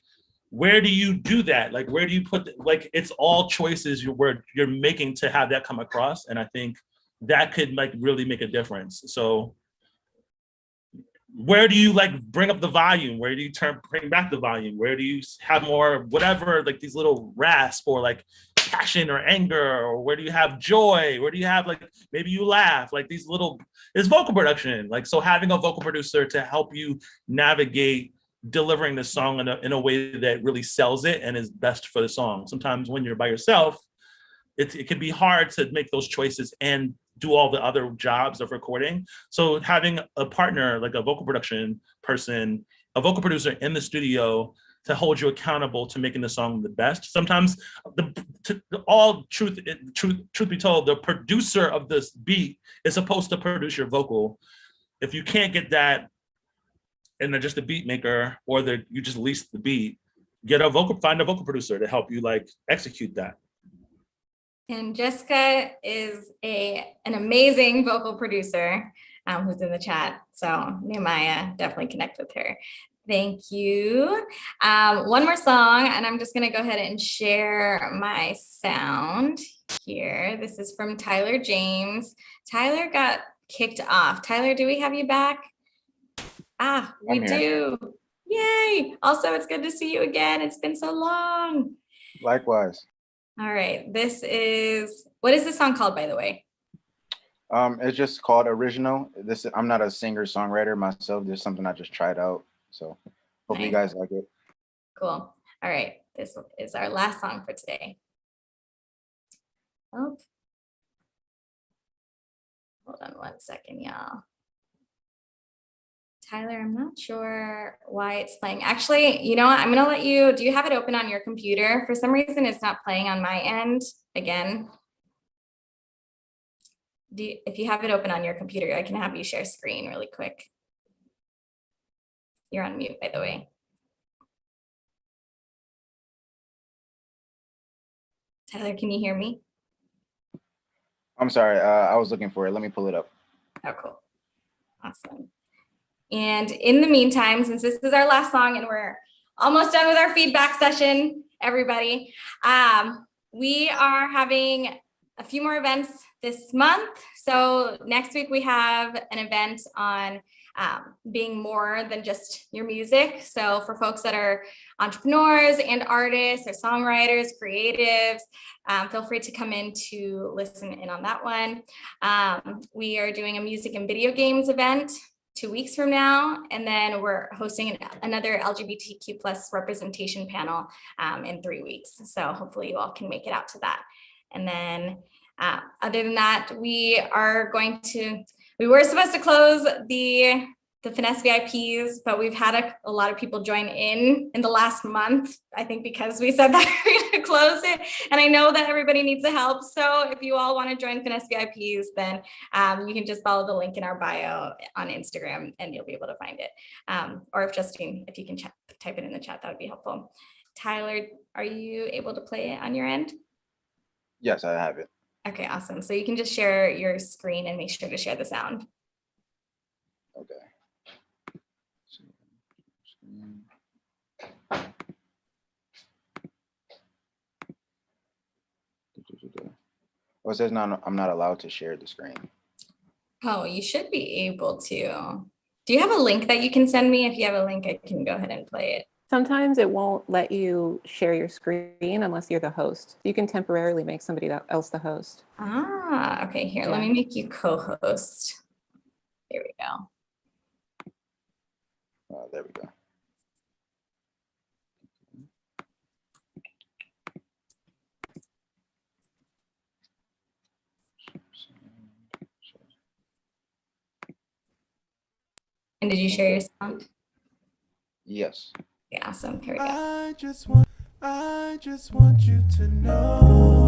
where do you do that? Like, where do you put, like, it's all choices you're making to have that come across. And I think that could like really make a difference. So where do you like bring up the volume? Where do you bring back the volume? Where do you have more, whatever, like these little rasp or like passion or anger, or where do you have joy? Where do you have like, maybe you laugh, like these little, it's vocal production. Like, so having a vocal producer to help you navigate delivering the song in a way that really sells it and is best for the song. Sometimes when you're by yourself, it can be hard to make those choices and do all the other jobs of recording. So having a partner, like a vocal production person, a vocal producer in the studio to hold you accountable to making the song the best. Sometimes truth be told, the producer of this beat is supposed to produce your vocal. If you can't get that, and they're just a beat maker, or you just lease the beat, find a vocal producer to help you like execute that. And Jessica is an amazing vocal producer who's in the chat. So Nehemiah, definitely connect with her. Thank you. One more song, and I'm just gonna go ahead and share my sound here. This is from Tyler James. Tyler got kicked off. Tyler, do we have you back? We do. Yay. Also, it's good to see you again. It's been so long. Likewise. All right. What is this song called, by the way? It's just called Original. I'm not a singer-songwriter myself. There's something I just tried out. So hope you guys like it. Cool. All right. This is our last song for today. Oh. Hold on one second, y'all. Tyler, I'm not sure why it's playing. Actually, you know what? I'm going to let you, do you have it open on your computer? For some reason, it's not playing on my end again. If you have it open on your computer, I can have you share screen really quick. You're on mute, by the way. Tyler, can you hear me? I'm sorry. I was looking for it. Let me pull it up. Oh, cool. Awesome. And in the meantime, since this is our last song and we're almost done with our feedback session, everybody, we are having a few more events this month. So next week we have an event on being more than just your music. So for folks that are entrepreneurs and artists or songwriters, creatives, feel free to come in to listen in on that one. We are doing a music and video games event 2 weeks from now, and then we're hosting another LGBTQ+ representation panel in 3 weeks. So hopefully you all can make it out to that. And then other than that, we were supposed to close the Finesse VIPs, but we've had a lot of people join in the last month, I think because we said that we're going to close it. And I know that everybody needs the help. So if you all want to join Finesse VIPs, then you can just follow the link in our bio on Instagram and you'll be able to find it. Or if Justine, if you can type it in the chat, that would be helpful. Tyler, are you able to play it on your end? Yes, I have it. Okay, awesome. So you can just share your screen and make sure to share the sound. Okay. Oh, it says no, I'm not allowed to share the screen. Oh, you should be able to. Do you have a link that you can send me? If you have a link, I can go ahead and play it. Sometimes it won't let you share your screen unless you're the host. You can temporarily make somebody else the host. Ah, okay, here, let me make you co-host. There we go. Oh, there we go. And did you share your sound? Yes. Yeah, awesome. Here we go. I just want you to know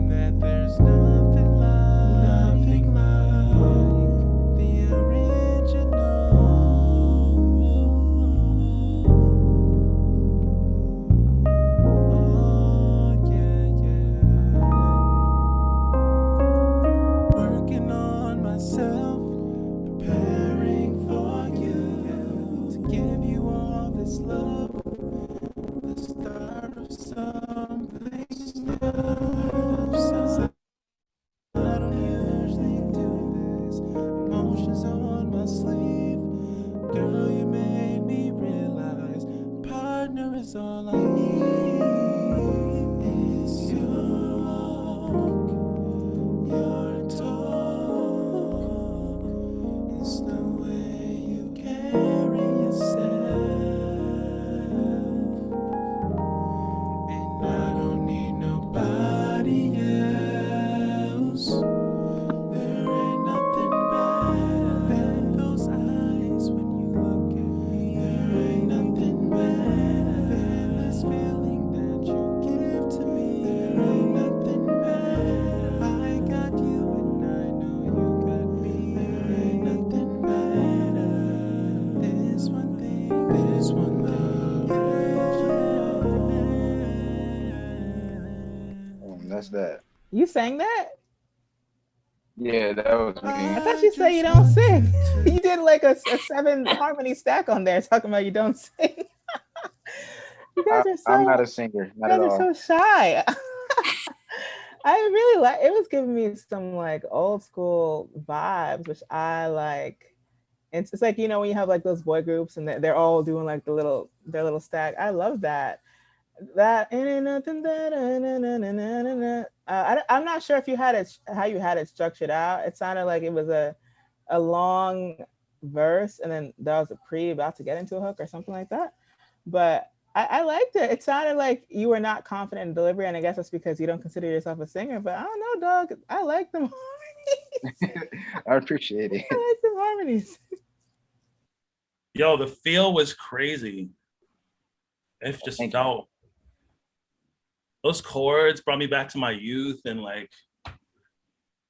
that there's nothing like the original. Oh, yeah. Working on myself, preparing for you to give you all this love, the start of something new. Since I don't usually do this, emotions on my sleeve. Girl, you made me realize partner is all I need. It's your walk, your talk, it's the way you carry yourself. And I don't need nobody else. There ain't nothing better than those eyes when you look at me. There ain't nothing better than this feeling that you give to me. There ain't nothing better. I got you and I know you got me. There ain't nothing better. This one thing, this one thing. That's that. You sang that? Yeah, that was me. I thought you said you don't sing. You did like a 7 harmony stack on there talking about you don't sing. You guys are so. I'm not a singer, not you at guys all. are so shy. I really like. It was giving me some like old school vibes, which I like. It's like, you know, when you have like those boy groups and they're all doing like their little stack. I love that. That ain't nothing better. I'm not sure if you had it how you had it structured out. It sounded like it was a long verse and then there was a pre about to get into a hook or something like that. But I liked it. It sounded like you were not confident in delivery, and I guess that's because you don't consider yourself a singer. But I don't know, dog. I like them harmonies. I appreciate it. I like them harmonies. Yo, the feel was crazy. It just felt. Those chords brought me back to my youth and like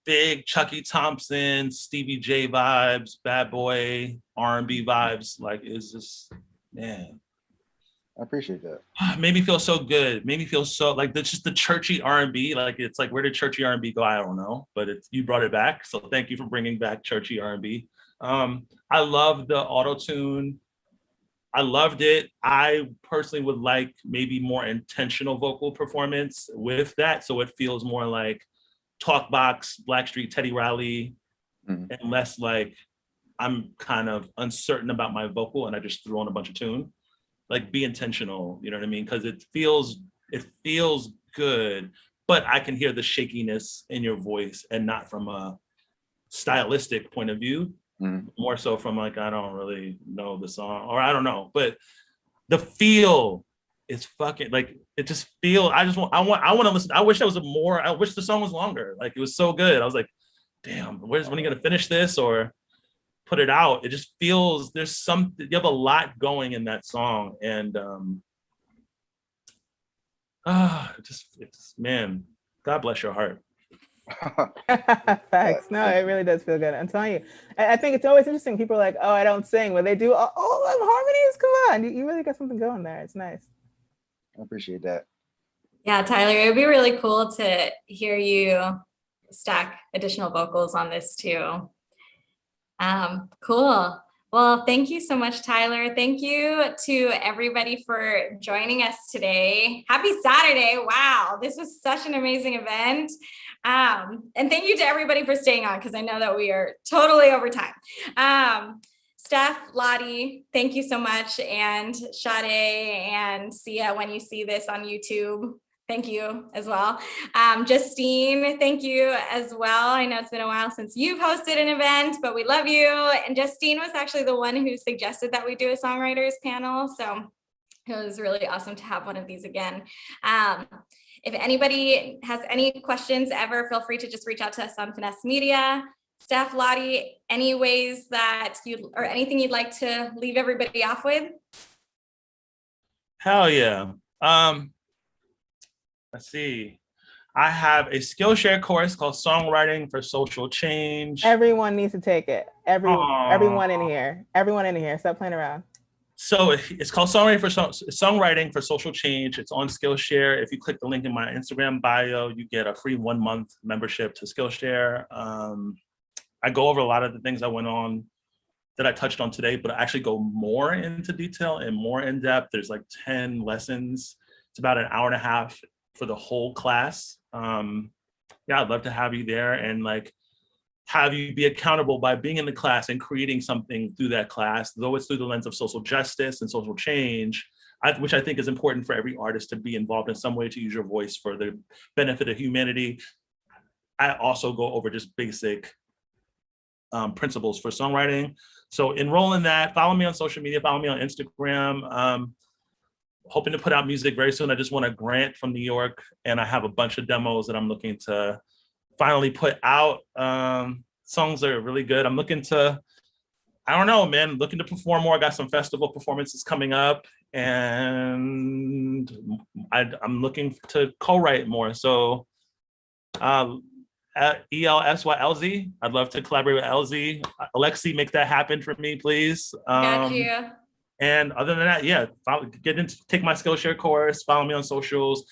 big Chucky Thompson, Stevie J vibes, bad boy, R&B vibes. Like it's just, man. I appreciate that. Made me feel so good. Made me feel so like that's just the churchy R&B. Like it's like, where did churchy R&B go? I don't know, but you brought it back. So thank you for bringing back churchy R&B. I love the auto-tune. I loved it. I personally would like maybe more intentional vocal performance with that. So it feels more like Talkbox, Blackstreet, Teddy Riley, and less like I'm kind of uncertain about my vocal and I just threw on a bunch of tune. Like be intentional, you know what I mean? Because it feels good, but I can hear the shakiness in your voice and not from a stylistic point of view. More so from like, I don't really know the song or I don't know, but the feel is fucking like, it just feel, I want to listen. I wish I wish the song was longer. Like it was so good. I was like, damn, when are you going to finish this or put it out? It just feels, you have a lot going in that song. And man, God bless your heart. Thanks. No, it really does feel good. I'm telling you. I think it's always interesting. People are like, oh, I don't sing. When they do, oh, harmonies, come on. You really got something going there. It's nice. I appreciate that. Yeah, Tyler, it would be really cool to hear you stack additional vocals on this too. Cool. Well, thank you so much, Tyler. Thank you to everybody for joining us today. Happy Saturday. Wow, this was such an amazing event. And thank you to everybody for staying on, because I know that we are totally over time. Steph, Lottie, thank you so much. And Sade and Sia, when you see this on YouTube, thank you as well. Justine, thank you as well. I know it's been a while since you've hosted an event, but we love you. And Justine was actually the one who suggested that we do a songwriters panel. So it was really awesome to have one of these again. If anybody has any questions ever, feel free to just reach out to us on Finesse Media. Steph, Lottie, any ways that you or anything you'd like to leave everybody off with? Hell yeah. Let's see. I have a Skillshare course called Songwriting for Social Change. Everyone needs to take it. Everyone in here. Everyone in here. Stop playing around. So it's called Songwriting for Social Change. It's on Skillshare. If you click the link in my Instagram bio, you get a free 1-month membership to Skillshare. I go over a lot of the things I went on that I touched on today, but I actually go more into detail and more in depth. There's like 10 lessons. It's about an hour and a half for the whole class. Yeah, I'd love to have you there and like have you be accountable by being in the class and creating something through that class, though it's through the lens of social justice and social change, which I think is important for every artist to be involved in some way to use your voice for the benefit of humanity. I also go over just basic principles for songwriting. So enroll in that, follow me on social media, follow me on Instagram. Hoping to put out music very soon. I just won a grant from New York and I have a bunch of demos that I'm looking to finally put out. Songs that are really good. I'm looking to, I don't know, man, looking to perform more. I got some festival performances coming up and I'm looking to co-write more. So at ELSYLZ, I'd love to collaborate with LZ. Alexi, make that happen for me, please. Got you. And other than that, yeah, take my Skillshare course, follow me on socials,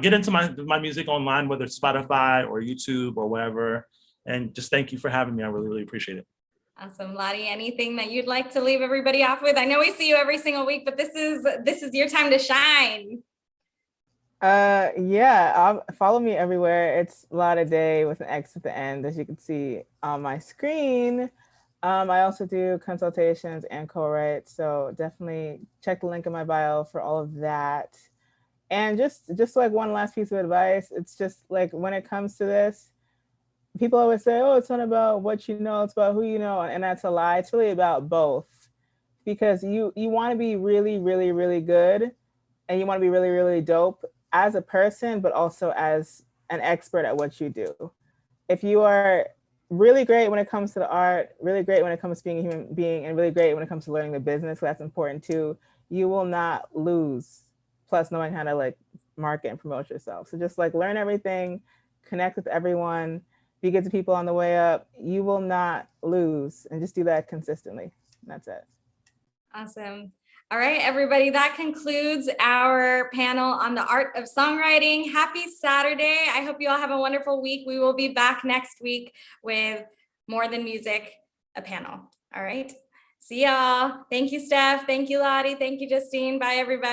get into my music online, whether it's Spotify or YouTube or whatever. And just thank you for having me. I really, really appreciate it. Awesome. Lottie, anything that you'd like to leave everybody off with? I know we see you every single week, but this is your time to shine. Yeah, follow me everywhere. It's Lada with an X at the end, as you can see on my screen. I also do consultations and co-write, so definitely check the link in my bio for all of that. And just like one last piece of advice, it's just like when it comes to this, people always say, oh, it's not about what you know, it's about who you know, and that's a lie. It's really about both, because you want to be really, really, really good, and you want to be really, really dope as a person, but also as an expert at what you do. If you are really great when it comes to the art, really great when it comes to being a human being, and really great when it comes to learning the business, that's important too, you will not lose. Plus knowing how to like market and promote yourself. So just like learn everything, connect with everyone, be good to people on the way up. You will not lose, and just do that consistently. That's it. Awesome. All right, everybody, that concludes our panel on the art of songwriting. Happy Saturday. I hope you all have a wonderful week. We will be back next week with More Than Music, a panel. All right. See y'all. Thank you, Steph. Thank you, Lottie. Thank you, Justine. Bye, everybody.